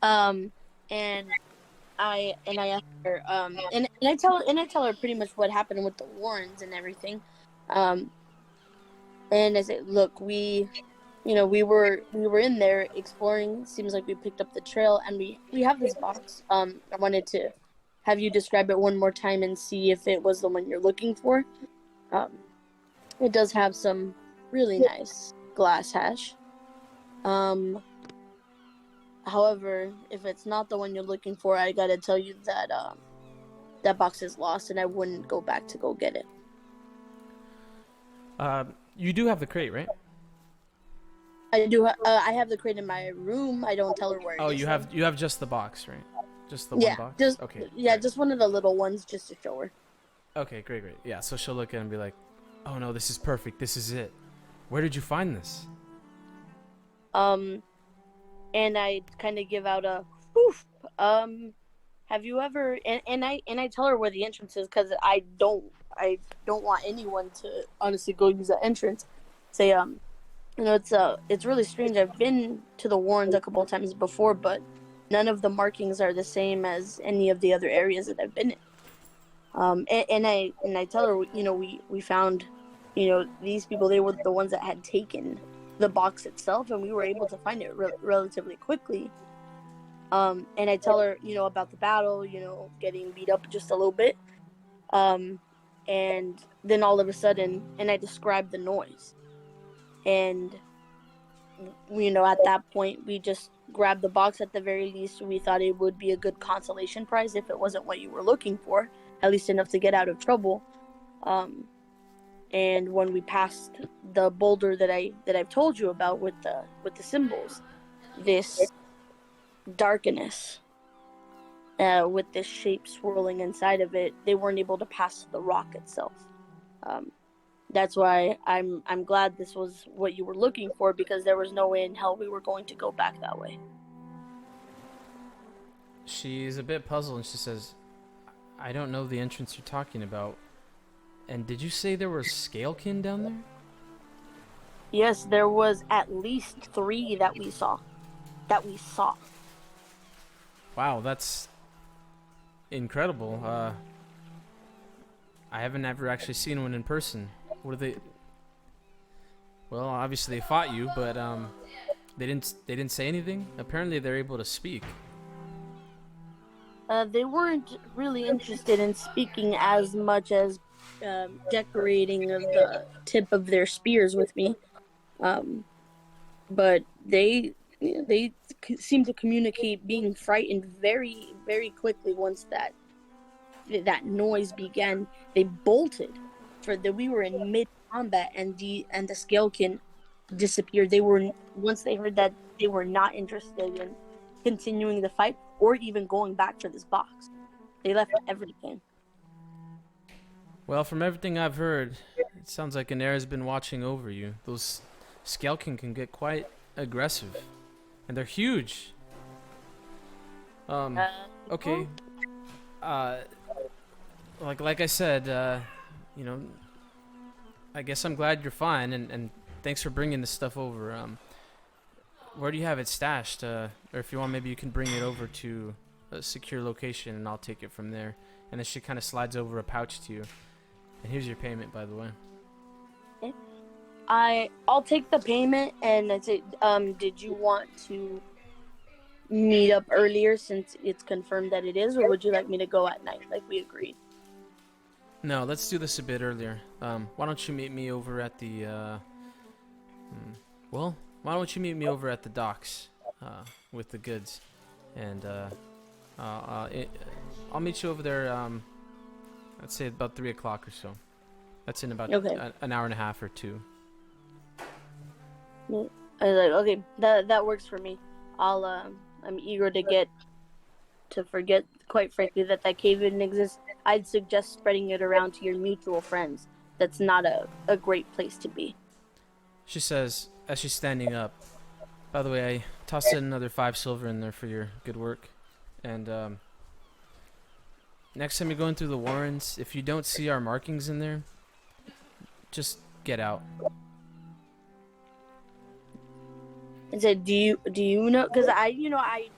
And I ask her, and I tell her pretty much what happened with the Warrens and everything. And I say, look, we were in there exploring. Seems like we picked up the trail, and we have this box. I wanted to have you describe it one more time and see if it was the one you're looking for. It does have some really nice glass hash. However, if it's not the one you're looking for, I gotta tell you that that box is lost, and I wouldn't go back to go get it. You do have the crate, right? I do. I have the crate in my room. I don't tell her where it is. Oh, you have just the box, right? Just the one box? Okay. Yeah, great. just one of the little ones, just to show her. Okay, great. Yeah, so she'll look at it and be like, oh no, this is perfect. This is it. Where did you find this? And I kind of give out a whoof. Have you ever? And I tell her where the entrance is because I don't want anyone to honestly go use that entrance. Say, you know, it's really strange. I've been to the Warrens a couple of times before, but none of the markings are the same as any of the other areas that I've been in. And I tell her, you know, we found, you know, these people, they were the ones that had taken the box itself, and we were able to find it relatively quickly. And I tell her, you know, about the battle, you know, getting beat up just a little bit. And then all of a sudden, and I describe the noise. And, you know, at that point, we just grabbed the box. At the very least, we thought it would be a good consolation prize if it wasn't what you were looking for, at least enough to get out of trouble. And when we passed the boulder that I've told you about with the symbols, this darkness with this shape swirling inside of it, they weren't able to pass the rock itself. That's why I'm glad this was what you were looking for, because there was no way in hell we were going to go back that way. She's a bit puzzled and she says, I don't know the entrance you're talking about. And did you say there were scalekin down there? Yes, there was at least 3 that we saw. Wow, that's incredible. I haven't ever actually seen one in person. What are they? Well, obviously they fought you, but they didn't say anything. Apparently they're able to speak. They weren't really interested in speaking as much as decorating the tip of their spears with me. But they seem to communicate being frightened very, very quickly once that noise began. They bolted we were in mid combat, and the Scalekin disappeared. Once they heard that, they were not interested in continuing the fight or even going back for this box. They left everything. Well, from everything I've heard, it sounds like Anera's been watching over you. Those Skelkin can get quite aggressive, and they're huge. Okay. Like I said, you know, I guess I'm glad you're fine, and thanks for bringing this stuff over. Where do you have it stashed? Or if you want, maybe you can bring it over to a secure location, and I'll take it from there. And then she kind of slides over a pouch to you. And here's your payment, by the way. Okay. I'll take the payment, and I say, did you want to meet up earlier since it's confirmed that it is, or would you like me to go at night like we agreed? No, let's do this a bit earlier. Why don't you meet me over at the why don't you meet me over at the docks with the goods, and I'll meet you over there. I'd say about 3 o'clock or so. That's in about an hour and a half or two. I was like, okay, that works for me. I'm eager to forget, quite frankly, that cave didn't exist. I'd suggest spreading it around to your mutual friends. That's not a great place to be. She says as she's standing up. By the way, I tossed in another 5 silver in there for your good work. And next time you're going through the warrens, if you don't see our markings in there, just get out. And said, do you know? Because I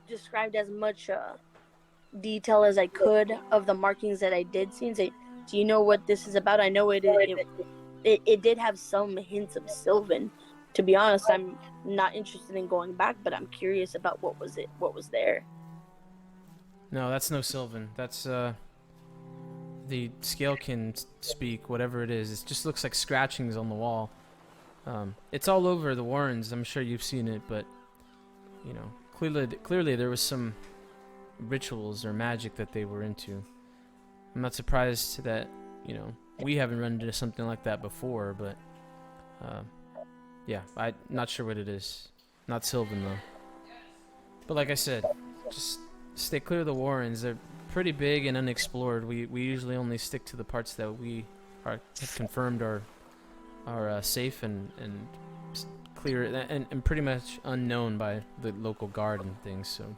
described as much detail as I could of the markings that I did see, and say, do you know what this is about? I know it did have some hints of Sylvan. To be honest, I'm not interested in going back, but I'm curious about what was there. No, that's no Sylvan. That's the scale can speak, whatever it is. It just looks like scratchings on the wall. It's all over the warrens. I'm sure you've seen it, but you know, clearly there was some rituals or magic that they were into. I'm not surprised that, you know, we haven't run into something like that before, but yeah, I'm not sure what it is. Not Sylvan though. But like I said, just stay clear of the warrens. They're pretty big and unexplored. We usually only stick to the parts that we have confirmed are safe and clear and pretty much unknown by the local guard and things. So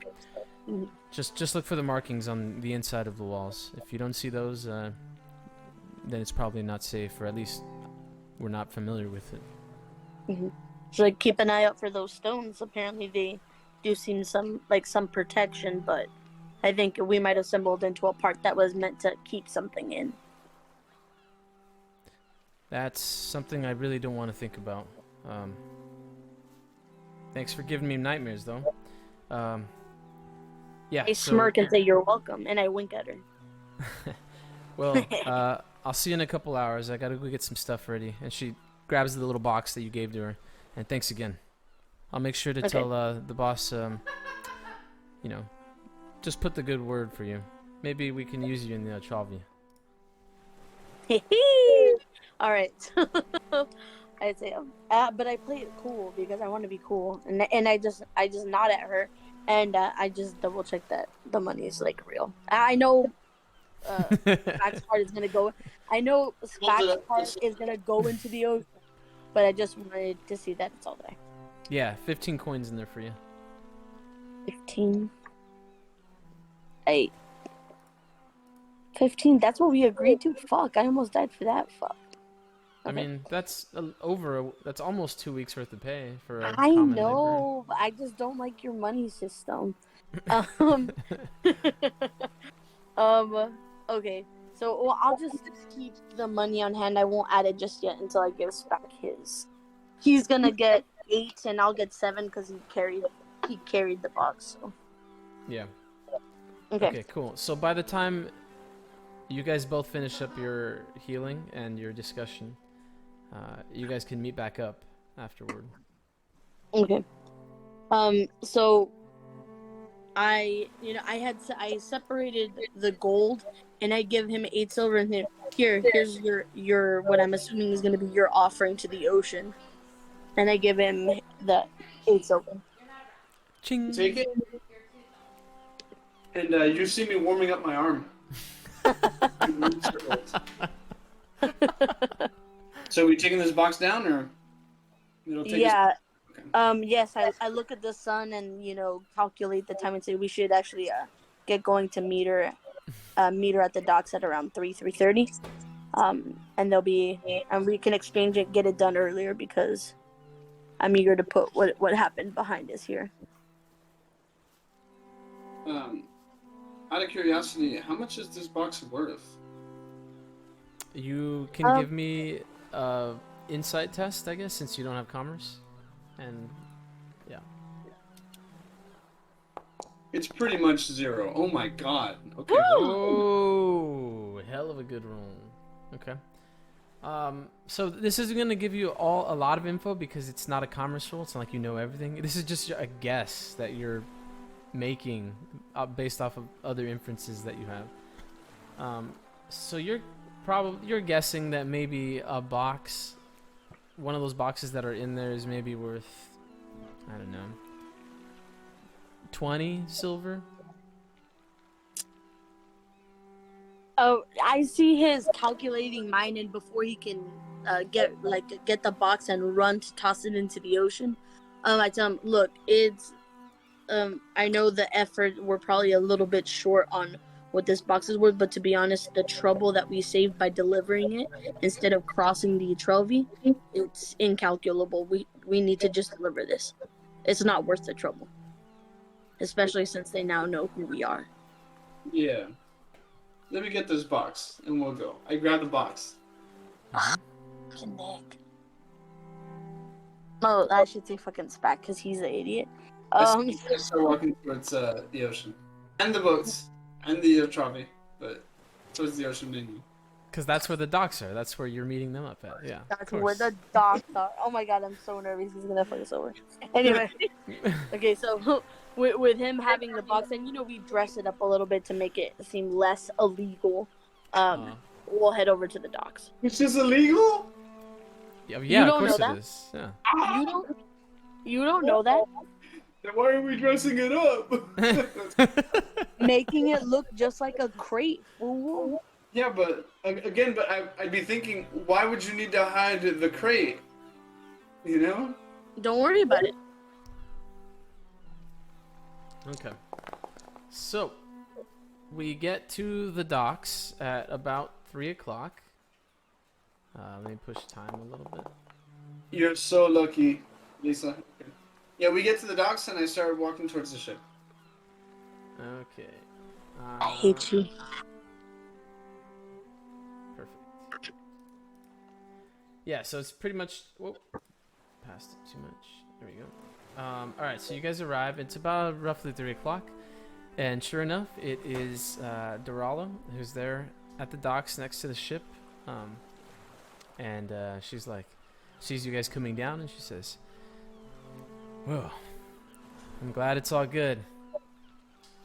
just look for the markings on the inside of the walls. If you don't see those, then it's probably not safe, or at least we're not familiar with it. Mm-hmm. So like, keep an eye out for those stones. Apparently they do seem some protection, but I think we might have stumbled into a part that was meant to keep something in. That's something I really don't want to think about. Thanks for giving me nightmares, though. Yeah. I smirk and say you're welcome, and I wink at her. Well, I'll see you in a couple hours. I gotta go get some stuff ready. And she grabs the little box that you gave to her. And thanks again. I'll make sure to tell the boss, you know, just put the good word for you. Maybe we can use you in the Etralvi. All right. I'd say, but I play it cool because I want to be cool, and I just nod at her, and I just double check that the money is like real. I know Spack's part is gonna go. I know Spack's part is gonna go into the ocean, but I just wanted to see that it's all there. Yeah, 15 coins in there for you. 15. 15. That's what we agreed to. Fuck! I almost died for that. Fuck. I mean, that's that's almost 2 weeks worth of pay for a I common know, but I just don't like your money system. Okay. So well, I'll just keep the money on hand. I won't add it just yet until I give Spack his. He's gonna get 8, and I'll get 7 because he carried the box. So. Yeah. Okay. Okay, cool. So by the time you guys both finish up your healing and your discussion, you guys can meet back up afterward. Okay. So I separated the gold, and I give him 8 silver, and here's your what I'm assuming is going to be your offering to the ocean, and I give him the 8 silver. Ching. Take it. And you see me warming up my arm. So we taking this box down, or it'll take Yeah. us... Okay. Yes, I look at the sun and calculate the time and say we should actually get going to meet her at the docks at around 3:30. And we can exchange it, get it done earlier because I'm eager to put what happened behind us here. Out of curiosity, how much is this box worth? You can give me a insight test, I guess, since you don't have commerce. And yeah. It's pretty much 0. Oh my god. Okay. Oh, hell of a good roll. Okay. So this is going to give you a lot of info because it's not a commerce roll. It's not like you know everything. This is just a guess that you're making based off of other inferences that you have. So you're guessing that maybe a box, one of those boxes that are in there, is maybe worth, I don't know, 20 silver. Oh, I see his calculating mind, and before he can get the box and run to toss it into the ocean, I tell him, look, it's I know the effort, we're probably a little bit short on what this box is worth, but to be honest, the trouble that we saved by delivering it instead of crossing the Etralvi, it's incalculable. We need to just deliver this. It's not worth the trouble, especially since they now know who we are. Yeah. Let me get this box, and we'll go. I grab the box. Fucking Nick. Oh, I should say fucking Spack, because he's an idiot. I start walking towards the ocean. And the boats. And the Etralvi. But towards the ocean mainly. Because that's where the docks are. That's where you're meeting them up at. Yeah. That's where the docks are. Oh my god, I'm so nervous. He's gonna fuck us over. Anyway. Okay, so with him having the box, and we dress it up a little bit to make it seem less illegal. We'll head over to the docks. Which is illegal? Yeah, of course it is. Yeah. You don't know that? Then why are we dressing it up? Making it look just like a crate, fool. Yeah, but again, I'd be thinking, why would you need to hide the crate? Don't worry about it. Okay. So, we get to the docks at about 3 o'clock. Let me push time a little bit. You're so lucky, Lisa. Okay. Yeah, we get to the docks and I started walking towards the ship. Okay. I hate you. Perfect. Yeah, so it's pretty much... Whoa. Passed it too much. There we go. Alright, so you guys arrive. It's about roughly 3 o'clock. And sure enough, it is Dorala, who's there at the docks next to the ship. And she's like... sees you guys coming down and she says... Well, I'm glad it's all good.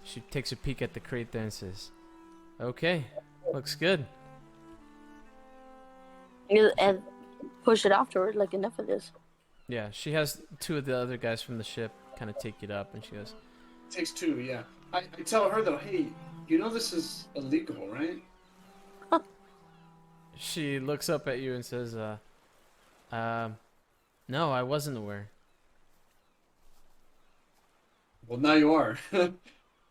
She takes a peek at the crate there and says, okay, looks good. And push it afterward, like enough of this. Yeah, she has 2 of the other guys from the ship kind of take it up and she goes, It takes 2, yeah. I tell her though, hey, this is illegal, right? She looks up at you and says, no, I wasn't aware. Well, now you are. You're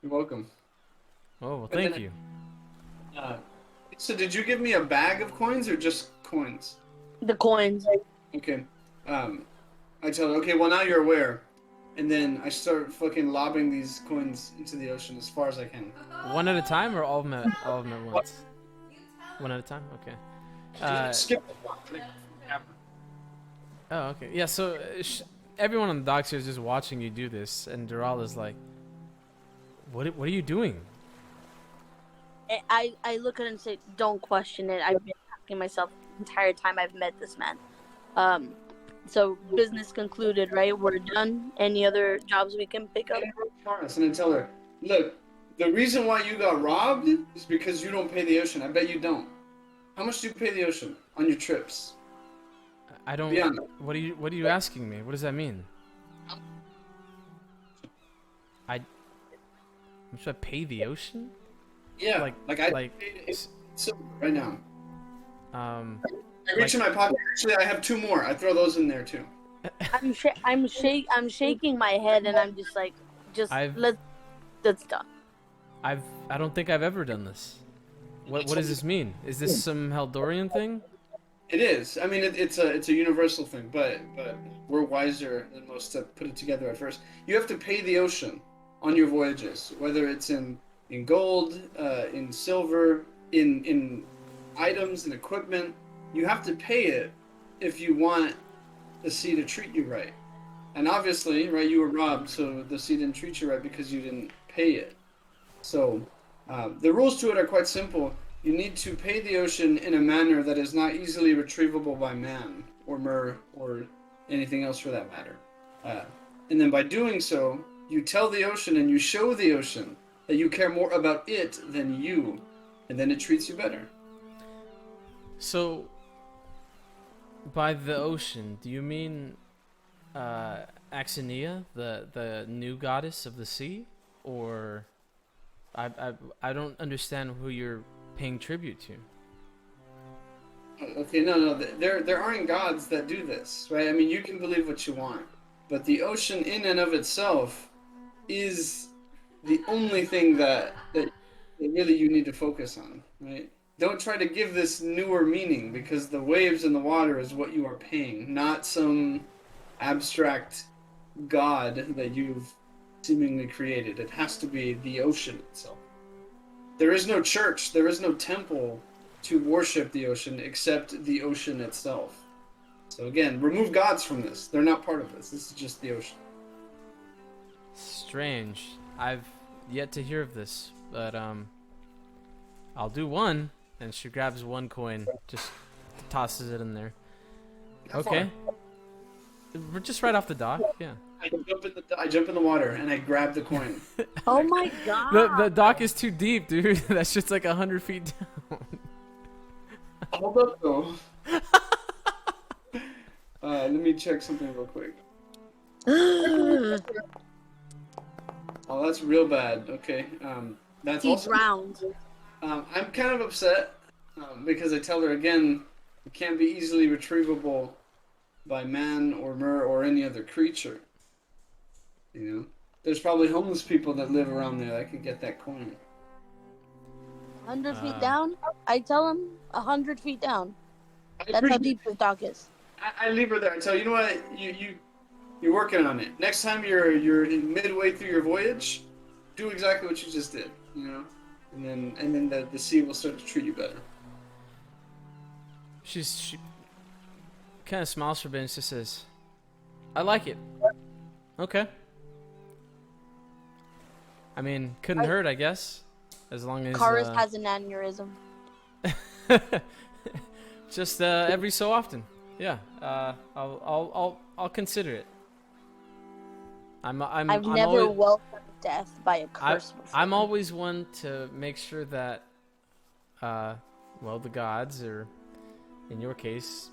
welcome. Oh, well, thank you. So did you give me a bag of coins or just coins? The coins. Okay. I tell her, okay, well, now you're aware. and then I start fucking lobbing these coins into the ocean as far as I can. One at a time, or all of them at once? One at a time. Okay. Skip. Oh, okay. Yeah. So everyone on the docks here is just watching you do this, and Dural is like, "What are you doing?" I look at it and say, don't question it. I've been asking myself the entire time I've met this man. So business concluded, right? We're done. Any other jobs we can pick up? And then tell her, look, the reason why you got robbed is because you don't pay the ocean. I bet you don't. How much do you pay the ocean on your trips? I don't. Be honest. What are you asking me? What does that mean? How much do I pay the ocean? Yeah, I like pay silver right now. I reach in like- my pocket. Actually, I have 2 more. I throw those in there too. I'm shaking my head, and I'm just like, let's done. I don't think I've ever done this. What does this mean? Is this some Haldorian thing? It is. I mean, it's a universal thing, but we're wiser than most to put it together at first. You have to pay the ocean on your voyages, whether it's in gold, in silver, in items and equipment. You have to pay it if you want the sea to treat you right. And obviously, right, you were robbed, so the sea didn't treat you right because you didn't pay it. So the rules to it are quite simple. You need to pay the ocean in a manner that is not easily retrievable by man or mer or anything else for that matter. And then by doing so, you tell the ocean and you show the ocean that you care more about it than you, and then it treats you better. So, by the ocean, do you mean Axenia, the new goddess of the sea, or I don't understand who you're paying tribute to. Okay, no, there aren't gods that do this, right? I mean, you can believe what you want, but the ocean in and of itself is the only thing that really you need to focus on, right? Don't try to give this newer meaning, because the waves and the water is what you are paying, not some abstract god that you've seemingly created. It has to be the ocean itself. There is no church, there is no temple to worship the ocean except the ocean itself. So again, remove gods from this. They're not part of this. This is just the ocean. Strange. I've yet to hear of this, but I'll do one. And she grabs one coin, just tosses it in there. Okay. We're just right off the dock, yeah. I jump in the water and I grab the coin. Oh my god! The dock is too deep, dude. That's just like 100 feet down. Hold up, though. Let me check something real quick. Oh, that's real bad. Okay. That's he also. drowned. I'm kind of upset because I tell her again, it can't be easily retrievable by man or mer or any other creature. You know, there's probably homeless people that live around there that could get that coin. 100 feet down? I tell him 100 feet down. That's how deep the dock is. I leave her there. I tell her, you know what, you're working on it. Next time you're midway through your voyage, do exactly what you just did. You know. And then the sea will start to treat you better. She kind of smiles for a bit and just says, I like it. Okay. I mean, couldn't hurt, I guess. As long as... Karis has an aneurysm. Just every so often. Yeah. I'll consider it. I've I'm never always, welcomed death by a curse before. I'm always one to make sure that, well, the gods, or in your case,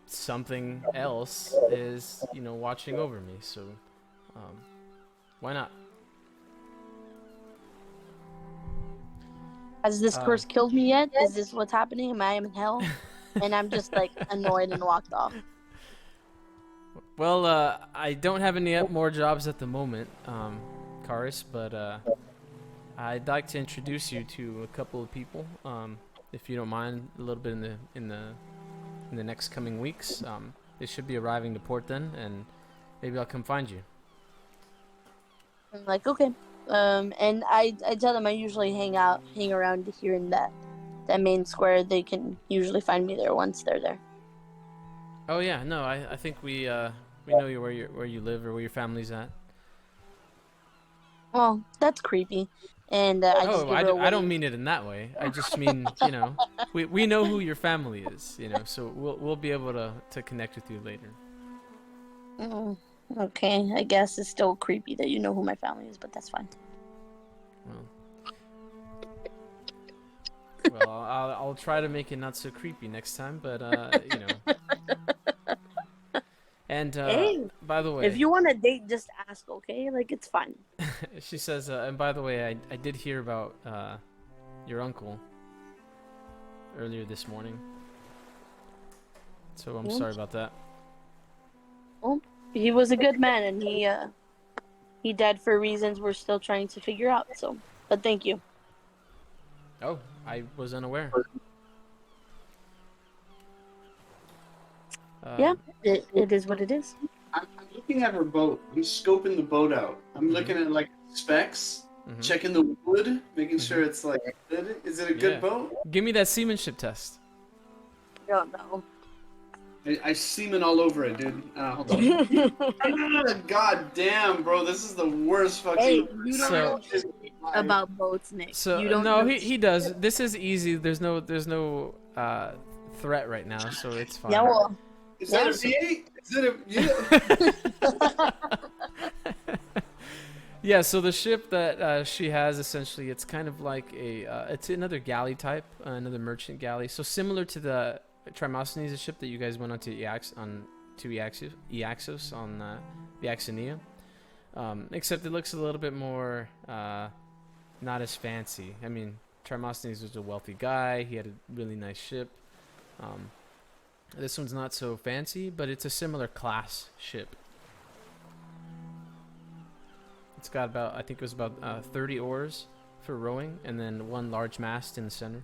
something else is, watching over me. So, why not? Has this curse killed me yet? Is this what's happening? Am I in hell? And I'm just like annoyed and walked off. Well, I don't have any more jobs at the moment, Karis, but I'd like to introduce you to a couple of people, if you don't mind, a little bit in the next coming weeks. They should be arriving to port then, and maybe I'll come find you. I'm like, okay. And I tell them I usually hang around here in that main square. They can usually find me there once they're there. Oh yeah, no, I think we know where you live or where your family's at. Well, that's creepy. And I just Oh, give her a I don't wave. mean it in that way. I just mean, we know who your family is, so we'll be able to connect with you later. Mm, okay, I guess it's still creepy that you know who my family is, but that's fine. Well, I'll try to make it not so creepy next time, but And Hey, by the way, if you want a date, just ask, okay? Like, it's fine. she says, and by the way, I did hear about your uncle earlier this morning, so I'm sorry about that. Well, he was a good man, and he died for reasons we're still trying to figure out. So, but thank you. Oh, I was unaware. Yeah, it is what it is. I'm looking at her boat. I'm scoping the boat out. I'm looking at like specs, checking the wood, making sure it's like good. Is it a good boat? Give me that seamanship test. I don't know. I semen all over it, dude. Hold on. God damn, bro, this is the worst fucking. Hey, you don't know shit about boats, Nick. So you don't no, know he does. This is easy. There's no threat right now, so it's fine. Yeah, well. Is that a V8? Is it a Yeah, so the ship that she has, essentially, it's kind of like it's another galley type, another merchant galley. So similar to the Trimostone, a ship that you guys went on to Eaxos on the Sariniya. Except it looks a little bit more not as fancy. I mean, Trimostone was a wealthy guy. He had a really nice ship. This one's not so fancy, but it's a similar class ship. It's got about, I think it was about 30 oars for rowing, and then one large mast in the center.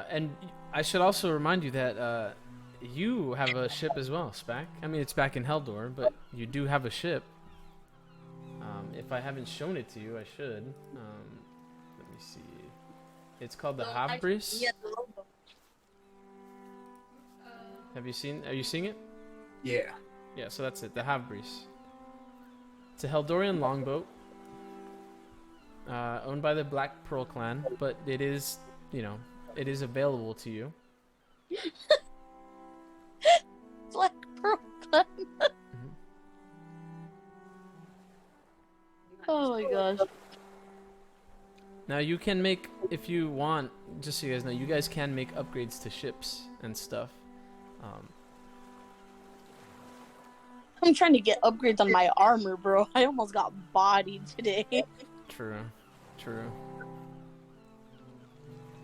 And I should also remind you that you have a ship as well, Spack. I mean, it's back in Heldor, but you do have a ship. If I haven't shown it to you, I should. Let me see. It's called the Havbris. Have you seen? Are you seeing it? Yeah. Yeah. So that's it. The Havbris. It's a Heldorian longboat, owned by the Black Pearl clan, but it is, it is available to you. Black Pearl clan. Oh my gosh. Now you can make, if you want, just so you guys know, you guys can make upgrades to ships and stuff. I'm trying to get upgrades on my armor, bro. I almost got bodied today. True.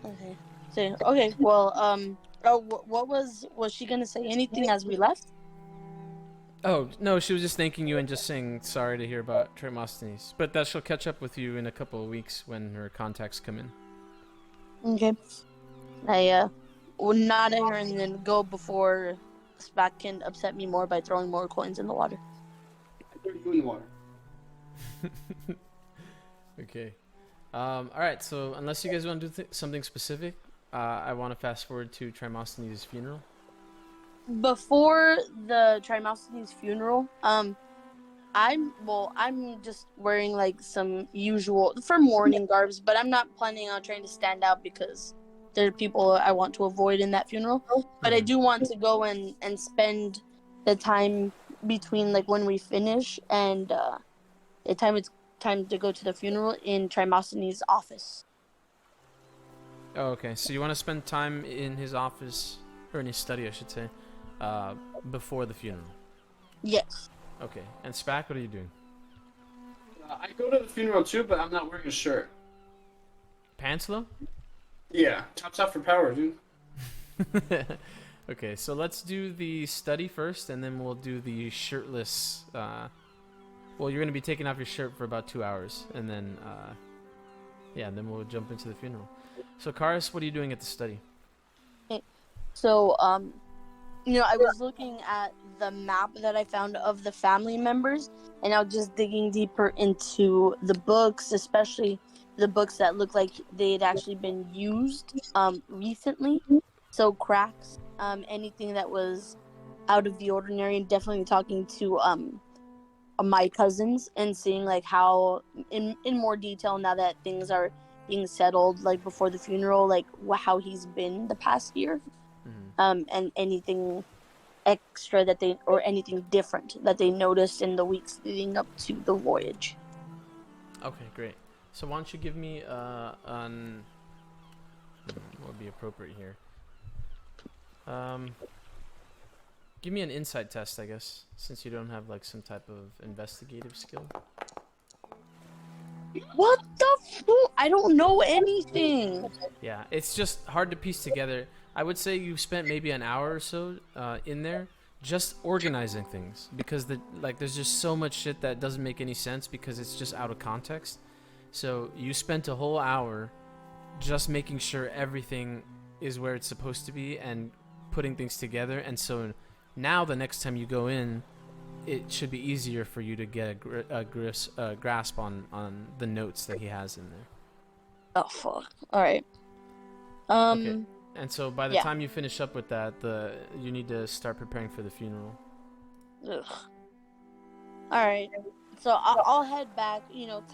Okay. So, okay, well, what was she gonna say anything as we left? Oh, no, she was just thanking you and just saying sorry to hear about Trimostone. But that she'll catch up with you in a couple of weeks when her contacts come in. Okay. I will nod at her and then go before Spack can upset me more by throwing more coins in the water. I threw you in the water. Okay. Alright, so unless you guys want to do something specific, I want to fast forward to Trimostone's funeral. Before the Trimostone's funeral, I'm just wearing like some usual for mourning garbs, but I'm not planning on trying to stand out because there are people I want to avoid in that funeral. But I do want to go and spend the time between like when we finish and it's time to go to the funeral in Trimostone's office. Oh, okay. So you want to spend time in his office, or in his study, I should say, before the funeral? Yes. Okay. And Spack, what are you doing? I go to the funeral too, but I'm not wearing a shirt. Pants, though? Yeah, tops out for power, dude. Okay, so let's do the study first, and then we'll do the shirtless. Well, you're going to be taking off your shirt for about 2 hours, and then, then we'll jump into the funeral. So, Karis, what are you doing at the study? So, I was looking at the map that I found of the family members, and I was just digging deeper into the books, especially the books that look like they had actually been used recently. So cracks, anything that was out of the ordinary, and definitely talking to my cousins and seeing like how in more detail now that things are being settled, like before the funeral, like how he's been the past year. And anything extra that they, or anything different that they noticed in the weeks leading up to the voyage. Okay, great. So why don't you give me what would be appropriate here? Give me an insight test, I guess, since you don't have like some type of investigative skill. What the fuck? I don't know anything. Yeah, it's just hard to piece together. I would say you spent maybe an hour or so in there just organizing things, because there's just so much shit that doesn't make any sense because it's just out of context. So you spent a whole hour just making sure everything is where it's supposed to be and putting things together. And so now the next time you go in, it should be easier for you to get a grasp on the notes that he has in there. Oh fuck! All right. Okay. And so by the time you finish up with that, you need to start preparing for the funeral. Ugh. All right. So I'll head back.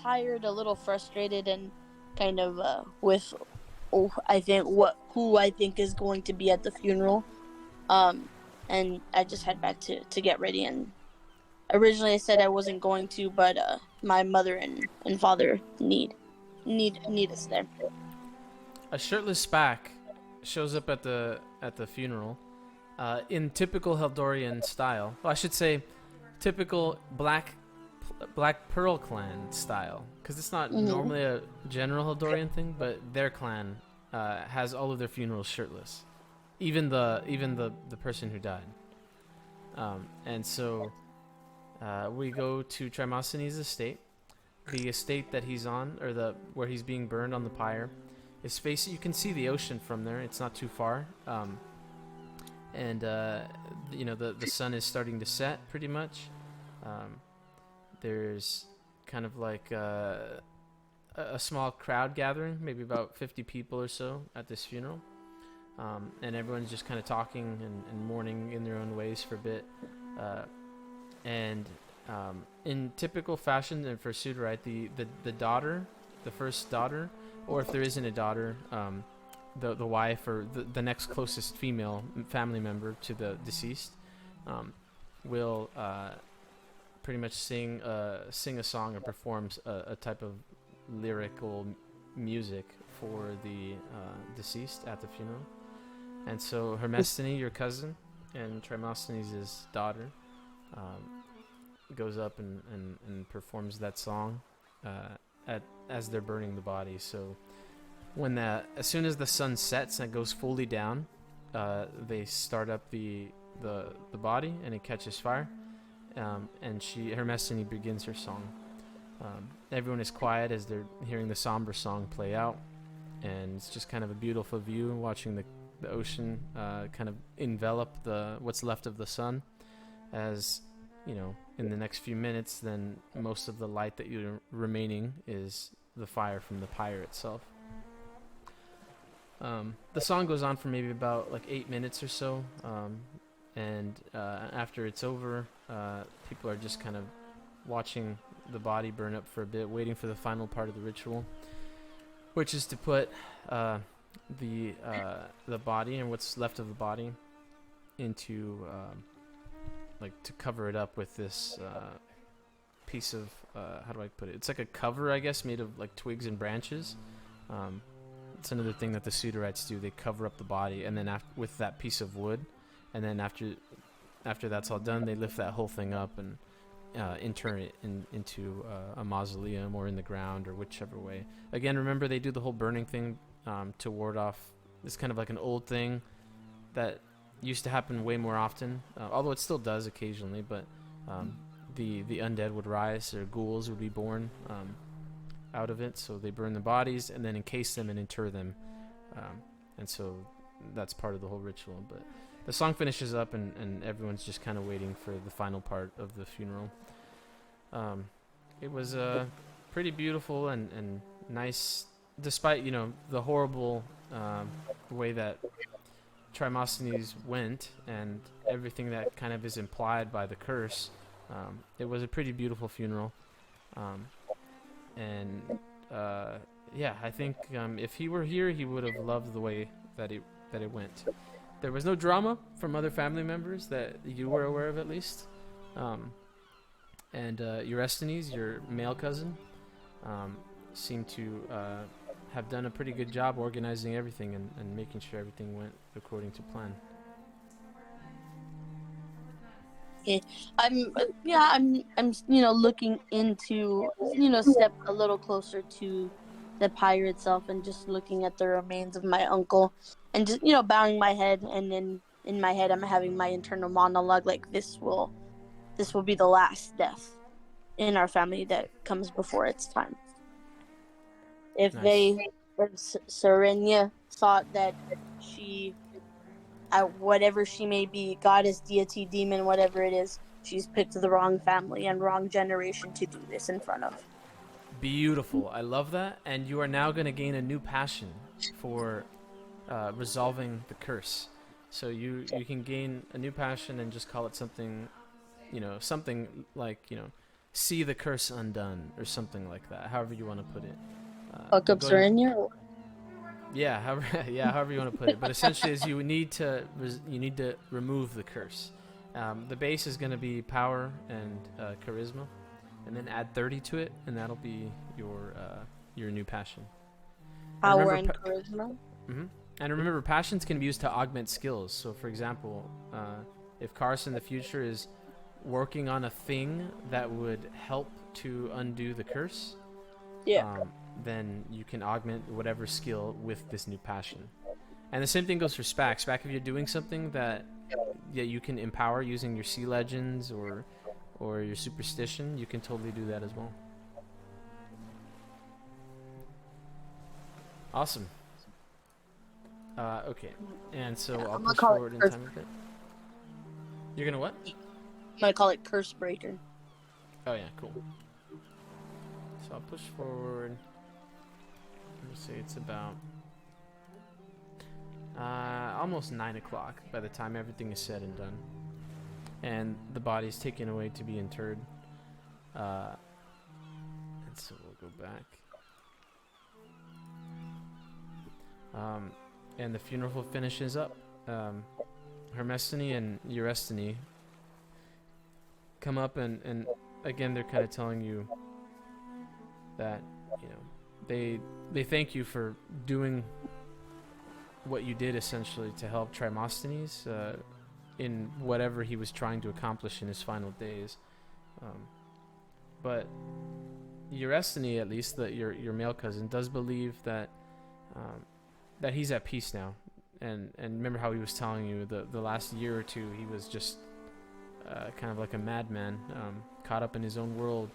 Tired, a little frustrated, and kind of with who I think is going to be at the funeral. And I just head back to get ready. And originally I said I wasn't going to, but my mother and father need us there. A shirtless Spack shows up at the funeral in typical Heldorian style. Well, I should say typical Black Pearl clan style, because it's not normally a general Heldorian thing, but their clan has all of their funerals shirtless, even the person who died. And so we go to Trimosthone's estate. The estate that he's on, or where he's being burned on the pyre, is facing. You can see the ocean from there. It's not too far. And the sun is starting to set pretty much. There's kind of like a small crowd gathering, maybe about 50 people or so at this funeral. And everyone's just kind of talking and mourning in their own ways for a bit. In typical fashion, and for Suderite, the daughter, the first daughter, or if there isn't a daughter, the wife or the next closest female family member to the deceased, will pretty much sing a song or performs a type of lyrical music for the deceased at the funeral. And so Hermestene, your cousin, and Trimosthone's daughter, goes up and performs that song as they're burning the body. So as soon as the sun sets and it goes fully down, they start up the body and it catches fire. And Hermestene begins her song. Everyone is quiet as they're hearing the somber song play out, and it's just kind of a beautiful view watching the ocean kind of envelop what's left of the sun. As in the next few minutes, then most of the light that you're remaining is the fire from the pyre itself. The song goes on for maybe about like 8 minutes or so, and after it's over, people are just kind of watching the body burn up for a bit, waiting for the final part of the ritual, which is to put the body and what's left of the body into to cover it up with this piece of how do I put it? It's like a cover, I guess, made of like twigs and branches. It's another thing that the Sudarites do. They cover up the body, and then with that piece of wood, and then after that's all done, they lift that whole thing up and intern it into a mausoleum or in the ground or whichever way. Again, remember they do the whole burning thing to ward off. It's kind of like an old thing that used to happen way more often, although it still does occasionally. But the undead would rise, or ghouls would be born out of it. So they burn the bodies and then encase them and inter them and so that's part of the whole ritual. But the song finishes up, and everyone's just kind of waiting for the final part of the funeral. It was pretty beautiful and nice, despite the horrible way that Trimostone went and everything that kind of is implied by the curse. It was a pretty beautiful funeral, and I think if he were here, he would have loved the way that it went. There was no drama from other family members that you were aware of, at least. And Eurysthenes, your male cousin, seemed to have done a pretty good job organizing everything and making sure everything went according to plan. I'm looking into step a little closer to the pyre itself and just looking at the remains of my uncle and just bowing my head, and then in my head I'm having my internal monologue like this will be the last death in our family that comes before its time. If Sariniya thought that she, whatever she may be, goddess, deity, demon, whatever it is, she's picked the wrong family and wrong generation to do this in front of. Beautiful. I love that. And you are now going to gain a new passion for resolving the curse. So you can gain a new passion and just call it something, something like, see the curse undone or something like that, however you want to put it. Fuck up Sariniya? Yeah, however you want to put it. But essentially, is you need to remove the curse. The base is going to be power and charisma, and then add 30 to it, and that'll be your new passion. Power and charisma. Mm-hmm. And remember, passions can be used to augment skills. So, for example, if Karst in the future is working on a thing that would help to undo the curse, then you can augment whatever skill with this new passion. And the same thing goes for Spack. Spack, if you're doing something that you can empower using your sea legends or your superstition, you can totally do that as well. Awesome. Okay, and so I'll push forward in time a bit. You're gonna what? I'm gonna call it Curse Breaker. Oh yeah, cool. So I'll push forward. Let me say it's about almost 9 o'clock by the time everything is said and done, and the body's taken away to be interred. And so we'll go back. And the funeral finishes up. Hermestene and Eurysthenes come up and again they're kind of telling you that they thank you for doing what you did essentially to help Trimostone in whatever he was trying to accomplish in his final days. But Eurysthenes, at least your male cousin, does believe that that he's at peace now, and remember how he was telling you the last year or two he was just kind of like a madman, caught up in his own world,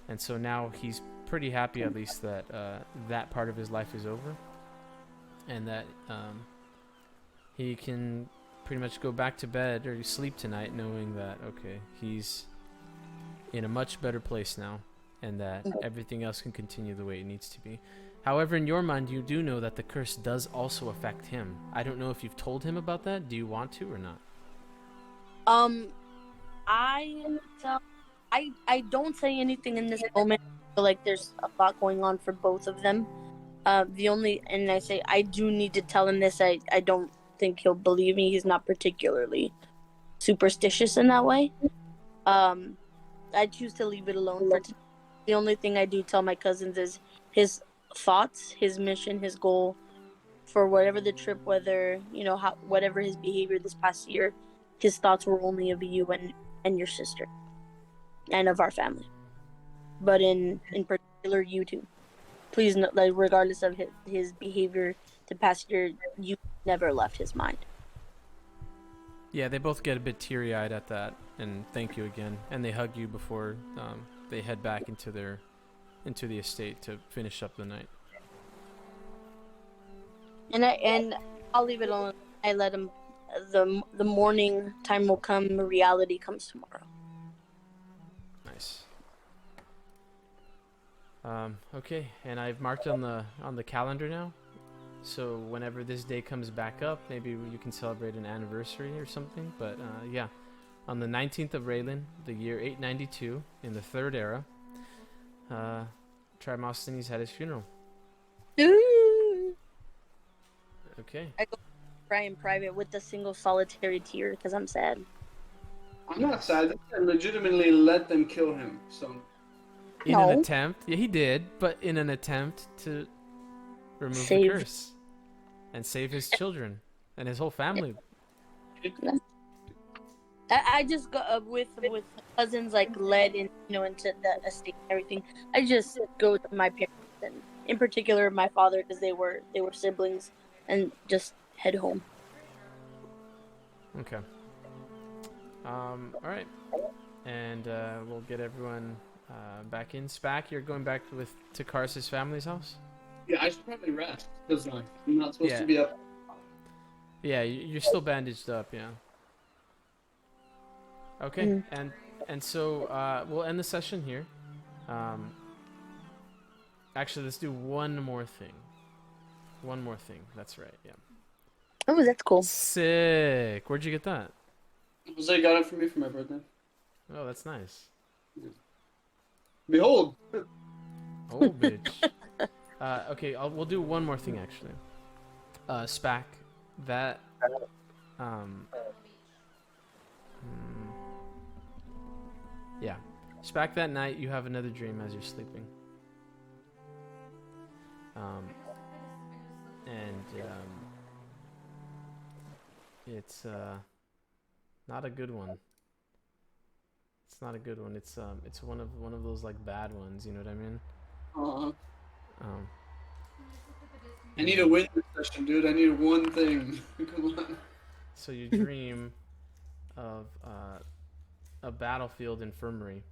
and so now he's pretty happy at least that that part of his life is over, and that he can pretty much go back to bed or sleep tonight knowing that he's in a much better place now, and that everything else can continue the way it needs to be. However, in your mind, you do know that the curse does also affect him. I don't know if you've told him about that. Do you want to or not? I don't say anything in this moment. I feel like there's a lot going on for both of them. And I say I do need to tell him this. I don't think he'll believe me. He's not particularly superstitious in that way. I choose to leave it alone for today. The only thing I do tell my cousins is his thoughts, his mission, his goal for whatever the trip, whether whatever his behavior this past year, his thoughts were only of you and your sister and of our family, but in particular you two. Please note, like, regardless of his behavior the past year, you never left his mind. Yeah, they both get a bit teary-eyed at that and thank you again, and they hug you before they head back into the estate to finish up the night. And I'll leave it alone. I let him. The morning time will come. Reality comes tomorrow. Nice. Okay, and I've marked on the calendar now. So whenever this day comes back up, maybe you can celebrate an anniversary or something. But yeah, on the 19th of Raylan, the year 892, in the Third Era, Trimostone had his funeral. Ooh. Okay. I go cry in private with a single solitary tear because I'm sad. I'm not sad. I legitimately let them kill him. So In No. an attempt, yeah, he did, but in an attempt to remove the Save. curse and save his children and his whole family. I just go with cousins like led in into the estate and everything. I just go with my parents and in particular my father because they were siblings and just head home. Okay. All right, and we'll get everyone back in. Spack, you're going back to Kars's family's house? yeah, I should probably rest because I'm not supposed to be up. Yeah, you're still bandaged up, yeah. Okay, and so we'll end the session here. Actually, let's do one more thing. One more thing. That's right, yeah. Oh, that's cool. Sick. Where'd you get that? Jose got it for me for my birthday. Oh, that's nice. Behold. Oh, bitch. Okay, we'll do one more thing actually. Spack, that yeah. Spack, that night you have another dream as you're sleeping. It's not a good one. It's not a good one. It's one of those like bad ones, you know what I mean? I need to win this session, dude. I need one thing. Come on. So you dream of a battlefield infirmary.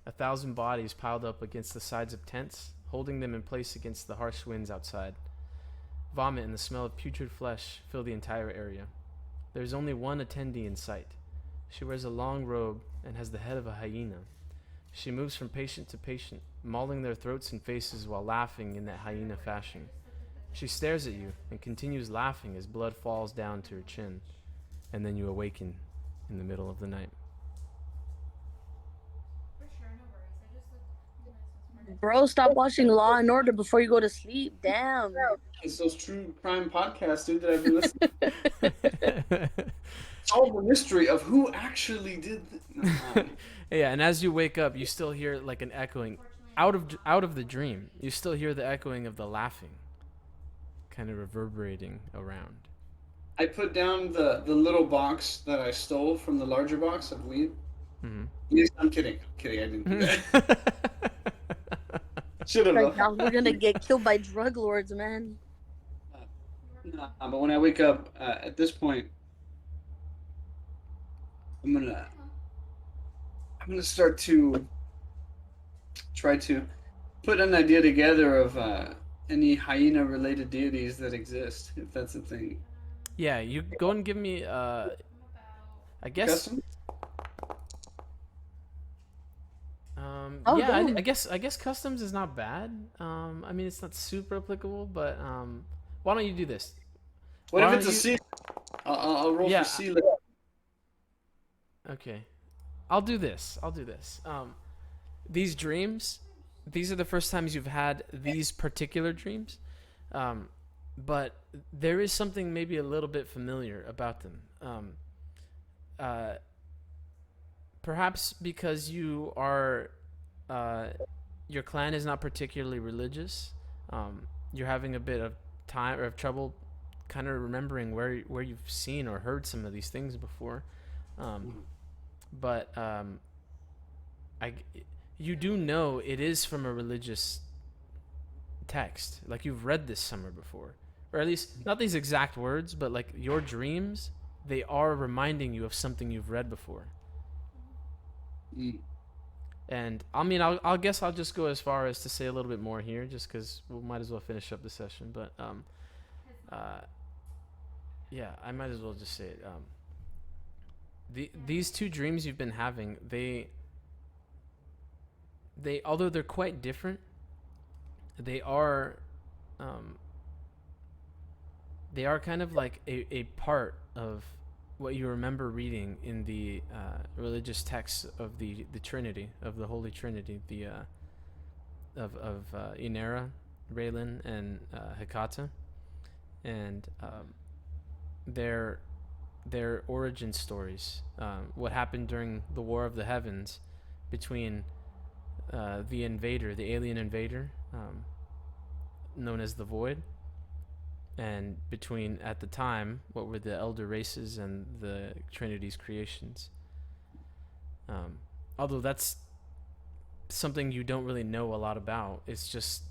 1,000 bodies piled up against the sides of tents, holding them in place against the harsh winds outside. Vomit and the smell of putrid flesh fill the entire area. There is only one attendee in sight. She wears a long robe and has the head of a hyena. She moves from patient to patient, mauling their throats and faces while laughing in that hyena fashion. She stares at you and continues laughing as blood falls down to her chin, and then you awaken in the middle of the night. Bro, stop watching Law and Order before you go to sleep. Damn. It's those true crime podcasts, dude, that I've been listening to. Solve the mystery of who actually did this. Yeah, and as you wake up, you still hear like an echoing out of the dream. You still hear the echoing of the laughing, kind of reverberating around. I put down the little box that I stole from the larger box of weed. Mm-hmm. Yes, I'm kidding. I didn't do that. Should have. Right now, we're gonna get killed by drug lords, man. Nah, but when I wake up, at this point, I'm gonna start to try to put an idea together of any hyena-related deities that exist, if that's a thing. Yeah, you go and give me. I guess. Custom? Oh, Yeah, damn. I guess customs is not bad. I mean, it's not super applicable, but why don't you do this? What Why if it's a don't sea? I'll roll Yeah. for sea level. Okay, I'll do this. These dreams, these are the first times you've had these particular dreams, but there is something maybe a little bit familiar about them. Perhaps because you are, your clan is not particularly religious. You're having a bit of time or of trouble, kind of remembering where you've seen or heard some of these things before. But you do know it is from a religious text. Like you've read this somewhere before, or at least not these exact words, but like your dreams, they are reminding you of something you've read before. And I mean, I'll guess I'll just go as far as to say a little bit more here, just because we might as well finish up the session. But yeah, I might as well just say it. These two dreams you've been having, they although they're quite different, they are kind of like a part of what you remember reading in the religious texts of the Trinity, of the Holy Trinity, the of Inera, Raylan, and Hecata, and their origin stories, what happened during the War of the Heavens between the alien invader, known as the Void, and between, at the time, what were the elder races and the Trinity's creations. Although that's something you don't really know a lot about. It's just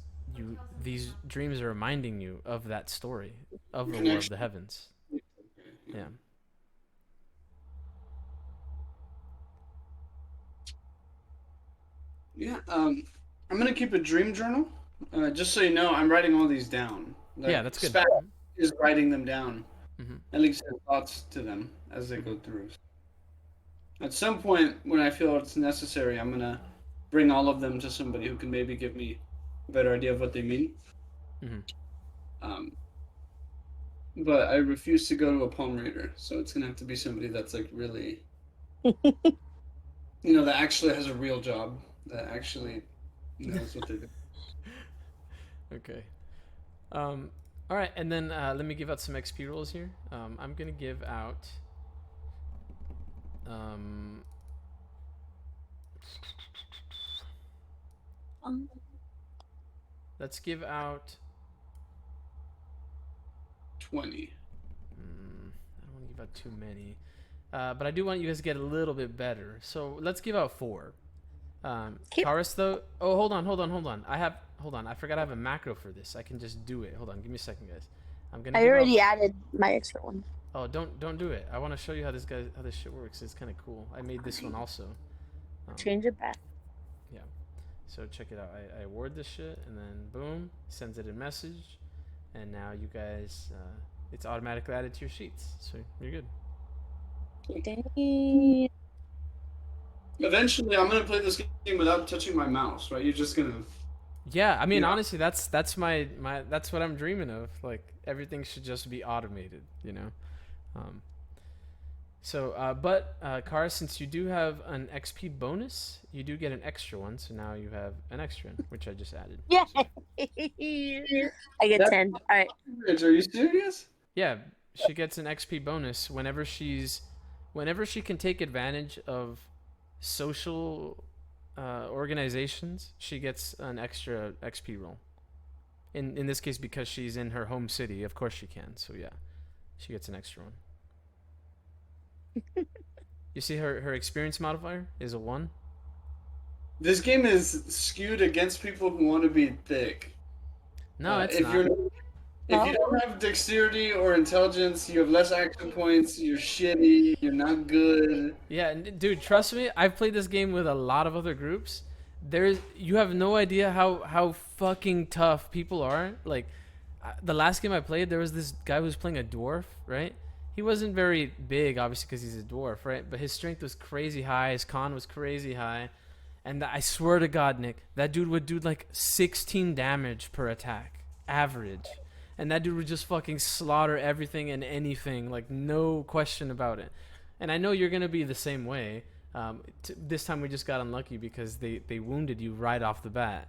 these dreams are reminding you of that story, of the War of the Heavens. Yeah. Yeah, I'm gonna keep a dream journal. Just so you know, I'm writing all these down. Like, Yeah, that's good. Spack is writing them down. Mhm. At least his thoughts to them as they go through. At some point, when I feel it's necessary, I'm gonna bring all of them to somebody who can maybe give me a better idea of what they mean. Mhm. But I refuse to go to a palm reader, so it's gonna have to be somebody that's like really, that actually has a real job, that actually knows what they're doing. Okay. All right, and then let me give out some XP rolls here. I'm gonna give out. Let's give out 20. I don't want to give out too many, but I do want you guys to get a little bit better. So let's give out 4. Karis, though. Oh, hold on. Hold on. I forgot I have a macro for this. I can just do it. Hold on. Give me a second, guys. I already added my extra one. Oh, don't do it. I want to show you how this shit works. It's kind of cool. I made this one also. Change it back. Yeah. So check it out. I award this shit, and then boom, sends it in message, and now you guys, it's automatically added to your sheets. So you're good. Dang. Eventually, I'm gonna play this game without touching my mouse, right? You're just gonna. Yeah, I mean, honestly, that's my that's what I'm dreaming of. Like everything should just be automated, you know. But Kara, since you do have an XP bonus, you do get an extra one. So now you have an extra one, which I just added. Yeah. I get 10. All right. Are you serious? Yeah, she gets an XP bonus whenever she can take advantage of social organizations. She gets an extra XP roll. In this case, because she's in her home city, of course she can. So yeah, she gets an extra one. You see her experience modifier is a 1. This game is skewed against people who want to be thick. No, it's if not. If you don't have dexterity or intelligence, you have less action points, you're shitty, you're not good. Yeah, dude, trust me, I've played this game with a lot of other groups. You have no idea how fucking tough people are. Like, the last game I played, there was this guy who was playing a dwarf, right? He wasn't very big, obviously, because he's a dwarf, right? But his strength was crazy high, his con was crazy high. And I swear to God, Nick, that dude would do like 16 damage per attack, average. And that dude would just fucking slaughter everything and anything, like no question about it. And I know you're gonna be the same way. This time we just got unlucky because they wounded you right off the bat.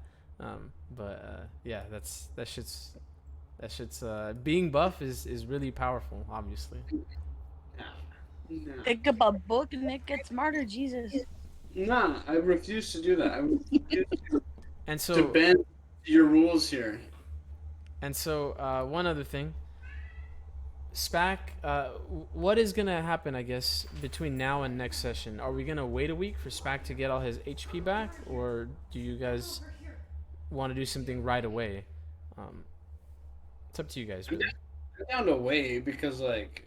Yeah, that shit's being buff is really powerful, obviously. No. Think about book and Nick get smarter, Jesus. Nah, I refuse to do that. I refuse to bend your rules here. And so, one other thing. Spack, what is going to happen, I guess, between now and next session? Are we going to wait a week for Spack to get all his HP back? Or do you guys want to do something right away? It's up to you guys, really. I'm down to wait because, like...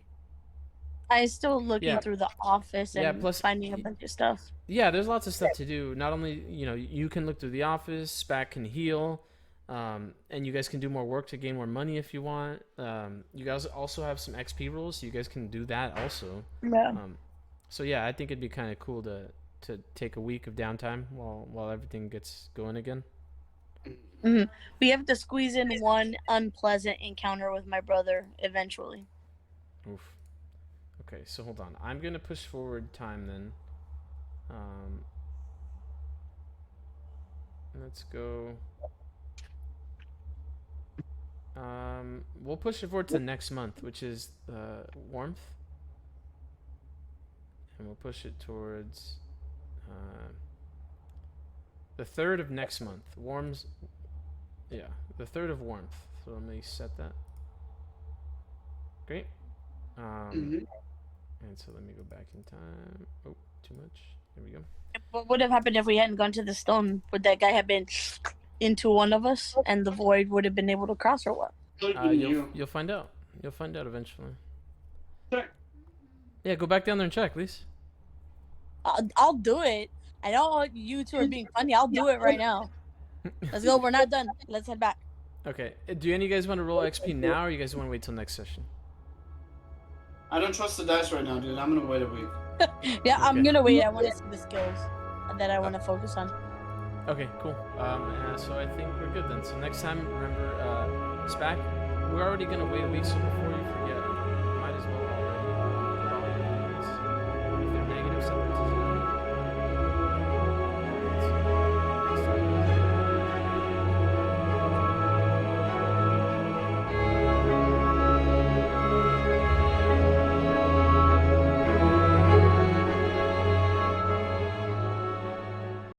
I still looking through the office and plus, finding a bunch of stuff. Yeah, there's lots of stuff to do. Not only, you can look through the office, Spack can heal. And you guys can do more work to gain more money if you want. You guys also have some XP rules, so you guys can do that also. Yeah. So yeah, I think it'd be kind of cool to take a week of downtime while everything gets going again. We have to squeeze in one unpleasant encounter with my brother eventually. Oof. Okay, so hold on. I'm gonna push forward time then. Let's go. We'll push it forward to next month, which is warmth, and we'll push it towards the 3rd of next month. Warms, yeah, the 3rd of warmth. So let me set that. Great. And so let me go back in time. Oh, too much. There we go. What would have happened if we hadn't gone to the stone? Would that guy have been into one of us, and the void would have been able to cross, or what? You'll find out. You'll find out eventually. Sure. Yeah, go back down there and check, please. I'll do it. I know you two are being funny. I'll do it right now. Let's go. We're not done. Let's head back. Okay. Do any of you guys want to roll XP now, or you guys want to wait till next session? I don't trust the dice right now, dude. I'm gonna wait a week. Yeah, Okay. I'm gonna wait. I want to see the skills that I want to focus on. Okay, cool. So I think we're good then. So next time, remember, Spack, we're already gonna wait a week, so before you forget,